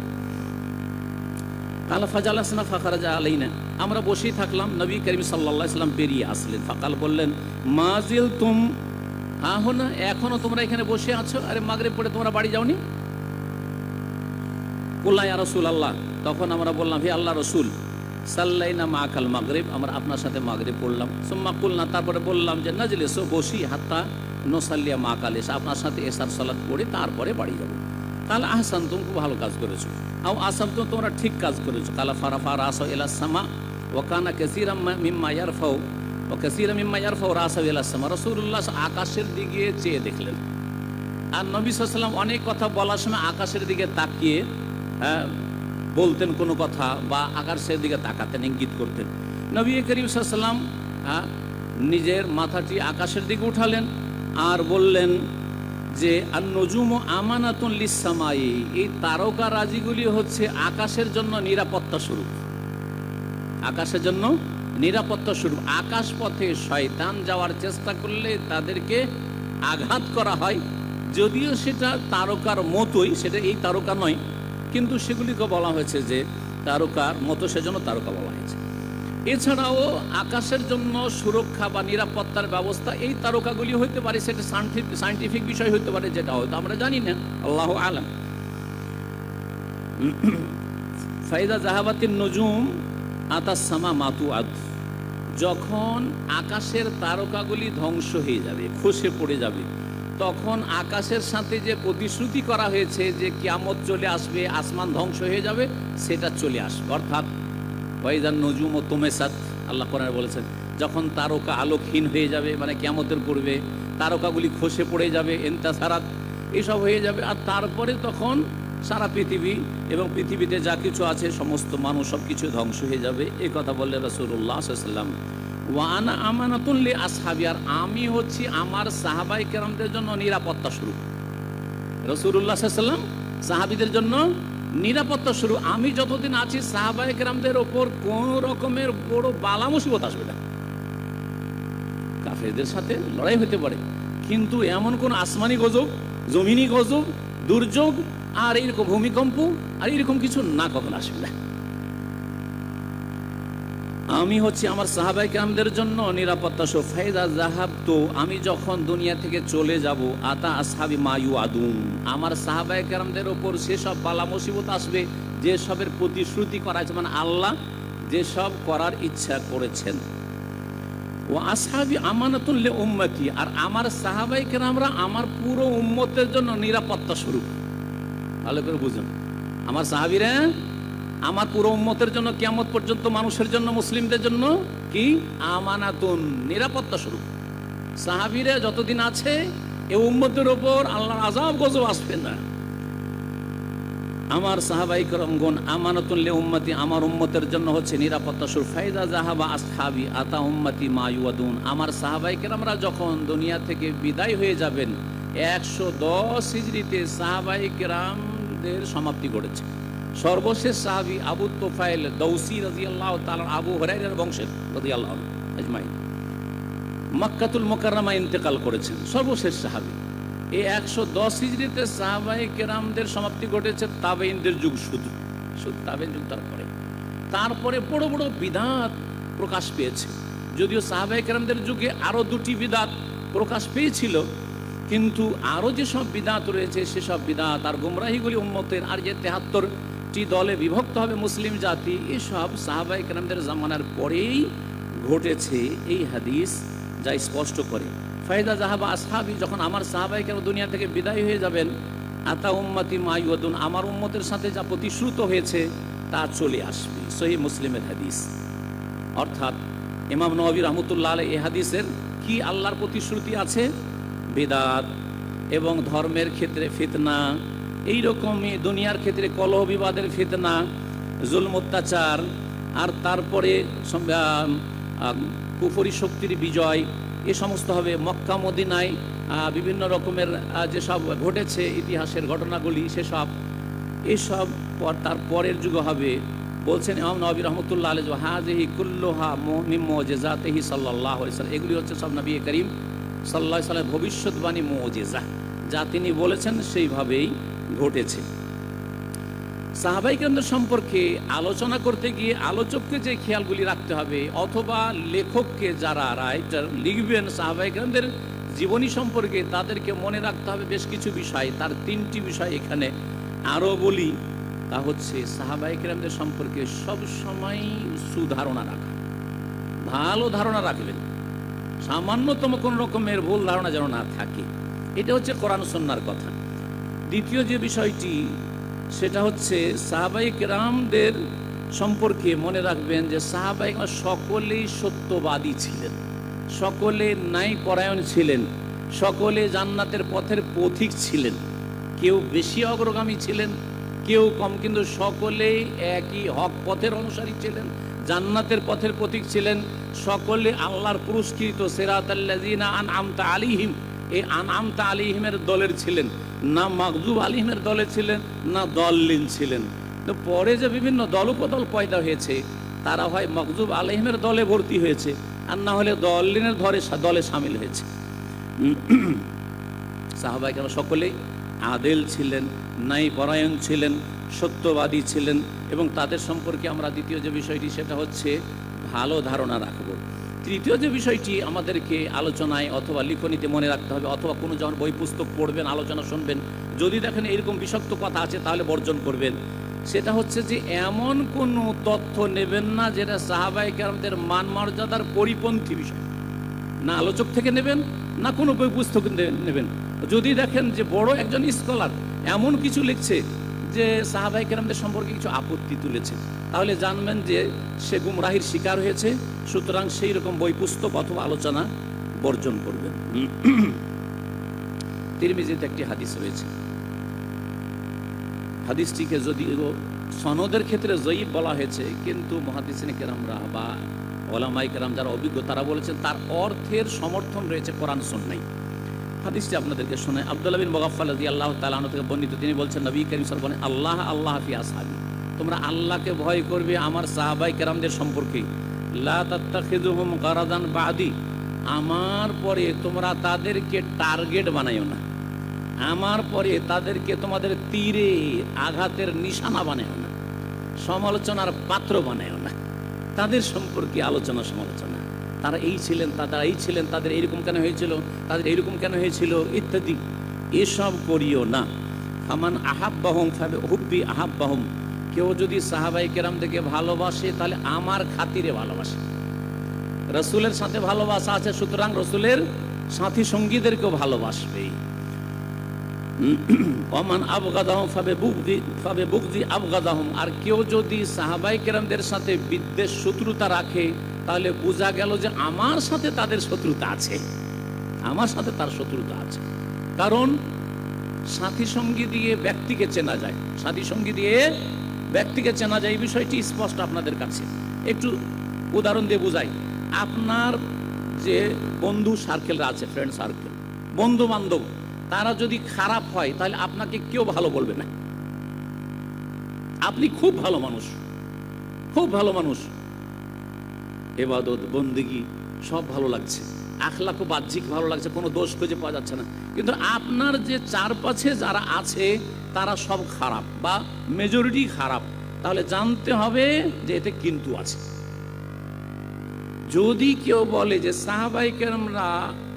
কাল ফাজালাসনা ফাখারাজা আলাইনা, আমরা বসেই থাকলাম, নবী করিম সাল্লাল্লাহু আলাইহি ওয়াসাল্লাম বেরিয়ে আসলেন। ফাকাল, বললেন, মাজিল তুম না, এখনো তোমরা এখানে বসে আছো? আরে মাগরিব পড়ে তোমরা বাড়ি যাওনি? কুল্লা ইয়া রাসূলুল্লাহ, তখন আমরা বললাম, হে আল্লাহ রসুল, সাল্লাইনা মাকাল মাগরিব, আমরা আপনার সাথে মাগরিব পড়লাম। সুম্মা কুলনা, তারপরে বললাম যে নাজলিসু, বসি, হাত্তা নুসাল্লিয়া মাকাল ইশা, আপনার সাথে এশার সালাত পড়ে তারপরে বাড়ি যাব। কাল আহসান, তুমি খুব ভালো কাজ করেছো। আও আসাবতুম, তোমরা ঠিক কাজ করেছো। কালা ফারাফা রাসা ইলা সামা ওয়া কানা কাসীরাম মিম্মা ইয়ারফাউ ওয়া কাসীরাম মিম্মা ইয়ারফাউ রাসা ইলা সামা, রাসূলুল্লাহ আকাশের দিকে চেয়ে দেখলেন। আর নবী সাল্লাল্লাহু আলাইহি ওয়াসাল্লাম অনেক কথা বলার সময় আকাশের দিকে তাকিয়ে বলতেন কোনো কথা, বা আকাশের দিকে তাকাতেন, ইঙ্গিত করতেন। নবী করিম সাল্লাল্লাহু আলাইহি ওয়াসাল্লাম নিজের মাথাটি আকাশের দিকে উঠালেন আর বললেন যে আন-নুজুমু আমানাতুন লিস-সামাই, এই তারকা রাজিগুলি হচ্ছে আকাশের জন্য নিরাপত্তা স্বরূপ, আকাশের জন্য নিরাপত্তা স্বরূপ। আকাশ পথে শয়তান যাওয়ার চেষ্টা করলে তাদেরকে আঘাত করা হয়, যদিও সেটা তারকার মতোই, সেটা এই তারকা নয়, কিন্তু সেগুলিকে বলা হয়েছে যে তারকার মতো, সেজন্য তারকা বলা হয়েছে। এছাড়াও আকাশের জন্য সুরক্ষা বা নিরাপত্তার ব্যবস্থা এই তারকাগুলি হইতে পারে, সেটা সায়েন্টিফিক বিষয় হইতে পারে, যেটা হয়তো আমরা জানি না, আল্লাহু আলাম। ফাইদা জাহাবাতিন নুজুম আতাস সামা মাতুআদ, যখন আকাশের তারকাগুলি ধ্বংস হয়ে যাবে, খসে পড়ে যাবে, তখন আকাশের সাথে যে প্রতিশ্রুতি করা হয়েছে যে কিয়ামত চলে আসবে, আসমান ধ্বংস হয়ে যাবে, সেটা চলে আসবে। অর্থাৎ ওয়াইদান নুজুম তুমেসাত, আল্লাহ কোরআনে বলেছেন, যখন তারকা আলোকহীন হয়ে যাবে, মানে কিয়ামতের পূর্বে তারকাগুলি খসে পড়ে যাবে, ইনতাসারাত, এসব হয়ে যাবে, আর তারপরে তখন সারা পৃথিবী এবং পৃথিবীতে যা কিছু আছে সমস্ত মানুষ সব কিছু ধ্বংস হয়ে যাবে। এই কথা বললেন রাসূলুল্লাহ সাল্লাল্লাহু আলাইহি ওয়াসাল্লাম। ওয়ানা আমানাতুন লি আসহাবি, আর আমি হচ্ছি আমার সাহাবায়ে কেরামদের জন্য নিরাপত্তা স্বরূপ। রাসূলুল্লাহ সাল্লাল্লাহু আলাইহি ওয়াসাল্লাম সাহাবীদের জন্য নিরাপত্তা স্বরূপ। আমি যতদিন আছি সাহাবায়ে কেরামদের ওপর কোন রকমের বড় বালা মুসিবত আসবে না। কাফেরদের সাথে লড়াই হতে পারে, কিন্তু এমন কোন আসমানি গজব, জমিনি গজব, দুর্যোগ আর এইরকম ভূমিকম্প আর এরকম কিছু না কখন আসবে না। আমি হচ্ছে আমার সাহাবায়ে কেরামদের জন্য নিরাপত্তা স্বরূপ। ফাইদা যাহাবতু, আমি যখন দুনিয়া থেকে চলে যাব, আতা আসহাবি মা ইউআদুন, আমার সাহাবায়ে কেরামদের উপর সেসব বালা মুসিবত আসবে যেসবের প্রতিশ্রুতি করা আছে, মানে আল্লাহ যেসব করার ইচ্ছা করেছেন। ও আসহাবি আমানাতুন লি উম্মতি, আর আমার সাহাবায়ে কেরামরা আমার পুরো উম্মতের জন্য নিরাপত্তা স্বরূপ। ভালো করে বুঝুন, আমার সাহাবীরা আমার পুরো উম্মতের জন্য, কিয়ামত পর্যন্ত মানুষের জন্য, মুসলিমদের জন্য কি আমানাতুন, নিরাপত্তা স্বরূপ। সাহাবীরা যতদিন আছে এই উম্মতের উপর আল্লাহর আযাব গজব আসবে না। আমার সাহাবায়ে কেরামগণ আমানাতুন লি উম্মতি, আমার উম্মতের জন্য হচ্ছে নিরাপত্তা স্বরূপ। ফাইদা যাহাবা আসহাবি আতা উম্মতি মা ইউআদুন, আমার সাহাবায়ে কেরামরা যখন দুনিয়া থেকে বিদায় হয়ে যাবেন, 110 হিজরিতে সাহাবায়ে কেরামদের সমাপ্তি ঘটেছে। সর্বশেষ সাহাবী আবু তুফাইল দৌসি রাদিয়াল্লাহু তাআলা, আবু হুরায়রার বংশের রাদিয়াল্লাহু আজমাইন, মক্কাতুল মুকাররমা ইন্তেকাল করেছেন, সর্বশেষ সাহাবী। এই 110 হিজরিতে সাহাবায়ে কেরামদের সমাপ্তি ঘটেছে তাবেঈনদের যুগ, শুধু তাবেঈন যুগ। তারপরে বড় বড় বিদআত প্রকাশ পেয়েছে, যদিও সাহাবায়ে কেরামদের যুগে আরো 2টি বিদআত প্রকাশ পেয়েছিল, কিন্তু আরো যেসব বিদআত রয়েছে সেসব বিদআত আর গুমরাহিগুলি উম্মতের, আর যে 73 চারটি দলে বিভক্ত হবে মুসলিম জাতি, এসব সাহাবায়ে কেরামদের জামানার পরেই ঘটেছে। এই হাদিস যা স্পষ্ট করে, ফায়দা জাহাবা আসহাবি, যখন আমার সাহাবায়ে কেরাম দুনিয়া থেকে বিদায় হয়ে যাবেন, আতা উম্মতি মা ইউআদুন, আমার উম্মতের সাথে যা প্রতিশ্রুত হয়েছে তা চলে আসবে। সহিহ মুসলিমের হাদিস। অর্থাৎ ইমাম নববী রাহমাতুল্লাহ আলাইহি এই হাদিসের কি আল্লাহর প্রতিশ্রুতি আছে? বিদআত এবং ধর্মের ক্ষেত্রে ফিতনা, এইরকমই দুনিয়ার ক্ষেত্রে কলহ বিবাদের ফিতনা, জুলম অত্যাচার, আর তারপরে কুফরি শক্তির বিজয়, এ সমস্ত হবে। মক্কা মদিনায় বিভিন্ন রকমের যেসব ঘটেছে ইতিহাসের ঘটনাগুলি, সেসব এসব তার পরের যুগ হবে। বলছেন ইমাম নববী রাহমাতুল্লাহ আলাইহি, হাযিহি কুল্লুহা মিন মুজিজাতিহি সাল্লাল্লাহু আলাইহি ওয়াসাল্লাম, এগুলি হচ্ছে সব নবী করিম সাল্লাল্লাহু আলাইহি ওয়াসাল্লামের ভবিষ্যৎবাণী মুজিজা, যা তিনি বলেছেন সেইভাবেই ঘটেছে। সাহাবায়ে কেরামদের সম্পর্কে আলোচনা করতে গিয়ে আলোচককে যে খেয়ালগুলি রাখতে হবে, অথবা লেখককে যারা রাইটার লিখবেন সাহাবায়ে কেরামদের জীবনী সম্পর্কে, তাদেরকে মনে রাখতে হবে বেশ কিছু বিষয়। তার তিনটি বিষয় এখানে আরও বলি। তা হচ্ছে সাহাবায়ে কেরামদের সম্পর্কে সবসময় সুধারণা রাখা, ভালো ধারণা রাখবেন, সামান্যতম কোন রকমের ভুল ধারণা যেন না থাকে। এটা হচ্ছে কোরআন সুন্নাহর কথা। দ্বিতীয় যে বিষয়টি, সেটা হচ্ছে সাহাবায়ে কেরামদের সম্পর্কে মনে রাখবেন যে সাহাবায়ে কেরাম সকলেই সত্যবাদী ছিলেন, সকলে ন্যায় পরায়ণ ছিলেন, সকলে জান্নাতের পথের পথিক ছিলেন। কেউ বেশি অগ্রগামী ছিলেন, কেউ কম, কিন্তু সকলেই একই হক পথের অনুসারী ছিলেন, জান্নাতের পথের পথিক ছিলেন। সকলে আল্লাহর পুরস্কৃত সিরাতাল্লাযিনা আনআমতা আলাইহিম, এই আনআমতা আলাইহিমের দলের ছিলেন, না মাগযুব আলাইহিমের দলে ছিলেন, না দল্লিন ছিলেন। তো পরে যে বিভিন্ন দল উপদল পয়দা হয়েছে, তারা হয় মাগযুব আলাইহিমের দলে ভর্তি হয়েছে, আর না হলে দল্লিনের দলে সামিল হয়েছে। সাহাবায়ে কেরাম সকলেই আদেল ছিলেন, ন্যায় পরায়ণ ছিলেন, সত্যবাদী ছিলেন, এবং তাদের সম্পর্কে আমরা দ্বিতীয় যে বিষয়টি, সেটা হচ্ছে ভালো ধারণা রাখব। তৃতীয় যে বিষয়টি আমাদেরকে আলোচনায় অথবা লিখনীতে মনে রাখতে হবে, অথবা কোনো যখন বই পুস্তক পড়বেন, আলোচনা শুনবেন, যদি দেখেন এরকম বিষাক্ত কথা আছে তাহলে বর্জন করবেন। সেটা হচ্ছে যে এমন কোনো তথ্য নেবেন না যেটা সাহাবায়ে কেরামদের মান মর্যাদার পরিপন্থী বিষয়, না আলোচক থেকে নেবেন, না কোনো বই পুস্তক নেবেন। যদি দেখেন যে বড় একজন স্কলার এমন কিছু লিখছে যে সাহাবায়ে কেরামদের সম্পর্কে কিছু আপত্তি তুলেছে, তাহলে জানবেন যে সে গুমরাহির শিকার হয়েছে। সুতরাং সেই রকম বই পুস্তক অথবা আলোচনা বর্জন করবেন। তিরমিজিতে একটি হাদিস রয়েছে, হাদিসটিকে যদিও সনদের ক্ষেত্রে জয়ীফ বলা হয়েছে, কিন্তু মুহাদ্দিসিনে কেরামরা বা ওলামায়ে কেরাম যারা অভিজ্ঞ, তারা বলেছেন তার অর্থের সমর্থন রয়েছে কোরআন সুন্নাহয়। হাদিসটি আপনাদেরকে শোনায়। আব্দুল্লাহ বিন মুগাফফাল রাদিয়াল্লাহু তাআলা আনহু থেকে বর্ণিত, তিনি বলছেন নবী করিম সাল্লাল্লাহু আলাইহি ওয়াসাল্লাম বলেন, আল্লাহ আল্লাহ ফি আসহাবি, তোমরা আল্লাহকে ভয় করবে আমার সাহাবায়ে কেরামদের সম্পর্কে। লা তাত্তাখিযুহুম গারাদান বাদি, আমার পরে তোমরা তাদেরকে টার্গেট বানাইও না, আমার পরে তাদেরকে তোমাদের তীরে আঘাতের নিশানা বানাইও না, সমালোচনার পাত্র বানাইও না। তাদের সম্পর্কে আলোচনা সমালোচনা, তারা এই ছিলেন, তারা এই ছিলেন, তাদের এইরকম কেন হয়েছিল, তাদের এইরকম কেন হয়েছিল ইত্যাদি, এসব করিও না। ফামান আহাব্বাহুম ফাবিহুব্বি আহাব্বাহুম, কেউ যদি সাহাবায়ে কেরামদেরকে ভালোবাসে তাহলে আমার খাতিরে ভালোবাসে। রাসূলের সাথে ভালোবাসা আছে, সুতরাং রাসূলের সাথী সঙ্গীদেরকেও ভালোবাসবে। ওমান আবগাদাহুম ফাবিবুগদি আবগাদাহুম, আর কেউ যদি সাহাবায়ে কেরামদের সাথে বিদ্বেষ শত্রুতা রাখে, তাহলে বোঝা গেল যে আমার সাথে তাদের শত্রুতা আছে, আমার সাথে তার শত্রুতা আছে। কারণ সাথী সঙ্গী দিয়ে ব্যক্তিকে চেনা যায়, সাথী সঙ্গী দিয়ে ব্যক্তিকে চেনা যায়, এই বিষয়টি স্পষ্ট আপনাদের কাছে। একটু উদাহরণ দিয়ে বোঝাই। আপনার যে বন্ধু সার্কেলরা আছে, ফ্রেন্ড সার্কেল, বন্ধু বান্ধব, তারা যদি খারাপ হয় তাহলে আপনাকে কেউ ভালো বলবে না। আপনি খুব ভালো মানুষ, খুব ভালো মানুষ, ইবাদত বন্দেগী সব ভালো লাগছে, আখলাক ও বাহ্যিক ভালো লাগছে, কোনো দোষ খুঁজে পাওয়া যাচ্ছে না, কিন্তু আপনার যে চারপাশে যারা আছে তারা সব খারাপ বা মেজরিটি খারাপ, তাহলে জানতে হবে যে এতে কিন্তু আছে। যদি কেউ বলে যে সাহাবায়ে কেরামরা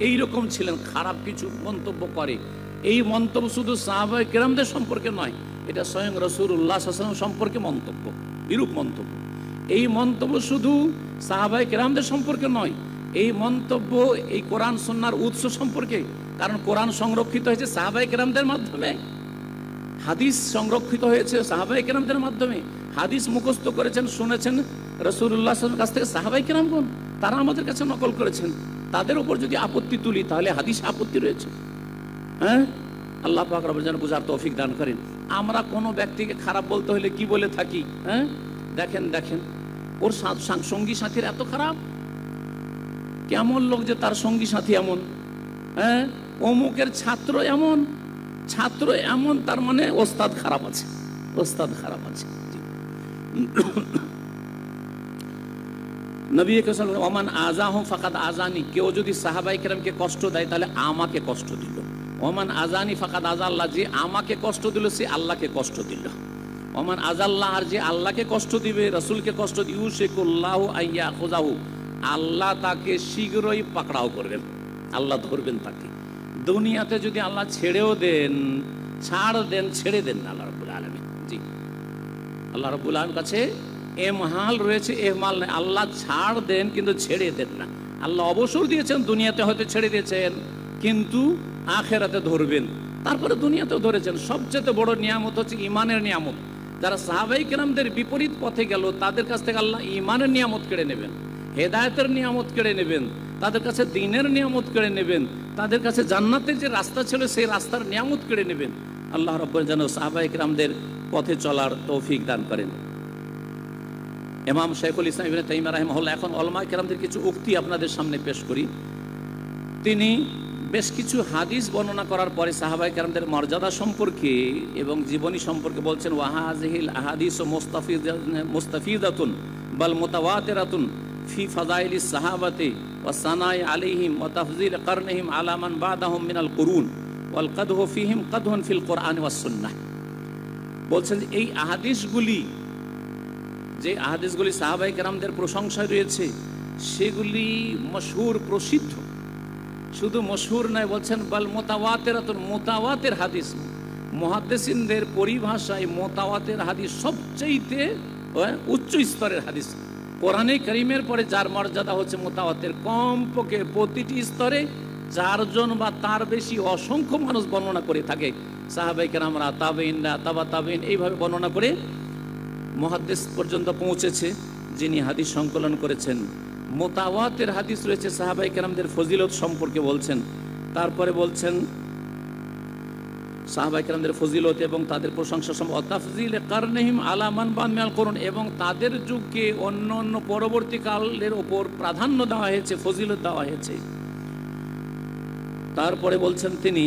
এইরকম ছিলেন, খারাপ কিছু মন্তব্য করে, এই মন্তব্য শুধু সাহাবায়ে কেরামদের সম্পর্কে নয়, এটা স্বয়ং রাসূলুল্লাহ সাল্লাল্লাহু আলাইহি ওয়াসাল্লাম সম্পর্কে মন্তব্য, বিরূপ মন্তব্য। এই মন্তব্য শুধু সাহাবায়ে কেরামদের সম্পর্কে নয়, এই মন্তব্য এই কোরআন সুন্নাহর উৎস সম্পর্কে। কারণ কোরআন সংরক্ষিত হয়েছে সাহাবায়ে কেরামদের মাধ্যমে, হাদিস সংরক্ষিত হয়েছে সাহাবায়ে কেরামদের মাধ্যমে। হাদিস মুখস্থ করেছেন, শুনেছেন রাসূলুল্লাহ সাল্লাল্লাহু আলাইহি ওয়াসাল্লামের কাছ থেকে সাহাবায়ে কেরামগণ, তারা আমাদের কাছে নকল করেছেন। তাদের উপর যদি আপত্তি তুলি তাহলে হাদিস আপত্তি রয়েছে। হ্যাঁ, আল্লাহ পাক রব্বুল যেন বুঝার তৌফিক দান করেন। আমরা কোনো ব্যক্তিকে খারাপ বলতে হলে কি বলে থাকি? হ্যাঁ, দেখেন দেখেন ওর সঙ্গী সাথীর এত খারাপ, কেমন লোক যে তার সঙ্গী সাথী এমন, হ্যাঁ, অমুকের ছাত্র এমন, ছাত্র এমন, তার মানে ওস্তাদ খারাপ আছে, ওস্তাদ খারাপ আছে। নবী কারীম ওমান আযাহুম ফাকাদ আযানি, কেউ যদি সাহাবায়ে কেরামকে কষ্ট দেয় তাহলে আমাকে কষ্ট দিল। ওমান আযানি ফাকাদ আযাল্লাহ, যে আমাকে কষ্ট দিল সে আল্লাহকে কষ্ট দিল। ওমান আযাল্লাহ, আর যে আল্লাহকে কষ্ট দিবে, রাসূলকে কষ্ট দিবে, ইউশিকুল্লাহু আইয়াখুযাহু, আল্লাহ তাকে শীঘ্রই পাকড়াও করবেন, আল্লাহ ধরবেন তাকে। দুনিয়াতে যদি আল্লাহ ছেড়েও দেন, ছাড় দেন, ছেড়ে দেন না আল্লাহ রাব্বুল আলামিন। জি, আল্লাহ রাব্বুল আলামিনের কাছে এমহাল রয়েছে, এহমাল নেই। আল্লাহ ছাড় দেন কিন্তু ছেড়ে দেন না। আল্লাহ অবসর দিয়েছেন, দুনিয়াতে হয়তো ছেড়ে দিয়েছেন, কিন্তু আখেরাতে ধরবেন। তারপরে দুনিয়াতেও ধরেছেন। সবচেয়ে বড় নিয়ামত হচ্ছে ইমানের নিয়ামত। যারা সাহাবায়ে কেরামদের বিপরীত পথে গেল তাদের কাছ থেকে আল্লাহ ইমানের নিয়ামত কেড়ে নেবেন, হেদায়েতের নিয়ামত কেড়ে নেবেন, তাদের কাছে দ্বীনের নিয়ামত কেড়ে নেবেন, তাদের কাছে জান্নাতের যে রাস্তা ছিল সেই রাস্তার নিয়ামত কেড়ে নেবেন। আল্লাহ রাব্বুল যেন সাহাবায়ে কেরামদের পথে চলার তৌফিক দান করেন। ইমাম শাইখুল ইসলাম ইবনে তাইমিয়া রাহিমাহুল্লাহ, এখন উলামায়ে কেরামদের কিছু উক্তি আপনাদের সামনে পেশ করি। তিনি বেশ কিছু হাদিস বর্ণনা করার পরে সাহাবায়ে কেরামদের মর্যাদা সম্পর্কে এবং জীবনী সম্পর্কে বলছেন, ওয়াহাযিহিল আহাদিসু মুস্তাফিদাতুন বাল মুতাওয়াতিরাতুন ফি ফাযাইলিস সাহাবাতি ওয়া সানাই আলাইহিম ওয়া তাফযীল কারনিহিম আলা মান বাদাহুম মিনাল কুরুন ওয়াল কাদহু ফিহিম কাদহুন ফিল কুরআন ওয়াস সুন্নাহ। বলছেন যে এই আহাদিসগুলি, যে আহাদিসগুলি সাহাবায়ে কেরামদের প্রশংসায় রয়েছে, সেগুলি মশহুর, প্রসিদ্ধ। শুধু মশহুর নয়, বলছেন বাল মুতাওয়াতিরাতুন, মুতাওয়াতির হাদিস। মুহাদ্দিসিনদের পরিভাষায় মুতাওয়াতির হাদিস সবচেয়ে উচ্চ স্তরের হাদিস। কোরআনে কারীমের পরে যার মর্যাদা হচ্ছে মুতাওয়াতির, কমপক্ষে প্রতিটি স্তরে 4 জন বা তার বেশি অসংখ্য মানুষ বর্ণনা করে থাকে। সাহাবায়ে কেরামরা, তাবেঈনরা, তাবা তাবেঈন, এইভাবে বর্ণনা করে মুহাদ্দিস পর্যন্ত পৌঁছেছে, যিনি হাদিস সংকলন করেছেন। মুতাওয়াতির হাদিস রয়েছে সাহাবায়ে কেরামদের ফজিলত সম্পর্কে বলছেন। তারপরে বলছেন সাহাবায়ে কেরামদের ফজিলত এবং তাদের প্রশংসা সম্পর্কে, তাফযীল কারনিহিম আলা মান বাদ মিনাল কুরুন, এবং তাদের যুগকে অন্য অন্য পরবর্তী কালের উপর প্রাধান্য দেওয়া হয়েছে, ফজিলত দেওয়া হয়েছে। তারপরে বলছেন তিনি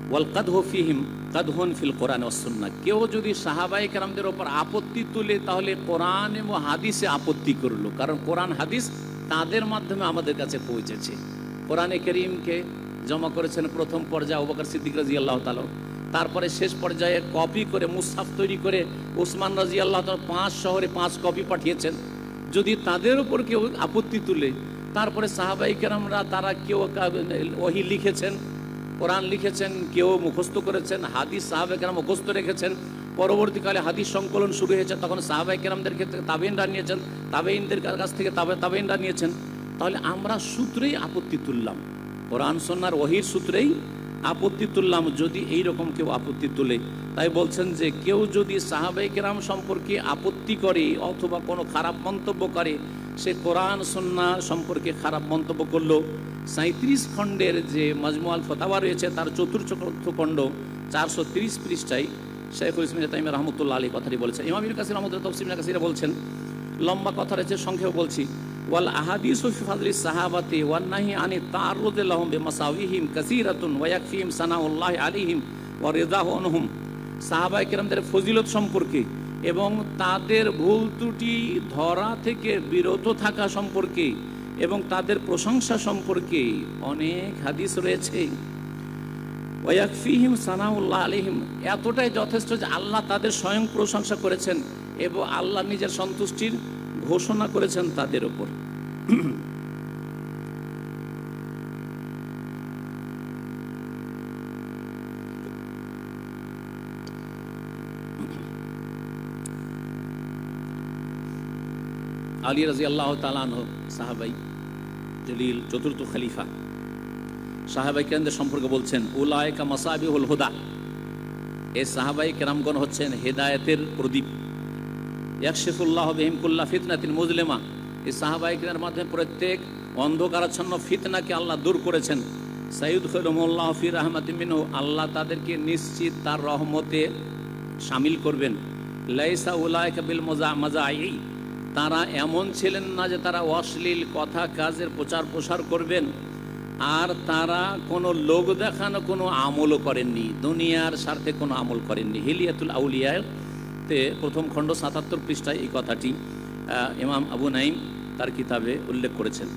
ওয়াল কাদহু ফিহিম কাদহুন ফিল কোরআন ওয়াস সুন্নাহ, কেউ যদি সাহাবায়ে কেরামদের উপর আপত্তি তুলে তাহলে কোরআন এবং হাদিসে আপত্তি করলো। কারণ কোরআন হাদিস তাদের মাধ্যমে আমাদের কাছে পৌঁছেছে। কোরআনে কারীমকে জমা করেছেন প্রথম পর্যায়ে আবু বকর সিদ্দিক রাদিয়াল্লাহু তাআলা, তারপরে শেষ পর্যায়ে কপি করে মুসহাফ তৈরি করে ওসমান রাদিয়াল্লাহু তাআলা 5 শহরে 5 কপি পাঠিয়েছেন। যদি তাদের উপর কেউ আপত্তি তুলে, তারপরে সাহাবায়ে কেরামরা তারা কেউ ওহী লিখেছেন, কোরআন লিখেছেন, কেউ মুখস্থ করেছেন, হাদিস সাহাবায়ে কেরাম মুখস্থ রেখেছেন। পরবর্তীকালে হাদিস সংকলন শুরু হয়েছে, তখন সাহাবায়ে কেরামদের ক্ষেত্রে তাবেঈনরা নিয়েছেন, তাবেঈনদের কাছ থেকে তাবেঈনরা নিয়েছেন। তাহলে আমরা সূত্রেই আপত্তি তুললাম, কোরআন সুন্নাহর ওহীর সূত্রেই আপত্তি তুললাম যদি এই রকম কেউ আপত্তি তুলে। তাই বলছেন যে কেউ যদি সাহাবায়ে কেরাম সম্পর্কে আপত্তি করে অথবা কোনো খারাপ মন্তব্য করে, সে কোরআন সুন্নাহ সম্পর্কে খারাপ মন্তব্য করলো। 37 খণ্ডের যে মাজমুআল ফতাওয়া রয়েছে তার চতুর্থ খণ্ড 430 পৃষ্ঠায় শাইখুল ইসলাম ইবনে তাইমিয়া রাহমাতুল্লাহ আলাইহি কথাটি বলেছেন। ইমাম ইবনে কাসির রাহমাতুল্লাহ তাফসীর ইবনে কাসিরে বলছেন, লম্বা কথা রয়েছে, সংক্ষেপে বলছি, ওয়াল আহাদিসু ফি ফাদলিস সাহাবাতি ওয়ান নাহি আনি তাআররুদ লাহুম বিমাসাওইহিম কাসীরাতুন ওয়া ইয়াকফিহিম সানাউল্লাহি আলাইহিম ওয়া রিদাহু আনহুম। সাহাবায়ে কেরামদের ফজিলত সম্পর্কে এবং তাদের ভুল ত্রুটি ধরা থেকে বিরত থাকা সম্পর্কে এবং তাদের প্রশংসা সম্পর্কে অনেক হাদিস রয়েছে। ওয়া ইয়াকফিহিম সানাউল্লাহ আলাইহিম, এতটাই যথেষ্ট যে আল্লাহ তাদের স্বয়ং প্রশংসা করেছেন এবং আল্লাহ নিজের সন্তুষ্টির ঘোষণা করেছেন তাদের উপর। আলী রাদিয়াল্লাহু তাআলা আনহু সাহাবাই জলিল, চতুর্থ খলিফা। সাহাবাই কেরামদের সম্পর্কে বলছেন, উলাইকা মাসাবিহুল হুদা, এই সাহাবাই কেরামগণ হচ্ছেন হেদায়েতের প্রদীপ। ইয়াকশিফুল্লাহু বিহিম কুল্লা ফিতনাতিন মুজলিমা, এই সাহাবাই কেরামের মাধ্যমে প্রত্যেক অন্ধকারাচ্ছন্ন ফিতনাকে আল্লাহ দূর করেছেন। সাইয়্যুদখিলুহুমুল্লাহু ফি রাহমাতিন মিনহু, আল্লাহ তাদেরকে নিশ্চিত তার রহমতে শামিল করবেন। লাইসা উলাইকা বিল মাজাই, তারা এমন ছিলেন না যে তারা অশ্লীল কথা কাজের প্রচার প্রসার করবেন, আর তারা কোনো লোক দেখানো কোনো আমলও করেননি, দুনিয়ার স্বার্থে কোনো আমল করেননি। হিলিয়াতুল আউলিয়াতে প্রথম খণ্ড ৭৭ পৃষ্ঠায় এই কথাটি ইমাম আবু নাঈম তার কিতাবে উল্লেখ করেছেন।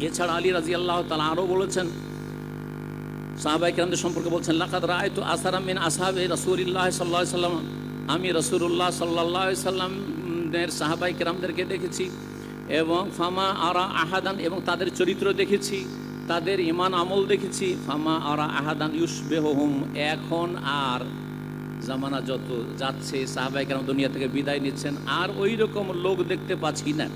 এছাড়া আলী রাদিয়াল্লাহু তাআলা আরও বলেছেন, সাহাবায়ে কেরামদের সম্পর্কে বলছেন, লাকাদ রাআইতু আসারা মিন আসহাবি রাসূলিল্লাহ সাল্লাল্লাহু আলাইহি ওয়াসাল্লাম, আমি রাসূলুল্লাহ সাল্লাল্লাহু আলাইহি ওয়াসাল্লামের সাহাবায়ে কেরামদেরকে দেখেছি, এবং ফামা আরা আহাদান, এবং তাদের চরিত্র দেখেছি, তাদের ঈমান আমল দেখেছি। ফামা আরা আহাদান ইউশবিহুহুম, এখন আর জামানা যত যাচ্ছে, সাহাবায়ে কেরাম দুনিয়া থেকে বিদায় নিচ্ছেন, আর ওই রকম লোক দেখতে পাচ্ছি না।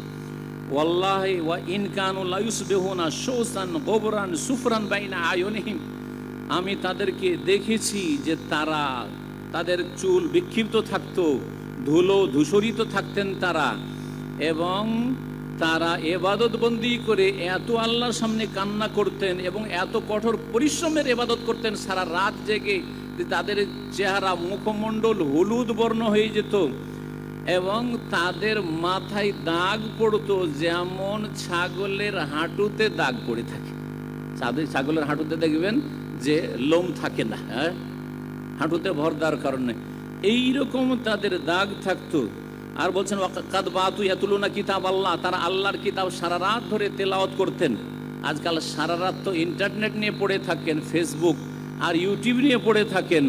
ওয়াল্লাহি ওয়া ইন কানু লা ইউসবিহুনা শুসান গুবরান সুফরান বাইনা আয়ুনিহিম, আমি তাদেরকে দেখেছি যে তারা, তাদের চুল বিক্ষিপ্ত থাকতো, ধুলো ধূসরিত থাকতেন তারা, এবং তারা এবাদত বন্দি করে এত আল্লাহর সামনে কান্না করতেন এবং এত কঠোর পরিশ্রমের এবাদত করতেন সারা রাত জেগে, তাদের চেহারা মুখমণ্ডল হলুদ বর্ণ হয়ে যেত, এবং তাদের মাথায় দাগ পড়তো যেমন ছাগলের হাঁটুতে দাগ পড়ে থাকে। ছাগলের হাঁটুতে দেখবেন যে লোম থাকে না, হ্যাঁ, হাঁটুতে ভর দেওয়ার কারণে এইরকম তাদের দাগ থাকতো। আর বলছেন ওয়াকাদ বাতু ইয়াতুলুনা কিতাব আল্লাহ, তারা আল্লাহর কিতাব সারা রাত ধরে তেলাওয়াত করতেন। আজকাল সারা রাত তো ইন্টারনেট নিয়ে পড়ে থাকেন, ফেসবুক আর ইউটিউব নিয়ে পড়ে থাকেন,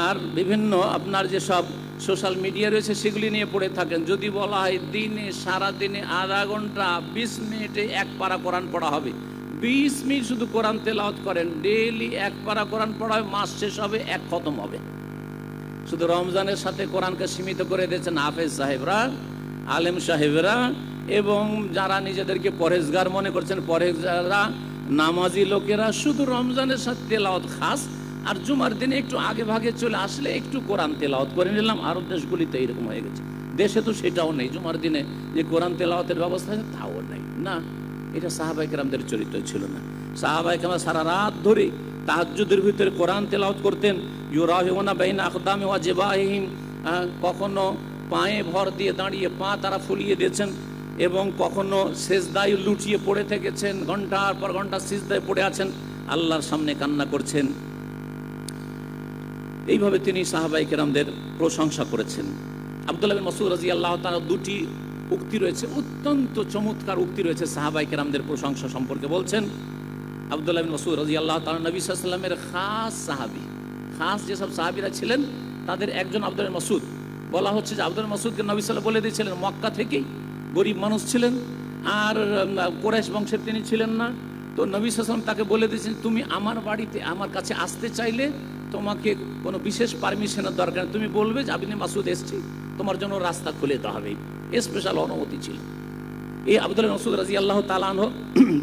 আর বিভিন্ন আপনার যে সব সোশ্যাল মিডিয়া রয়েছে সেগুলি নিয়ে পড়ে থাকেন। যদি বলা হয় দিনে, সারা দিনে আধা ঘন্টা 20 মিনিটে এক পারা কোরআন পড়া হবে, 20 মিনিট শুধু কোরআন তেলাওয়াত করেন, ডেইলি এক পারা কোরআন পড়া হবে, মাস শেষ হবে এক খতম হবে। শুধু রমজানের সাথে কোরআনকে সীমিত করে দিয়েছেন হাফেজ সাহেবরা, আলেম সাহেবরা, এবং যারা নিজেদেরকে পরহেজগার মনে করছেন, পরহেজগাররা, নামাজি লোকেরা শুধু রমজানের সাথে তেলাওয়াত খাস, আর জুমার দিনে একটু আগে ভাগে চলে আসলে একটু কোরআন তেলাওয়াত করে নিলাম। আরব দেশগুলিতে এইরকম হয়ে গেছে, দেশে তো সেটাও নেই, জুমার দিনে যে কোরআন তেলাওয়াতের ব্যবস্থা আছে তাও নেই। না, এটা সাহাবায়ে কেরামদের চরিত্র ছিল না। সাহাবায়ে কেরাম সারা রাত ধরে তাহাজ্জুদের ভিতরে কোরআন তেলাওয়াত করতেন। ইউরাহিউনা বাইনা আকদামি ওয়া জিবাহিহিম, কখনো পায়ে ভর দিয়ে দাঁড়িয়ে পা তারা ফুলিয়ে দিয়েছেন, এবং কখনো সিজদায় লুটিয়ে পড়ে থেকেছেন, ঘন্টার পর ঘন্টা সিজদায় পড়ে আছেন, আল্লাহর সামনে কান্না করছেন। এইভাবে তিনি সাহাবায়ে কেরামদের প্রশংসা করেছেন। আব্দুল্লাহ বিন মাসউদ রাদিয়াল্লাহু তাআলা দুটি উক্তি রয়েছে, অত্যন্ত চমৎকার উক্তি রয়েছে সাহাবায়ে কেরামদের প্রশংসা সম্পর্কে। বলছেন আব্দুল্লাহ বিন মাসউদ রাদিয়াল্লাহু তাআলা নবী সাল্লাল্লাহু আলাইহি ওয়াসাল্লামের খাস সাহাবী, খাস যেসব সাহাবীরা ছিলেন তাদের একজন আব্দুল্লাহ বিন মাসউদ। বলা হচ্ছে যে আব্দুল্লাহ বিন মাসউদকে নবী সাল্লাল্লাহু আলাইহি ওয়াসাল্লাম বলে দিয়েছিলেন, মক্কা থেকেই, গরিব মানুষ ছিলেন, আর কুরাইশ বংশের তিনি ছিলেন না। তো নবী সাল্লাল্লাহু আলাইহি ওয়াসাল্লাম তাকে বলে দিয়েছেন, তুমি আমার বাড়িতে আমার কাছে আসতে চাইলে তোমাকে কোনো বিশেষ পারমিশনের দরকার নেই, তুমি বলবে যে আবনে মাসউদ এসছি, তোমার জন্য রাস্তা খুলে দেওয়া হবে। স্পেশাল অনুমতি ছিল। এই আব্দুল্লাহ বিন মাসউদ রাদিয়াল্লাহু তাআলা আনহু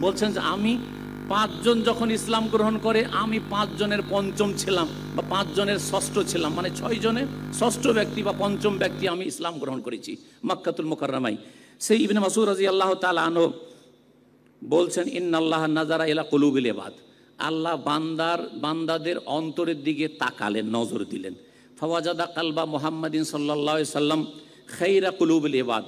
বলছেন যে আমি 5 জন যখন ইসলাম গ্রহণ করে, আমি 5 জনের পঞ্চম ছিলাম, বা 5 জনের ষষ্ঠ ছিলাম, মানে 6 জনের ষষ্ঠ ব্যক্তি বা পঞ্চম ব্যক্তি আমি ইসলাম গ্রহণ করেছি মক্কাতুল মুকাররমায়। সেই ইবনে মাসউদ রাদিয়াল্লাহু তাআলা আনহু বলছেন, ইন্নাল্লাহা নাযারা ইলা কুলুবিল ইবাদ, আল্লাহ বান্দাদের অন্তরের দিকে তাকালেন, নজর দিলেন। ফাওয়াজাদা কালবা মুহাম্মাদিন সাল্লাল্লাহু আলাইহি সাল্লাম খাইরা কুলুবিল ইবাদ,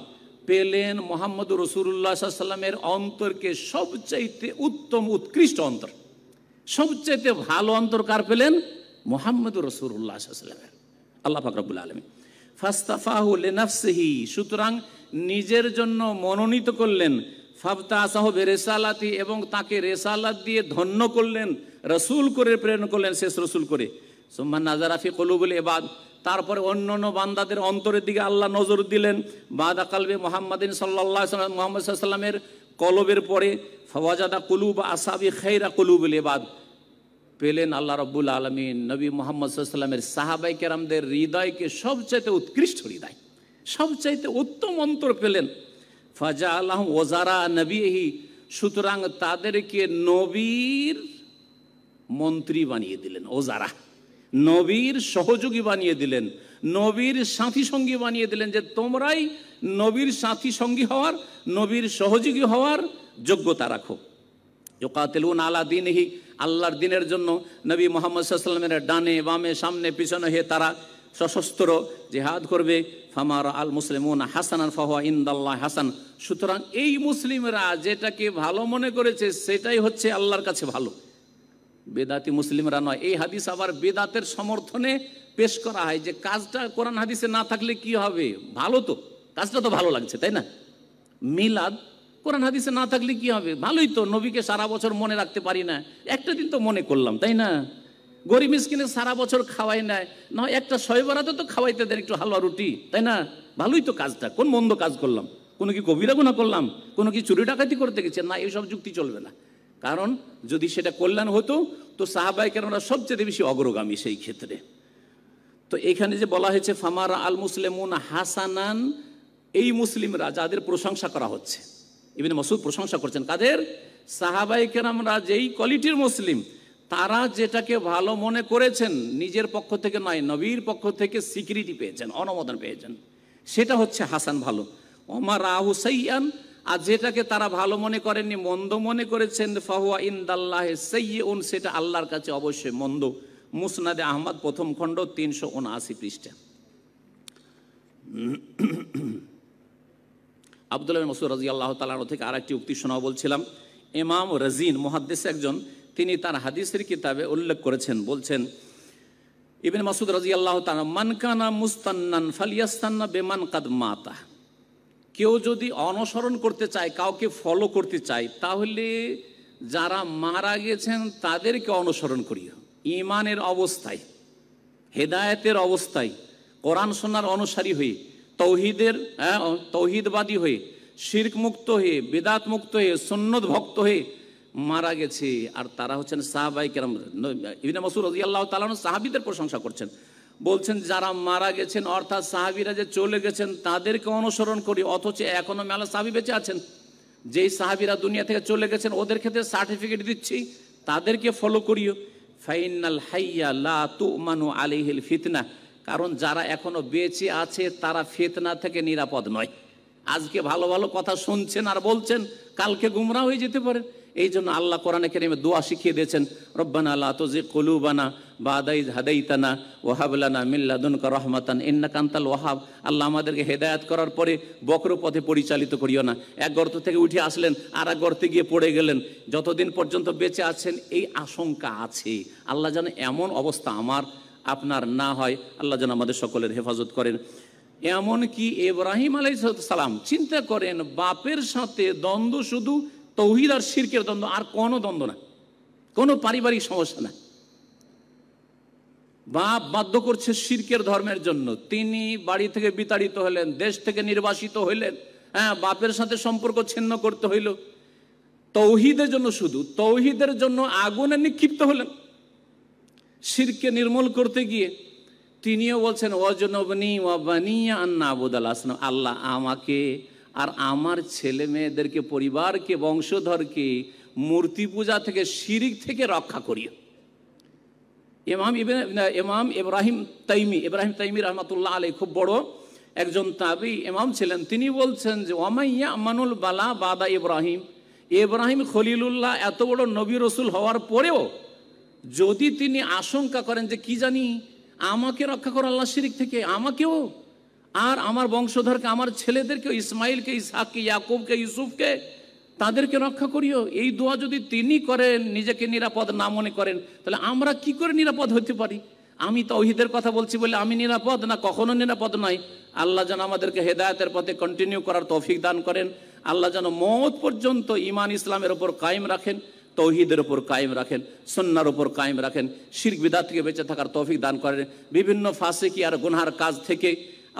পেলেন মুহাম্মদুর রাসূলুল্লাহ সাল্লাল্লাহু আলাইহি সাল্লামের অন্তরকে সবচাইতে উত্তম উৎকৃষ্ট অন্তর, সবচাইতে ভালো অন্তর কার পেলেন? মুহাম্মদুর রাসূলুল্লাহ সাল্লাল্লাহু আলাইহি সাল্লামের। আল্লাহ পাক রব্বুল আলামিন ফাস্তাফাহু লিনাফসিহি, সুতরাং নিজের জন্য মনোনীত করলেন। ফাবতাসাহু বিরিসালাতি, এবং তাকে রিসালাত দিয়ে ধন্য করলেন, রাসূল করে প্রেরণ করলেন, শেষ রাসূল করে। সুম্মা নাযারা ফি কুলুবিল ইবাদ, তারপরে অন্যান্য বান্দাদের অন্তরের দিকে আল্লাহ নজর দিলেন। বাদা কালবে মুহাম্মাদিন সাল্লাল্লাহু আলাইহি ওয়াসাল্লাম, মুহাম্মদ সাল্লাল্লাহু আলাইহি ওয়াসাল্লামের কলবের পরে ফাওয়াজাদা কুলুব আসহাবি খাইরা কুলুবিল ইবাদ, পেলেন আল্লাহ রাব্বুল আলামিন নবী মুহাম্মদ সাল্লাল্লাহু আলাইহি ওয়াসাল্লামের সাহাবায়ে কেরামদের হৃদয়কে সবচাইতে উৎকৃষ্ট হৃদয়, সবচাইতে উত্তম অন্তর পেলেন। ফাজাআলাহুম ওয়াজারা নবিহি, সুতরাং তাদেরকে নবীর মন্ত্রী বানিয়ে দিলেন, ওজারা, নবীর সহযোগী বানিয়ে দিলেন, নবীর সাথী সঙ্গী বানিয়ে দিলেন, যে তোমরাই নবীর সাথী সঙ্গী হওয়ার, নবীর সহযোগী হওয়ার যোগ্যতা রাখো। ইউকাতিলুনা আলা দীনিহি, আল্লাহর দিনের জন্য নবী মুহাম্মদ সাল্লাল্লাহু আলাইহি ওয়াসাল্লামের ডানে বামে সামনে পিছনে হয়ে তারা সশস্ত্র জিহাদ করবে। ফামার আল মুসলিমুন হাসানান ফাহুয়া ইনদাল্লাহ হাসান, সুতরাং এই মুসলিমরা যেটাকে ভালো মনে করেছে সেটাই হচ্ছে আল্লাহর কাছে ভালো, বেদাতি মুসলিমরা নয়। এই হাদিস আবার বেদাতের সমর্থনে পেশ করা হয়, যে কাজটা কোরআন হাদিসে না থাকলে কি হবে, ভালো তো, কাজটা তো ভালো লাগছে, তাই না? মিলাদ কোরআন হাদিসে না থাকলে কি হবে, ভালোই তো, নবীকে সারা বছর মনে রাখতে পারি না, একটা দিন তো মনে করলাম, তাই না? গরিব মিসকিনে সারা বছর খাওয়াই না, নয় একটা শবে বরাতে তো খাওয়াইতে দেন একটু হালুয়া রুটি, তাই না? ভালোই তো কাজটা, কোন মন্দ কাজ করলাম, কোনো কি কবিরা গুনাহ করলাম, কোনো কি চুরি ডাকাতি করতে গেছে? না, এইসব যুক্তি চলবে না। কারণ যদি সেটা কল্যাণ হতো তো সাহাবায়ে কেরামরা সবচেয়ে বেশি অগ্রগামী সেই ক্ষেত্রে। তো এখানে যে বলা হয়েছে ফামারা আল মুসলিমুন হাসানান, এই মুসলিমরা যাদের প্রশংসা করা হচ্ছে, ইবনে মাসউদ প্রশংসা করছেন কাদের? সাহাবায়ে কেরামরা যেই কোয়ালিটির মুসলিম, তারা যেটাকে ভালো মনে করেছেন, নিজের পক্ষ থেকে নয়, নবীর পক্ষ থেকে স্বীকৃতি পেয়েছেন, অনুমোদন পেয়েছেন, সেটা হচ্ছে হাসান, ভালো। ওমা রাহু সাইয়ান, আর যেটাকে তারা ভালো মনে করেননি, মন্দ মনে করেছেন, ফাহুয়া ইনদাল্লাহি সাইয়্যুন, সেটা আল্লাহর কাছে অবশ্যই মন্দ। মুসনাদে আহমদ প্রথম খণ্ড 379 পৃষ্ঠা। আব্দুল্লাহ বিন মাসউদ রাদিয়াল্লাহু তাআলা থেকে আরেকটি উক্তি শোনাও বলছিলাম। ইমাম রাজিন মুহাদ্দিস একজন, তিনি তার হাদিসের কিতাবে উল্লেখ করেছেন, বলছেন ইবনে মাসউদ রাদিয়াল্লাহু তাআলা, মান কানা মুস্তান্নান ফালিয়াস্তান্না বিমান কাদ মাতা, কেউ যদি অনুসরণ করতে চায়, কাউকে ফলো করতে চায়, তাহলে যারা মারা গেছেন তাদেরকে অনুসরণ করিও, ঈমানের অবস্থায়, হেদায়েতের অবস্থায়, কোরআন সুন্নাহর অনুসারী হয়ে, তৌহিদবাদী হয়ে, শিরক মুক্ত হয়ে, বিদআত মুক্ত হয়ে, সুন্নত ভক্ত হয়ে মারা গেছে। আর তারা হচ্ছেন সাহাবায়ে কেরাম। ইবনে মাসউদ রাদিয়াল্লাহু তাআলা সাহাবীদের প্রশংসা করছেন, বলছেন যারা মারা গেছেন, অর্থাৎ সাহাবীরা যে চলে গেছেন তাদেরকে অনুসরণ করি, অথচ এখনো মেলা সাহাবী বেঁচে আছেন। যেই সাহাবীরা দুনিয়া থেকে চলে গেছেন ওদের ক্ষেত্রে সার্টিফিকেট দিচ্ছি, তাদেরকে ফলো করিও। ফাইনাল হাইয়া লা তুমানু আলাইহিল ফিতনা, কারণ যারা এখনো বেঁচে আছে তারা ফিতনা থেকে নিরাপদ নয়। আজকে ভালো ভালো কথা শুনছেন আর বলছেন, কালকে গুমরাহ হয়ে যেতে পারে। এই জন্য আল্লাহ কোরআনে কারীমে দোয়া শিখিয়ে দিয়েছেন, রব্বানা লা তুযিগ কুলুবানা বা'দা ইয হাদাইতানা ওয়া হাব লানা মিন লাদুনকা রাহমাতান ইন্নাকা আনতাল ওয়াহাব। আল্লাহ আমাদেরকে হেদায়েত করার পরে বক্র পথে পরিচালিত করিও না। এক গর্ত থেকে উঠে আসলেন, আর এক গর্তে গিয়ে পড়ে গেলেন। যতদিন পর্যন্ত বেঁচে আছেন এই আশঙ্কা আছে, আল্লাহ যেন এমন অবস্থা আমার আপনার না হয়, আল্লাহ যেন আমাদের সকলের হেফাজত করেন। এমনকি ইব্রাহিম আলাইহিস সালাম, চিন্তা করেন, বাপের সাথে দ্বন্দ্ব শুধু তৌহিদ আর শিরকের দ্বন্দ্ব, আর কোনো দ্বন্দ্ব না, কোনো পারিবারিক সমস্যা না। বাপ বাধ্য করছে শিরকের ধর্মের জন্য, তিনি বাড়ি থেকে বিতাড়িত হলেন, দেশ থেকে নির্বাসিত হইলেন, বাপের সাথে সম্পর্ক ছিন্ন করতে হইল তৌহিদের জন্য, শুধু তৌহিদের জন্য আগুনে নিক্ষিপ্ত হলেন। শিরকে নির্মূল করতে গিয়ে তিনিও বলছেন ওয়াজনবনি ওয়া বানিয়া আন নাবুদাল আসনাম, আল্লাহ আমাকে আর আমার ছেলে মেয়েদেরকে, পরিবারকে, বংশধরকে মূর্তি পূজা থেকে, শিরিক থেকে রক্ষা করিও। ইমাম ইব্রাহিম তাইমি রহমাতুল্লাহ আলাইহি, খুব বড় একজন তাবী ইমাম ছিলেন, তিনি বলছেন যে ওয়ামাইয়া আমানুল বালা বাদা ইব্রাহিম খলিলুল্লাহ এত বড় নবী রসুল হওয়ার পরেও যদি তিনি আশঙ্কা করেন যে কি জানি আমাকে রক্ষা করো আল্লাহ শিরিক থেকে, আমাকেও আর আমার বংশধরকে, আমার ছেলেদেরকে, ইসমাইলকে, ইসহাককে, ইয়াকুবকে, ইউসুফকে, তাদেরকে রক্ষা করিও, এই দোয়া যদি তিনি করেন, নিজেকে নিরাপদ না মনে করেন, তাহলে আমরা কি করে নিরাপদ হতে পারি? আমি তাওহীদের কথা বলছি বলে আমি নিরাপদ না? কখনো নিরাপদ নয়। আল্লাহ যেন আমাদেরকে হেদায়েতের পথে কন্টিনিউ করার তৌফিক দান করেন। আল্লাহ যেন মওত পর্যন্ত ঈমান ইসলামের ওপর কায়েম রাখেন, তৌহিদের ওপর কায়েম রাখেন, সুন্নাহর ওপর কায়েম রাখেন, শিরক বিদআত থেকে বেঁচে থাকার তৌফিক দান করেন, বিভিন্ন ফাসিকি আর গুনহার কাজ থেকে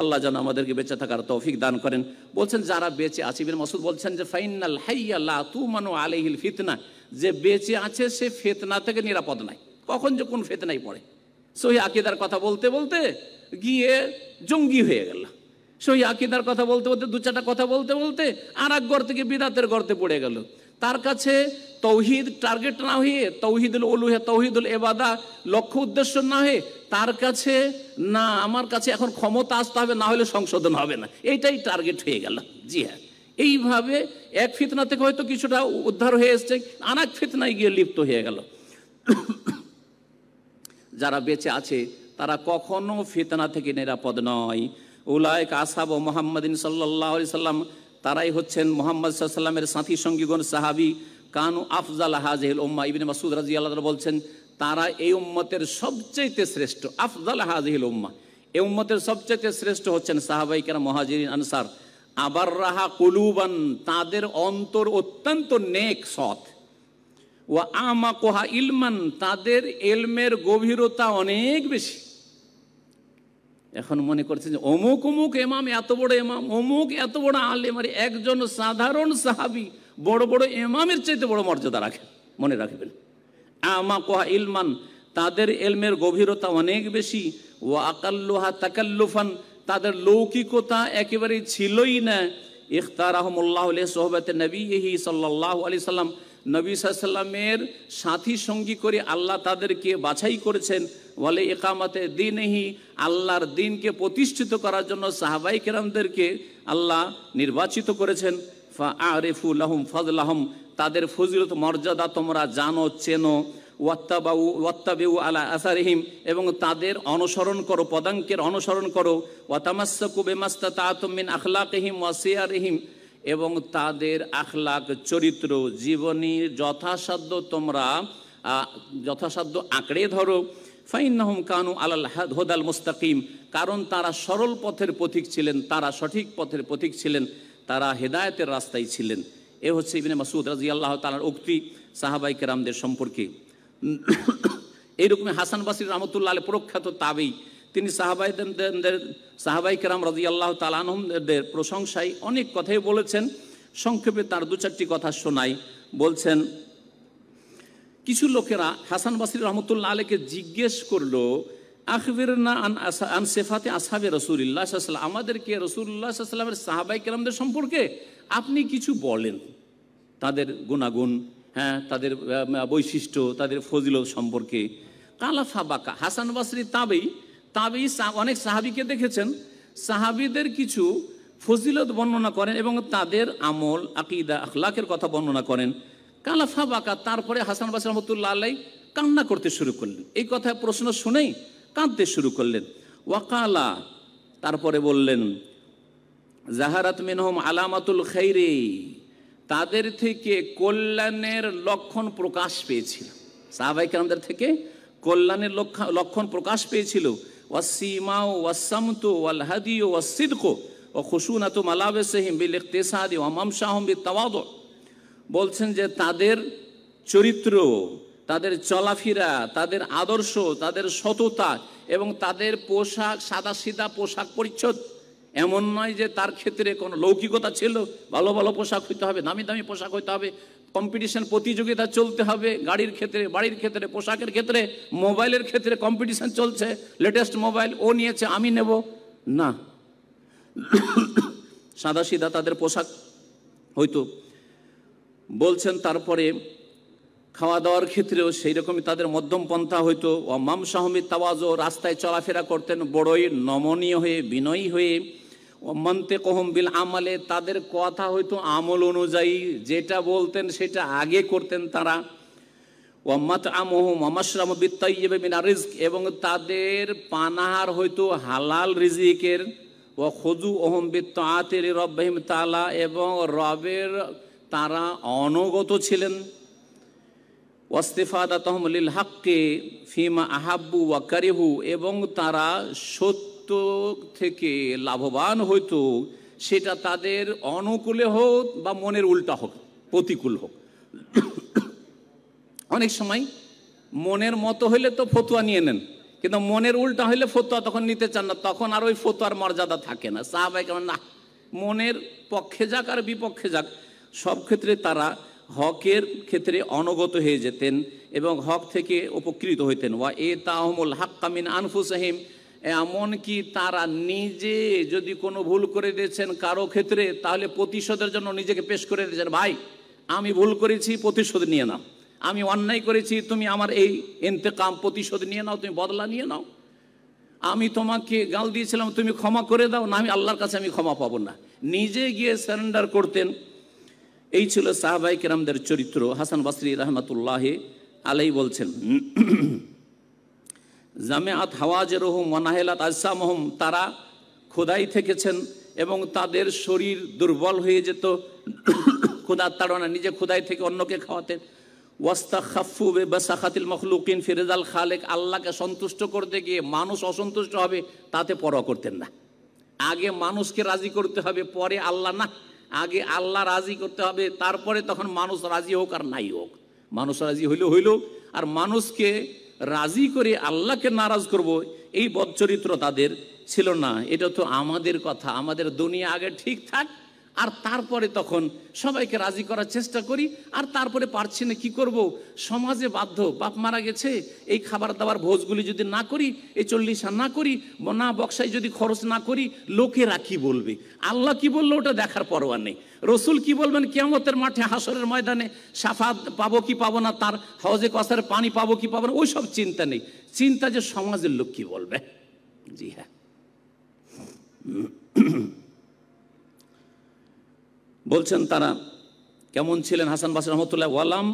আল্লাহ যেন আমাদেরকে বেঁচে থাকার তৌফিক দান করেন। বলছেন যারা বেঁচে আছে, ইবনে মাসউদ বলছেন যে ফাইনাল হাইয়া লা তুমানু আলাইহিল ফিতনা, যে বেঁচে আছে সে ফিতনা থেকে নিরাপদ নাই। কখন যে কোন ফিতনায় পড়ে, সহিহ আকীদার কথা বলতে বলতে গিয়ে জঙ্গি হয়ে গেল, সহি আকিদার কথা বলতে বলতে, দু চারটা কথা বলতে বলতে আর এক গর্তে থেকে বিদাতের গর্তে পড়ে গেল। তার কাছে তৌহিদ টার্গেট না হয়ে, তৌহিদুল উলুহিয়া, তৌহিদুল ইবাদা লক্ষ্য উদ্দেশ্য না হয়ে, তার কাছে না আমার কাছে এখন ক্ষমতা আসতে হবে, না হলে সংশোধন হবে না, এইটাই টার্গেট হয়ে গেল। জি হ্যাঁ, এইভাবে এক ফিতনা থেকে হয়তো কিছুটা উদ্ধার হয়ে এসছে, আর এক ফিতনায় গিয়ে লিপ্ত হয়ে গেল। যারা বেঁচে আছে তারা কখনো ফিতনা থেকে নিরাপদ নয়। উলাইক আসহাব মুহাম্মাদিন সাল্লাল্লাহু আলাইহি সাল্লাম, তারাই হচ্ছেন মুহাম্মদ সাল্লাল্লাহু আলাইহি সাল্লামের সাথী সঙ্গীগণ, সাহাবী। কানু আফজাল হাযিহিল উম্মাহ, ইবনে মাসউদ রাদিয়াল্লাহু তাআলা বলছেন তারা এই উম্মতের সবচেয়ে শ্রেষ্ঠ। আফজাল হাযিহিল উম্মাহ, এই উম্মতের সবচেয়ে শ্রেষ্ঠ হচ্ছেন সাহাবায়ে কেরাম, মুহাজিরিন, আনসার। আবার রাহা কুলুবান, তাদের অন্তর অত্যন্ত নেক, সৎ। ওয়া আমাকুহা ইলমান, তাদের ইলমের গভীরতা অনেক বেশি। এখন মনে করছেন যে অমুক অমুক ইমাম এত বড় ইমাম, অমুক এত বড় আলেম, আর একজন সাধারণ সাহাবী বড় বড় ইমামের চাইতে বড় মর্যাদা রাখে। মনে রাখবেন, আমাকুহা ইলমান, তাদের ইলমের গভীরতা অনেক বেশি। ওয়া আকাল্লুহা তাকাল্লুফান, তাদের লৌকিকতা একেবারেই ছিলই না। ইখতারাহুমুল্লাহু লিসুহবাতি নবিয়্যিহি সাল্লাল্লাহু আলাইহি সাল্লাম, নবী সাল্লাল্লাহু আলাইহি সাল্লামের সাথী সঙ্গী করে আল্লাহ তাদেরকে বাছাই করেছেন। ওয়ালে ইকামাতে দ্বীনিহি, আল্লাহর দ্বীনকে প্রতিষ্ঠিত করার জন্য সাহাবায়ে কেরামদেরকে আল্লাহ নির্বাচিত করেছেন। ফাআরিফু লাহুম ফাদলাহুম, তাদের ফজিলত মর্যাদা তোমরা জানো, চেনো। ওয়াত্তাবিউ আলা আসারিহিম, এবং তাদের অনুসরণ করো, পদাঙ্কের অনুসরণ করো। ওয়াতামাসসাকু বিমাস্তাতাতুম মিন আখলাকিহিম ওয়া সিয়ারিহিম, এবং তাদের আখলাক, চরিত্র, জীবনী যথাসাধ্য তোমরা যথাসাধ্য আঁকড়ে ধরো। ফাইন্নাহুম কানু আলাল হুদাল মুস্তাকিম, কারণ তারা সরল পথের পথিক ছিলেন, তারা সঠিক পথের পথিক ছিলেন, তারা হেদায়েতের রাস্তায় ছিলেন। এ হচ্ছে ইবনে মাসউদ রাদিয়াল্লাহু তাআলার উক্তি সাহাবায়ে কেরামদের সম্পর্কে। এইরকমই হাসান বসরি রাহমাতুল্লাহ আলাইহি প্রখ্যাত তাবেঈ, তিনি সাহাবায়ে কেরাম রাদিয়াল্লাহু তাআলা আনহুমদের প্রশংসায় অনেক কথাই বলেছেন। সংক্ষেপে তার দু চারটি কথা শোনাই। বলছেন, কিছু লোকেরা হাসান বসরি রাহমাতুল্লাহ আলাইহিকে জিজ্ঞেস করলো, আখবিরনা আন সিফাতি আসহাবে রাসূলিল্লাহ সাল্লাল্লাহু আলাইহি ওয়াসাল্লাম, আমাদেরকে রাসূলুল্লাহ সাল্লাল্লাহু আলাইহি ওয়াসাল্লামের সাহাবায়ে কেরামদের সম্পর্কে আপনি কিছু বলেন, তাদের গুণাগুণ, হ্যাঁ, তাদের বৈশিষ্ট্য, তাদের ফজিলত সম্পর্কে। কালাফা বাকা, হাসান বসরি তাবেঈ অনেক সাহাবীকে দেখেছেন, সাহাবীদের কিছু ফজিলত বর্ণনা করেন এবং তাদের আমল, আকীদা, আখলাকের কথা বর্ণনা করেন। কালাফা বাকা, তারপরে হাসান বসরি রাহমাতুল্লাহ আলাইহি কান্না করতে শুরু করলেন। এই কথা প্রশ্ন শুনেই কাঁদতে শুরু করলেন। ওয়াকালা, তারপরে বললেন, জাহারাত মিনহুম আলামাতুল খাইরি, তাদের থেকে কল্যাণের লক্ষণ প্রকাশ পেয়েছিল, সাহাবায়ে কেরামদের থেকে কল্যাণের লক্ষণ প্রকাশ পেয়েছিল। ওয়াসসিমাউ ওয়াসসামতু ওয়াল হাদিয়ু ওয়াসসিদকু ওয়া খুশুনাতু মালাবিসিহিম বিল ইকতিসাদি ওয়া মামশাহুম বিতাওয়াদু, বলছেন যে তাদের চরিত্র, তাদের চলাফেরা, তাদের আদর্শ, তাদের সততা এবং তাদের পোশাক, সাদাসিধা পোশাক পরিচ্ছদ, এমন নয় যে তার ক্ষেত্রে কোনো লৌকিকতা ছিল, ভালো ভালো পোশাক হইতে হবে, দামি দামি পোশাক হইতে হবে, কম্পিটিশন প্রতিযোগিতা চলতে হবে, গাড়ির ক্ষেত্রে, বাড়ির ক্ষেত্রে, পোশাকের ক্ষেত্রে, মোবাইলের ক্ষেত্রে কম্পিটিশন চলছে, লেটেস্ট মোবাইল ও নিয়েছে আমি নেব না, সাদাসিধা তাদের পোশাক হইতো। বলছেন তারপরে খাওয়া দাওয়ার ক্ষেত্রেও সেই রকমই তাদের মধ্যম পন্থা হইতো। ও মামশাহমি তাওয়াজু, রাস্তায় চলাফেরা করতেন বড়ই নমনীয় হয়ে, বিনয়ী হয়ে। ও মানতিকুহুম বিল আমালে, তাদের কথা হইতো আমল অনুযায়ী, যেটা বলতেন সেটা আগে করতেন তারা। ও মাতআমুহুম ওয়া মাশরাবু বিত-তাইয়্যিবি মিনার রিজক, এবং তাদের পানাহার হইতো হালাল রিজিকের। ও খুযুউহুম বিত-তাআতি লিরাব্বিহিম তাআলা, এবং রবের তারা অনুগত ছিলেন। ওয়াস্তিফাদাতুহুম লিল হাক্কি ফিমা আহাব্বু ওয়া কারিহু, এবং তারা সত্য থেকে লাভবান হইতো, সেটা তাদের অনুকূলে হোক বা মনের উল্টা হোক, প্রতিকূল হোক। অনেক সময় মনের মতো হইলে তো ফতোয়া নিয়ে নেন, কিন্তু মনের উল্টা হইলে ফতোয়া তখন নিতে চান না, তখন আর ওই ফতোয়ার মর্যাদা থাকে না। সাহাবায়ে কেরাম না, মনের পক্ষে যাক আর বিপক্ষে যাক, সব ক্ষেত্রে তারা হকের ক্ষেত্রে অনুগত হয়ে যেতেন এবং হক থেকে উপকৃত হইতেন। ওয়া ইতাহুমুল হাক্কা মিন আনফুসিহিম, এমনকি তারা নিজে যদি কোনো ভুল করে দিয়েছেন কারো ক্ষেত্রে, তাহলে প্রতিশোধের জন্য নিজেকে পেশ করে দিয়েছেন, ভাই আমি ভুল করেছি, প্রতিশোধ নিয়ে নাও, আমি অন্যায় করেছি, তুমি আমার এই ইন্তেকাম প্রতিশোধ নিয়ে নাও, তুমি বদলা নিয়ে নাও, আমি তোমাকে গাল দিয়েছিলাম, তুমি ক্ষমা করে দাও, না আমি আল্লাহর কাছে আমি ক্ষমা পাবো না। নিজে গিয়ে সারেন্ডার করতেন। এই ছিল সাহাবায়ে কেরামদের চরিত্র। হাসান বসরি রহমতুল্লাহ আলাই বলছেন, জামেআত হাওয়াজেরহুম ওয়া নাহেলাত আজসামহুম, তারা খোদাই থেকেছেন এবং তাদের শরীর দুর্বল হয়ে যেত ক্ষুধার তাড়না, নিজে খোদাই থেকে অন্যকে খাওয়াতেন। ওয়াস্তাখাফু বিবাসাখাতিল মখলুকিন ফি রিজাল খালিক, আল্লাহকে সন্তুষ্ট করতে গিয়ে মানুষ অসন্তুষ্ট হবে তাতে পরোয়া করতেন না। আগে মানুষকে রাজি করতে হবে, পরে আল্লাহ না, আগে আল্লাহ রাজি করতে হবে, তারপরে তখন মানুষ রাজি হোক আর নাই হোক। মানুষ রাজি হইল, আর মানুষকে রাজি করে আল্লাহকে নারাজ করব, এই বদচরিত্র তাদের ছিল না। এটা তো আমাদের কথা, আমাদের দুনিয়া আগে ঠিক থাক, আর তারপরে তখন সবাইকে রাজি করার চেষ্টা করি, আর তারপরে পারছি না কি করব, সমাজে বাধ্য, বাপ মারা গেছে, এই খাবার দাবার ভোজগুলি যদি না করি, এই 40 না করি, না বক্সায় যদি খরচ না করি, লোকেরা কি বলবে, আল্লাহ কি বললো ওটা দেখার পরোয়া নেই, রসুল কি বলবেন কিয়ামতের মাঠে হাসরের ময়দানে, শাফাত পাবো কি পাবো না, তার হওজে কাউসারে পানি পাবো কি পাবো না, ওই সব চিন্তা নেই, চিন্তা যে সমাজের লোক কি বলবে। জি হ্যাঁ, বলছেন তারা কেমন ছিলেন হাসান বসরি রহমতুল্লাহ, ওয়ালাম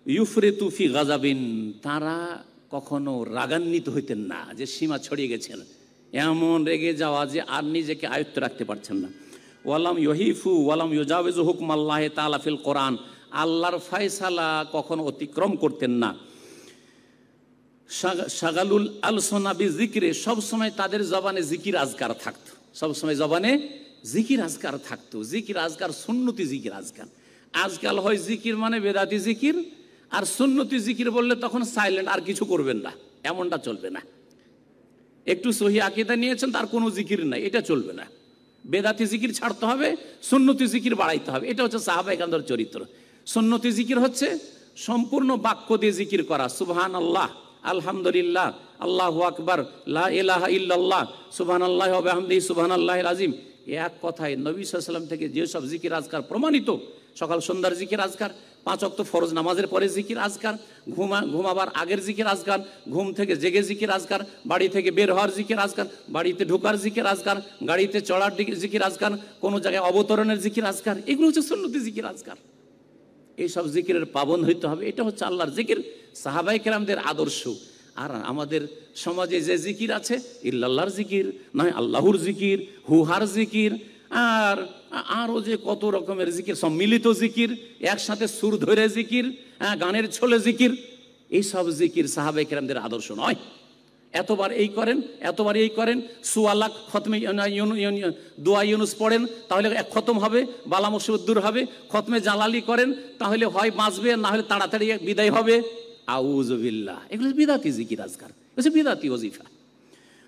ইউফরিতু ফি গাযাবিন, তারা কখনো রাগান্বিত হইতেন না যে সীমা ছড়িয়ে গেছেন, এমন রেগে যাওয়া যে আর নিজেকে আয়ত্ত রাখতে পারছেন না। ওয়ালাম ইউহিফু ওয়ালাম ইউজাওয়িজু হুকমাল্লাহি তাআলা ফিল কোরআন, আল্লাহর ফয়সালা কখনো অতিক্রম করতেন না। শাগালুল আলসনা বিযিকরে, সবসময় তাদের জবানে জিকির আজকার থাকতো, সবসময় জবানে জিকির আজকার থাকতো, জিকির আজকার, সুন্নতি জিকির আজকার। আজকাল হয় জিকির মানে বেদাতি জিকির, আর সুন্নতি জিকির বললে তখন সাইলেন্ট, আর কিছু করবেন না, এমনটা চলবে না। একটু সহি আকীদা নিয়েছেন তার কোনো জিকির নাই, এটা চলবে না। বেদাতি জিকির ছাড়তে হবে, সুন্নতি জিকির বাড়াইতে হবে, এটা হচ্ছে সাহাবায়ে কেরামদের চরিত্র। সুন্নতি জিকির হচ্ছে সম্পূর্ণ বাক্য দিয়ে জিকির করা, সুবহানাল্লাহ, আলহামদুলিল্লাহ, আল্লাহু আকবার, লা ইলাহা ইল্লাল্লাহ, সুবহানাল্লাহি ওয়া বিহামদিহি সুবহানাল্লাহিল আযীম। এক কথায় নবী সাল্লাল্লাহু আলাইহি ওয়াসাল্লাম থেকে যেসব জিকির আজকার প্রমাণিত, সকাল সন্ধ্যার জিকির আজকার, 5 ওয়াক্ত ফরজ নামাজের পরে জিকির আজকার, ঘুমাবার আগের জিকির আজকার, ঘুম থেকে জেগে জিকির আজকার, বাড়ি থেকে বের হওয়ার জিকির আজকার, বাড়িতে ঢোকার জিকির আজকার, গাড়িতে চড়ার জিকির আজকার, কোনো জায়গায় অবতরণের জিকির আজকার, এগুলো হচ্ছে সুন্নতি জিকির আজকার। এইসব জিকিরের পাবন হইতে হবে, এটা হচ্ছে আল্লাহর জিকির, সাহাবায়ে কেরামদের আদর্শ। আর আমাদের সমাজে যে জিকির আছে, ইল্লাল্লাহর জিকির, নয় আল্লাহর জিকির, হুহার জিকির, আর আরও যে কত রকমের জিকির, সম্মিলিত জিকির, একসাথে সুর ধরে জিকির, গানের ছলে জিকির, এইসব জিকির সাহাবায়ে কেরামদের আদর্শ নয়। এতবার এই করেন, এতবার এই করেন, সুয়ালাক খতমে দোয়া ইউনুস পড়েন তাহলে এক খতম হবে, বালা মুসিবত দূর হবে, খতমে জালালি করেন তাহলে হয় বাঁচবে, না হলে তাড়াতাড়ি বিদায় হবে, আউযুবিল্লাহ, এগুলো বিদাতি জিকির আজকার, এগুলো বিদাতি ওজিফা।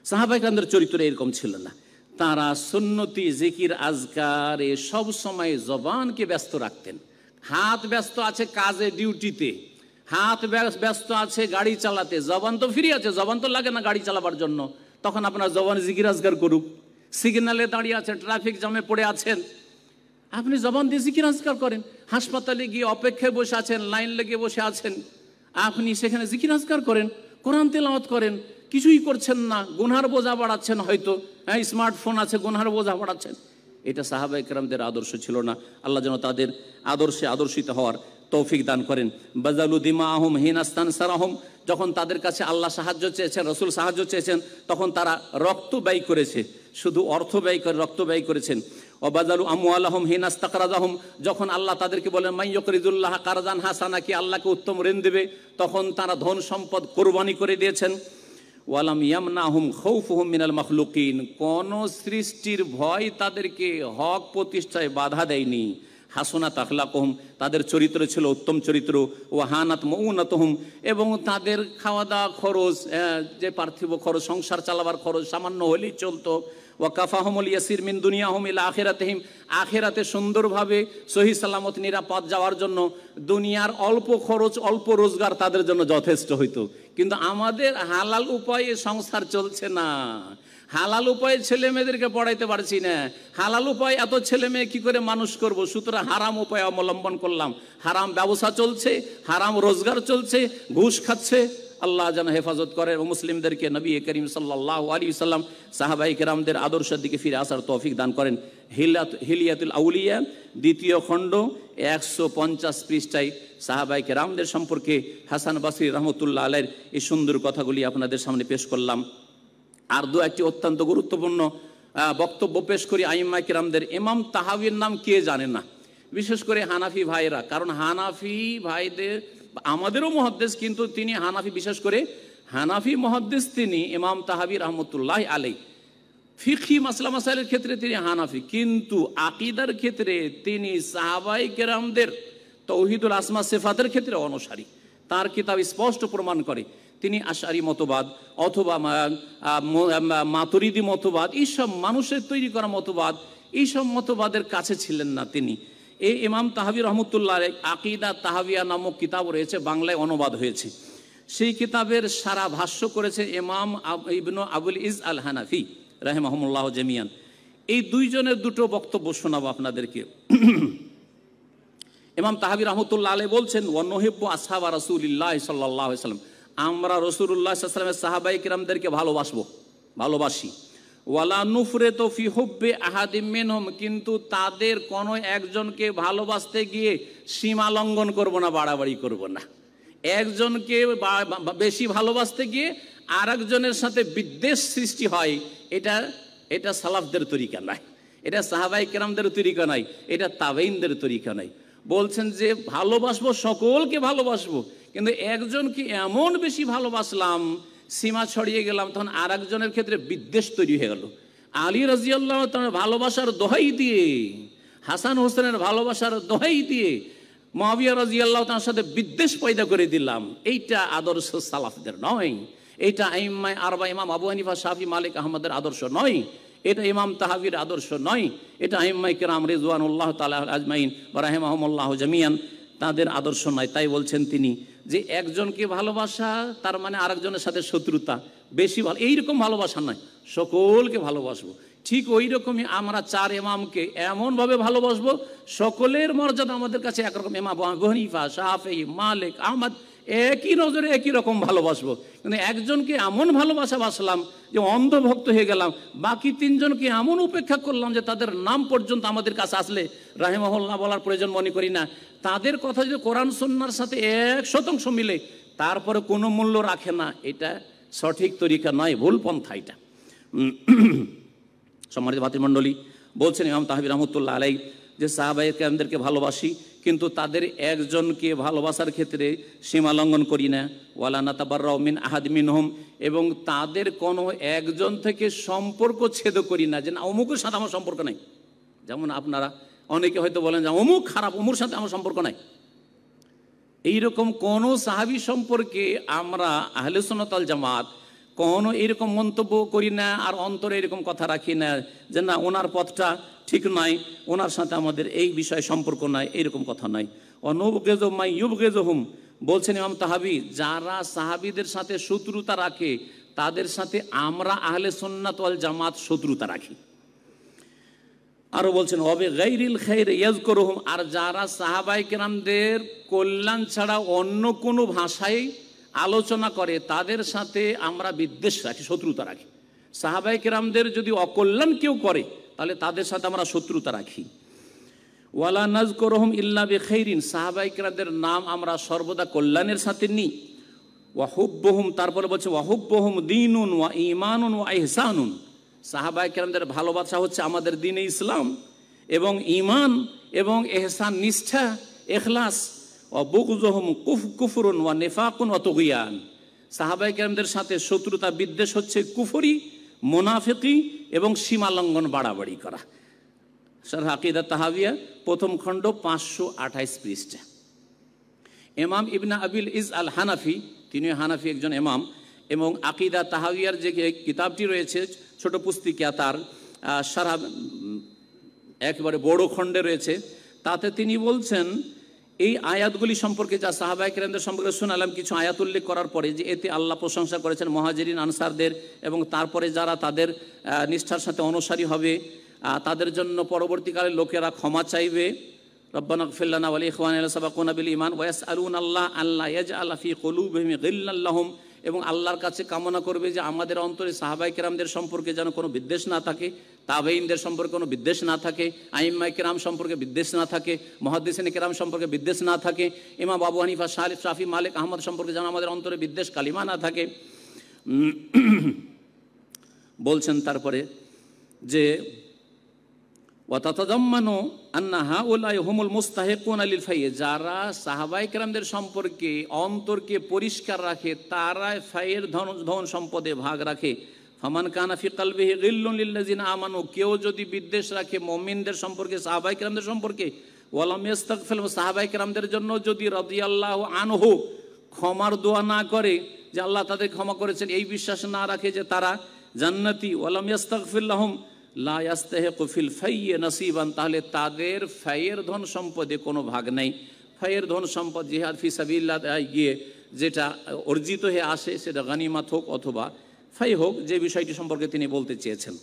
সাহাবায়ে কেরামদের চরিত্র এরকম ছিল না, তারা সুন্নতি জিকির আজকারে সব সময় জবানকে ব্যস্ত রাখতেন। হাত ব্যস্ত আছে কাজে, ডিউটিতে, হাত ব্যস্ত আছে গাড়ি চালাতে, জবান তো ফ্রি আছে, জবান তো লাগে না গাড়ি চালাবার জন্য, তখন আপনার জবান জিকির আজকার করুক। সিগন্যালে দাঁড়িয়ে আছেন, ট্রাফিক জ্যামে পড়ে আছেন, আপনি জবান দিয়ে জিকির আজকার করেন। হাসপাতালে গিয়ে অপেক্ষায় বসে আছেন, লাইন লেগে বসে আছেন, আপনি সেখানে জিকির আজকার করেন, কোরআন তেলাওয়াত করেন, কিছুই করছেন না, গুনহার বোঝা বাড়াচ্ছেন, হয়তো হ্যাঁ স্মার্টফোন আছে, গুনহার বোঝা বাড়াচ্ছেন। এটা সাহাবায়ে কেরামদের আদর্শ ছিল না। আল্লাহ যেন তাদের আদর্শে আদর্শিত হওয়ার তৌফিক দান করেন। বাজালু দিমাহুম হিনাস্তানসারাহুম, যখন তাদের কাছে আল্লাহ সাহায্য চেয়েছেন, রসুল সাহায্য চেয়েছেন, তখন তারা রক্ত ব্যয় করেছে, শুধু অর্থ ব্যয় করে রক্ত ব্যয় করেছেন। ওবাজালু আমওয়ালাহুম হিনাস্তাকরাজাহুম, যখন আল্লাহ তাদেরকে বলেন মাইয়ুকরিদুল্লাহ কারজান হাসানা, কি আল্লাহকে উত্তম ঋণ দেবে, তখন তারা ধন সম্পদ কোরবানি করে দিয়েছেন। ওয়ালাম ইয়ামনাহুম খাউফুহুম মিনাল মাখলুকিন, কোন সৃষ্টির ভয় তাদেরকে হক প্রতিষ্ঠায় বাধা দেয়নি। হাসনাত আখলাকুহুম, তাদের চরিত্র ছিল উত্তম চরিত্র। ওয়াহানাত মাউনাতুহুম, এবং তাদের খাওয়া দাওয়া খরচ, যে পার্থিব খরচ, সংসার চালাবার খরচ সামান্য হলেই চলতো। ওয়া কাফাহুমুল ইয়াসির মিন দুনিয়াহুম ইলা আখিরাতিহিম, আখিরাতে সুন্দরভাবে সহি সালামত নিরাপদ যাওয়ার জন্য দুনিয়ার অল্প খরচ অল্প রোজগার তাদের জন্য যথেষ্ট হইতো। কিন্তু আমাদের হালাল উপায়ে সংসার চলছে না, হালাল উপায়ে ছেলে মেয়েদেরকে পড়াইতে পারছি না, হালাল উপায় এত ছেলে মেয়ে কি করে মানুষ করব? সুতরাং হারাম উপায় অবলম্বন করলাম, হারাম ব্যবসা চলছে, হারাম রোজগার চলছে, ঘুষ খাচ্ছে। আল্লাহ যেন হেফাজত করে এবং মুসলিমদেরকে নবী করিম সাল্লাল্লাহু আলাইহি ওয়াসাল্লাম সাহাবায়ে কেরামদের আদর্শের দিকে ফিরে আসার তৌফিক দান করেন। হিলিয়াতুল আউলিয়া দ্বিতীয় খণ্ড 150 পৃষ্ঠায় সাহাবায়ে কেরামদের সম্পর্কে হাসান বসরি রহমতুল্লাহ আলাইহির এই সুন্দর কথাগুলি আপনাদের সামনে পেশ করলাম। আর দু একটি অত্যন্ত গুরুত্বপূর্ণ বক্তব্য পেশ করি আইম্মায়ে কেরামদের। ইমাম তাহাবির নাম কে জানে না, বিশেষ করে হানাফি ভাইরা, কারণ হানাফি ভাইদের আমাদেরও মুহাদ্দিস, কিন্তু তিনি হানাফি, বিশেষ করে হানাফি মুহাদ্দিস তিনি ইমাম তাহাবি রহমতুল্লাহ আলাইহি। ফিকহি মাসলা মাসাইলের ক্ষেত্রে তিনি হানাফি, কিন্তু আকীদার ক্ষেত্রে তিনি সাহাবায়ে কেরামদের তাওহীদুল আসমা সিফাতের ক্ষেত্রে অনুসারী। তার কিতাব স্পষ্ট প্রমাণ করে তিনি আশআরী মতবাদ অথবা মাতুরিদি মতবাদ, এইসব মানুষের তৈরি করা মতবাদ, এইসব মতবাদের কাছে ছিলেন না তিনি। এই ইমাম তাহাবি রহমতুল্লাহ আলাইহি আকীদা তাহাবিয়া নামক কিতাব রয়েছে, বাংলায় অনুবাদ হয়েছে। সেই কিতাবের সারা ভাষ্য করেছে ইমাম ইবনু আবুল ইজ আল হানাফি রাহিমাহুমুল্লাহ জামিয়ান। এই দুইজনের দুটো বক্তব্য শোনাবো আপনাদেরকে। ইমাম তাহাবি রহমতুল্লাহ আলাইহি বলছেন, ওয়া নুহিব্বু আসহাবা রাসূলিল্লাহ সাল্লাল্লাহু আলাইহি ওয়াসাল্লাম, আমরা রাসূলুল্লাহ সাল্লাল্লাহু আলাইহি ওয়াসাল্লামের সাহাবায়ে কিরামদেরকে ভালোবাসি। ওয়ালা নুফরিতু ফি হুব্বি আহাদিম মিনহুম, কিন্তু তাদের কোনো একজনকে ভালোবাসতে গিয়ে সীমা লঙ্ঘন করব না, বাড়াবাড়ি করব না। একজনকে বেশি ভালোবাসতে গিয়ে আর একজনের সাথে বিদ্বেষ সৃষ্টি হয়, এটা সালাফদের তরিকা নাই, এটা সাহাবায়ে কেরামদের তরিকা নাই, এটা তাবেঈনদের তরিকা নাই। বলছেন যে ভালোবাসবো, সকলকে ভালোবাসবো, কিন্তু একজনকে এমন বেশি ভালোবাসলাম, সীমা ছড়িয়ে গেলাম, তখন আর একজনের ক্ষেত্রে বিদ্বেষ তৈরি হয়ে গেল। আলী রাদিয়াল্লাহু তাআলার ভালোবাসার দোহাই দিয়ে, হাসান হোসেনের ভালোবাসার দোহাই দিয়ে মুআবিয়া রাদিয়াল্লাহু তাআলার সাথে বিদ্বেষ পয়দা করে দিলাম। এইটা আদর্শ সালাফদের নয়, এইটা আইম্মায়ে আরবা ইমাম আবু হানিফা, শাফি, মালিক, আহমদের আদর্শ নয়, এটা ইমাম তাহাবির আদর্শ নয়, এটা আইম্মায়ে কেরাম রিজওয়ানুল্লাহ তাআলা আজমাইন ওয়া রাহিমাহুমুল্লাহ জামিয়ান তাদের আদর্শ নয়। তাই বলছেন তিনি যে একজনকে ভালোবাসা তার মানে আরেকজনের সাথে শত্রুতা, বেশি ভালো, এইরকম ভালোবাসা নয়, সকলকে ভালোবাসবো। ঠিক ওই রকমই আমরা চার ইমামকে এমনভাবে ভালোবাসবো, সকলের মর্যাদা আমাদের কাছে একরকম। ইমাম আবু হানিফা, শাফি, মালিক, আহমদ একই নজরে একই রকম ভালোবাসবো, কিন্তু একজনকে এমন ভালোবাসা বাসলাম যে অন্ধভক্ত হয়ে গেলাম, বাকি তিনজনকে এমন উপেক্ষা করলাম যে তাদের নাম পর্যন্ত আমাদের কাছে আসলে রাহিমাহুল্লাহ বলার প্রয়োজন মনে করি না। তাদের কথা যদি কোরআন সুন্নাহর সাথে 100% মিলে, তারপরে কোনো মূল্য রাখে না, এটা সঠিক তরিকা নয়, ভুল পন্থা এটা। সম্মানিত ভাতৃমণ্ডলী, বলছেন ইমাম তাহাবি রহমতুল্লাহ আলাইহি যে সাহাবায়ে কেরামদেরকে ভালোবাসি, কিন্তু তাদের একজনকে ভালোবাসার ক্ষেত্রে সীমা লঙ্ঘন করি না। ওয়ালা নাতাবাররাউ মিন আহাদ মিনহুম, এবং তাদের কোনো একজন থেকে সম্পর্ক ছেদ করি না, যে না অমুকের সাথে আমার সম্পর্ক নাই। যেমন আপনারা অনেকে হয়তো বলেন যে অমুক খারাপ, অমুর সাথে আমার সম্পর্ক নাই। এইরকম কোন সাহাবী সম্পর্কে আমরা আহলে সুন্নাত ওয়াল জামাত কোনো এরকম মন্তব্য করি না, আর অন্তরে এরকম কথা রাখি না যে না ওনার পথটা ঠিক নয়, ওনার সাথে আমাদের এই বিষয়ে সম্পর্ক নাই, এরকম কথা নাই। অনুবগেজ মাই ইউবগেজহুম, বলছেন ইমাম তাহাবি, যারা সাহাবীদের সাথে শত্রুতা রাখে তাদের সাথে আমরা আহলে সুন্নাত ওয়াল জামাত শত্রুতা রাখি। আরো বলছেন ওয়াবে গায়রিল খায়র ইয়াজকুরুহুম, আর যারা সাহাবায়ে কেরামদের কল্যাণ ছাড়া অন্য কোনো ভাষায় আলোচনা করে তাদের সাথে আমরা বিদ্বেষ রাখি, শত্রুতা রাখি। সাহাবায়ে কেরামদের যদি অকল্যাণ কেউ করে তাহলে তাদের সাথে আমরা শত্রুতা রাখি। ওয়ালা নাযকুরুহুম ইল্লা বিখাইরিন, সাহাবায়ে কেরামদের নাম আমরা সর্বদা কল্যাণের সাথে নিই। ওয়া হুব্বুহুম, তারপরে বলছে ওয়া হুব্বুহুম দীনুন ওয়া ঈমানুন ওয়া ইহসানুন, সাহাবায়ে কেরামদের ভালোবাসা হচ্ছে আমাদের দ্বীনে ইসলাম এবং ঈমান এবং ইহসান, নিষ্ঠা, ইখলাস। ওয়া বুগযুহুম কুফরুন ওয়া নিফাকুন ওয়া তুগয়ান, সাহাবায়ে কেরামদের সাথে শত্রুতা বিদ্বেষ হচ্ছে কুফরি, মুনাফিকি এবং সীমা লঙ্ঘন, বাড়াবাড়ি করা। শারহ আকীদা তাহাবিয়া প্রথম খণ্ড 528 পৃষ্ঠা। ইমাম ইবনে আবিল ইজ আল হানাফি, তিনি হানাফি একজন ইমাম, এবং আকীদা তাহাবিয়ার যে কিতাবটি রয়েছে ছোট পুস্তিকা, তার সারা একেবারে বড় খণ্ডে রয়েছে। তাতে তিনি বলছেন এই আয়াতগুলি সম্পর্কে, যা সাহাবায়ে কেরামদের সম্পর্কে শোনালাম, কিছু আয়াত উল্লেখ করার পরে যে এতে আল্লাহ প্রশংসা করেছেন মুহাজিরিন আনসারদের, এবং তারপরে যারা তাদের নিষ্ঠার সাথে অনুসারী হবে তাদের জন্য পরবর্তীকালে লোকেরা ক্ষমা চাইবে। রব্বানা ইগফির লানা ওয়া লিইখওয়ানিনা সাবাকুনা বিল ঈমান ওয়া ইয়াসআলুনাল্লাহ আল্লা ইয়াজআলা ফি কুলুবিহিম গিল্লাল লাহুম, এবং আল্লাহর কাছে কামনা করবে যে আমাদের অন্তরে সাহাবায়ে কেরামদের সম্পর্কে যেন কোনো বিদ্বেষ না থাকে, তাবেঈনদের সম্পর্কে কোনো বিদ্বেষ না থাকে, আইম্মায়ে কেরাম সম্পর্কে বিদ্বেষ না থাকে, মুহাদ্দিসিনে কেরাম সম্পর্কে বিদ্বেষ না থাকে, ইমাম আবু হানিফা, শাফি, মালিক, আহমদ সম্পর্কে যেন আমাদের অন্তরে বিদ্বেষ কালিমা না থাকে। বলছেন তারপরে যে ওয়াতাতাযাম্মানু আন্না হাউলাই হুমুল মুস্তাহিকুনা লিল ফাই, যারা সাহাবায়ে কেরামদের সম্পর্কে অন্তরকে পরিষ্কার রাখে তারা ফাইয়ের ধন সম্পদে ভাগ রাখে। ফামান কানা ফি কলবিহি গিল্লুন লিল্লাযিনা আমানু, কেউ যদি বিদ্বেষ রাখে মুমিনদের সম্পর্কে, সাহাবায়ে কেরামদের সম্পর্কে, ওয়ালাম ইস্তাগফির, সাহাবায়ে কেরামদের জন্য যদি রাদিয়াল্লাহু আনহু ক্ষমার দোয়া না করে যে আল্লাহ তাদের ক্ষমা করেছেন, এই বিশ্বাস না রাখে যে তারা জান্নাতি, ওয়ালাম ইস্তাগফির লাহুম লা ইয়াস্তাহিকু ফিল ফাইয়্যি নাসিবান, তাহলে তাদের ফাইয়ের ধন সম্পদে কোনো ভাগ নেই। ফাইয়ের ধন সম্পদ জিহাদ ফি সাবিলিল্লাহ গিয়ে যেটা অর্জিত হয়ে আসে, সেটা গনিমত হোক অথবা ফাই হোক, যে বিষয়টি সম্পর্কে তিনি বলতে চেয়েছেন।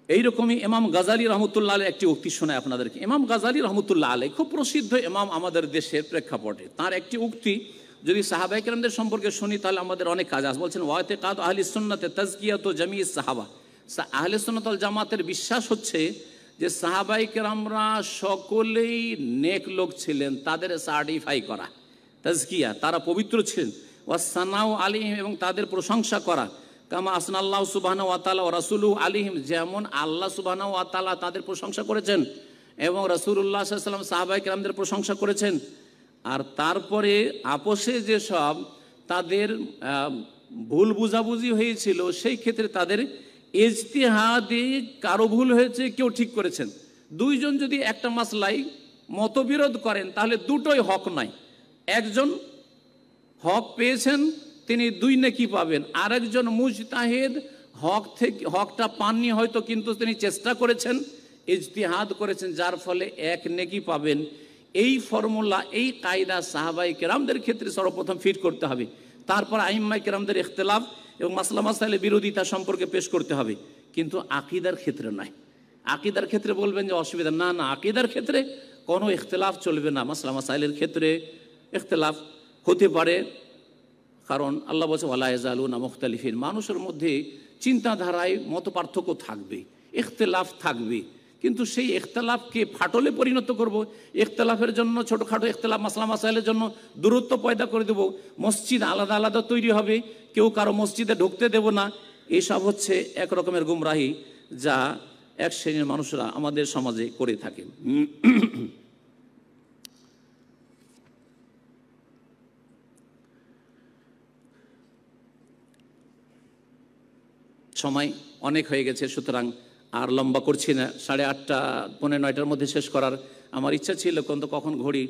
এইরকমই ইমাম গাজালি রহমতুল্লাহ আলাইহি একটি উক্তি শোনায় আপনাদেরকে। ইমাম গাজালি রহমতুল্লাহ আলাইহি খুব প্রসিদ্ধ ইমাম আমাদের দেশের প্রেক্ষাপটে। তার একটি উক্তি যদি সাহাবায়ে কেরামদের সম্পর্কে শুনি তাহলে আমাদের অনেক কাজ আছে। বলছেন ওয়াতিকাদ আহলি সুন্নাতে তাজকিয়াতু জামিইস সাহাবা, আহলে সুন্নাত ওয়াল জামাতের বিশ্বাস হচ্ছে যে সাহাবায়ে কেরামরা সকলেই নেক লোক ছিলেন, তাদের সার্টিফাই করা, তাজকিয়া, তারা পবিত্র ছিলেন। ওয়াসসানাউ আলাইহিম, এবং তাদের প্রশংসা করা, কামা আসনাল্লাহু সুবহানাহু ওয়া তাআলা ওয়া রাসূলুহু আলাইহিম, যেমন আল্লাহ সুবহানাহু ওয়া তাআলা তাদের প্রশংসা করেছেন এবং রাসূলুল্লাহ সাল্লাল্লাহু আলাইহি ওয়াসাল্লাম সাহাবায়ে কেরামদের প্রশংসা করেছেন। আর তারপরে আপোষে যেসব তাদের ভুল বুঝাবুঝি হয়েছিল, সেই ক্ষেত্রে তাদের ইজতিহাদে কারো ভুল হয়েছে, কেউ ঠিক করেছেন। দুইজন যদি একটা মাসলায় মতবিরোধ করেন তাহলে দুটোই হক নয়। একজন হক পেয়েছেন, তিনি 2 নেকি পাবেন। আরেকজন মুজতাহিদ হকটা পাননি হয়তো, কিন্তু তিনি চেষ্টা করেছেন, ইজতিহাদ করেছেন, যার ফলে 1 নেকি পাবেন। এই ফর্মুলা, এই কায়দা সাহাবায়ে কেরামদের ক্ষেত্রে সর্বপ্রথম ফিট করতে হবে। তারপর আইম্মায়ে কেরামদের ইখতিলাফ এবং মাসলা মাসাইলের বিরোধিতা সম্পর্কে পেশ করতে হবে, কিন্তু আকীদার ক্ষেত্রে নয়। আকীদার ক্ষেত্রে বলবেন যে অসুবিধা, না না, আকীদার ক্ষেত্রে কোনো ইখতিলাফ চলবে না। মাসলা মাসাইলের ক্ষেত্রে ইখতিলাফ হতে পারে, কারণ আল্লাহ বলছে ওয়ালা ইয়াজালুনা মুখতালিফিন, মানুষের মধ্যে চিন্তাধারায় মত পার্থক্য থাকবে, ইখতিলাফ থাকবে, কিন্তু সেই ইখতিলাফকে ফাটলে পরিণত করব, ইখতিলাফের জন্য ছোটোখাটো ইখতিলাফ মাসলা মাসাইলের জন্য দূরত্ব পয়দা করে দেব, মসজিদ আলাদা আলাদা তৈরি হবে, কেউ কারো মসজিদে ঢুকতে দেব না। এইসব হচ্ছে এক রকমের গুমরাহি, যা এক শ্রেণীর মানুষরা আমাদের সমাজে করে থাকে। সময় অনেক হয়ে গেছে, সুতরাং আর লম্বা করছি না। 8:30 পৌনে 9টার মধ্যে শেষ করার আমার ইচ্ছা ছিল, কিন্তু কখন ঘড়ি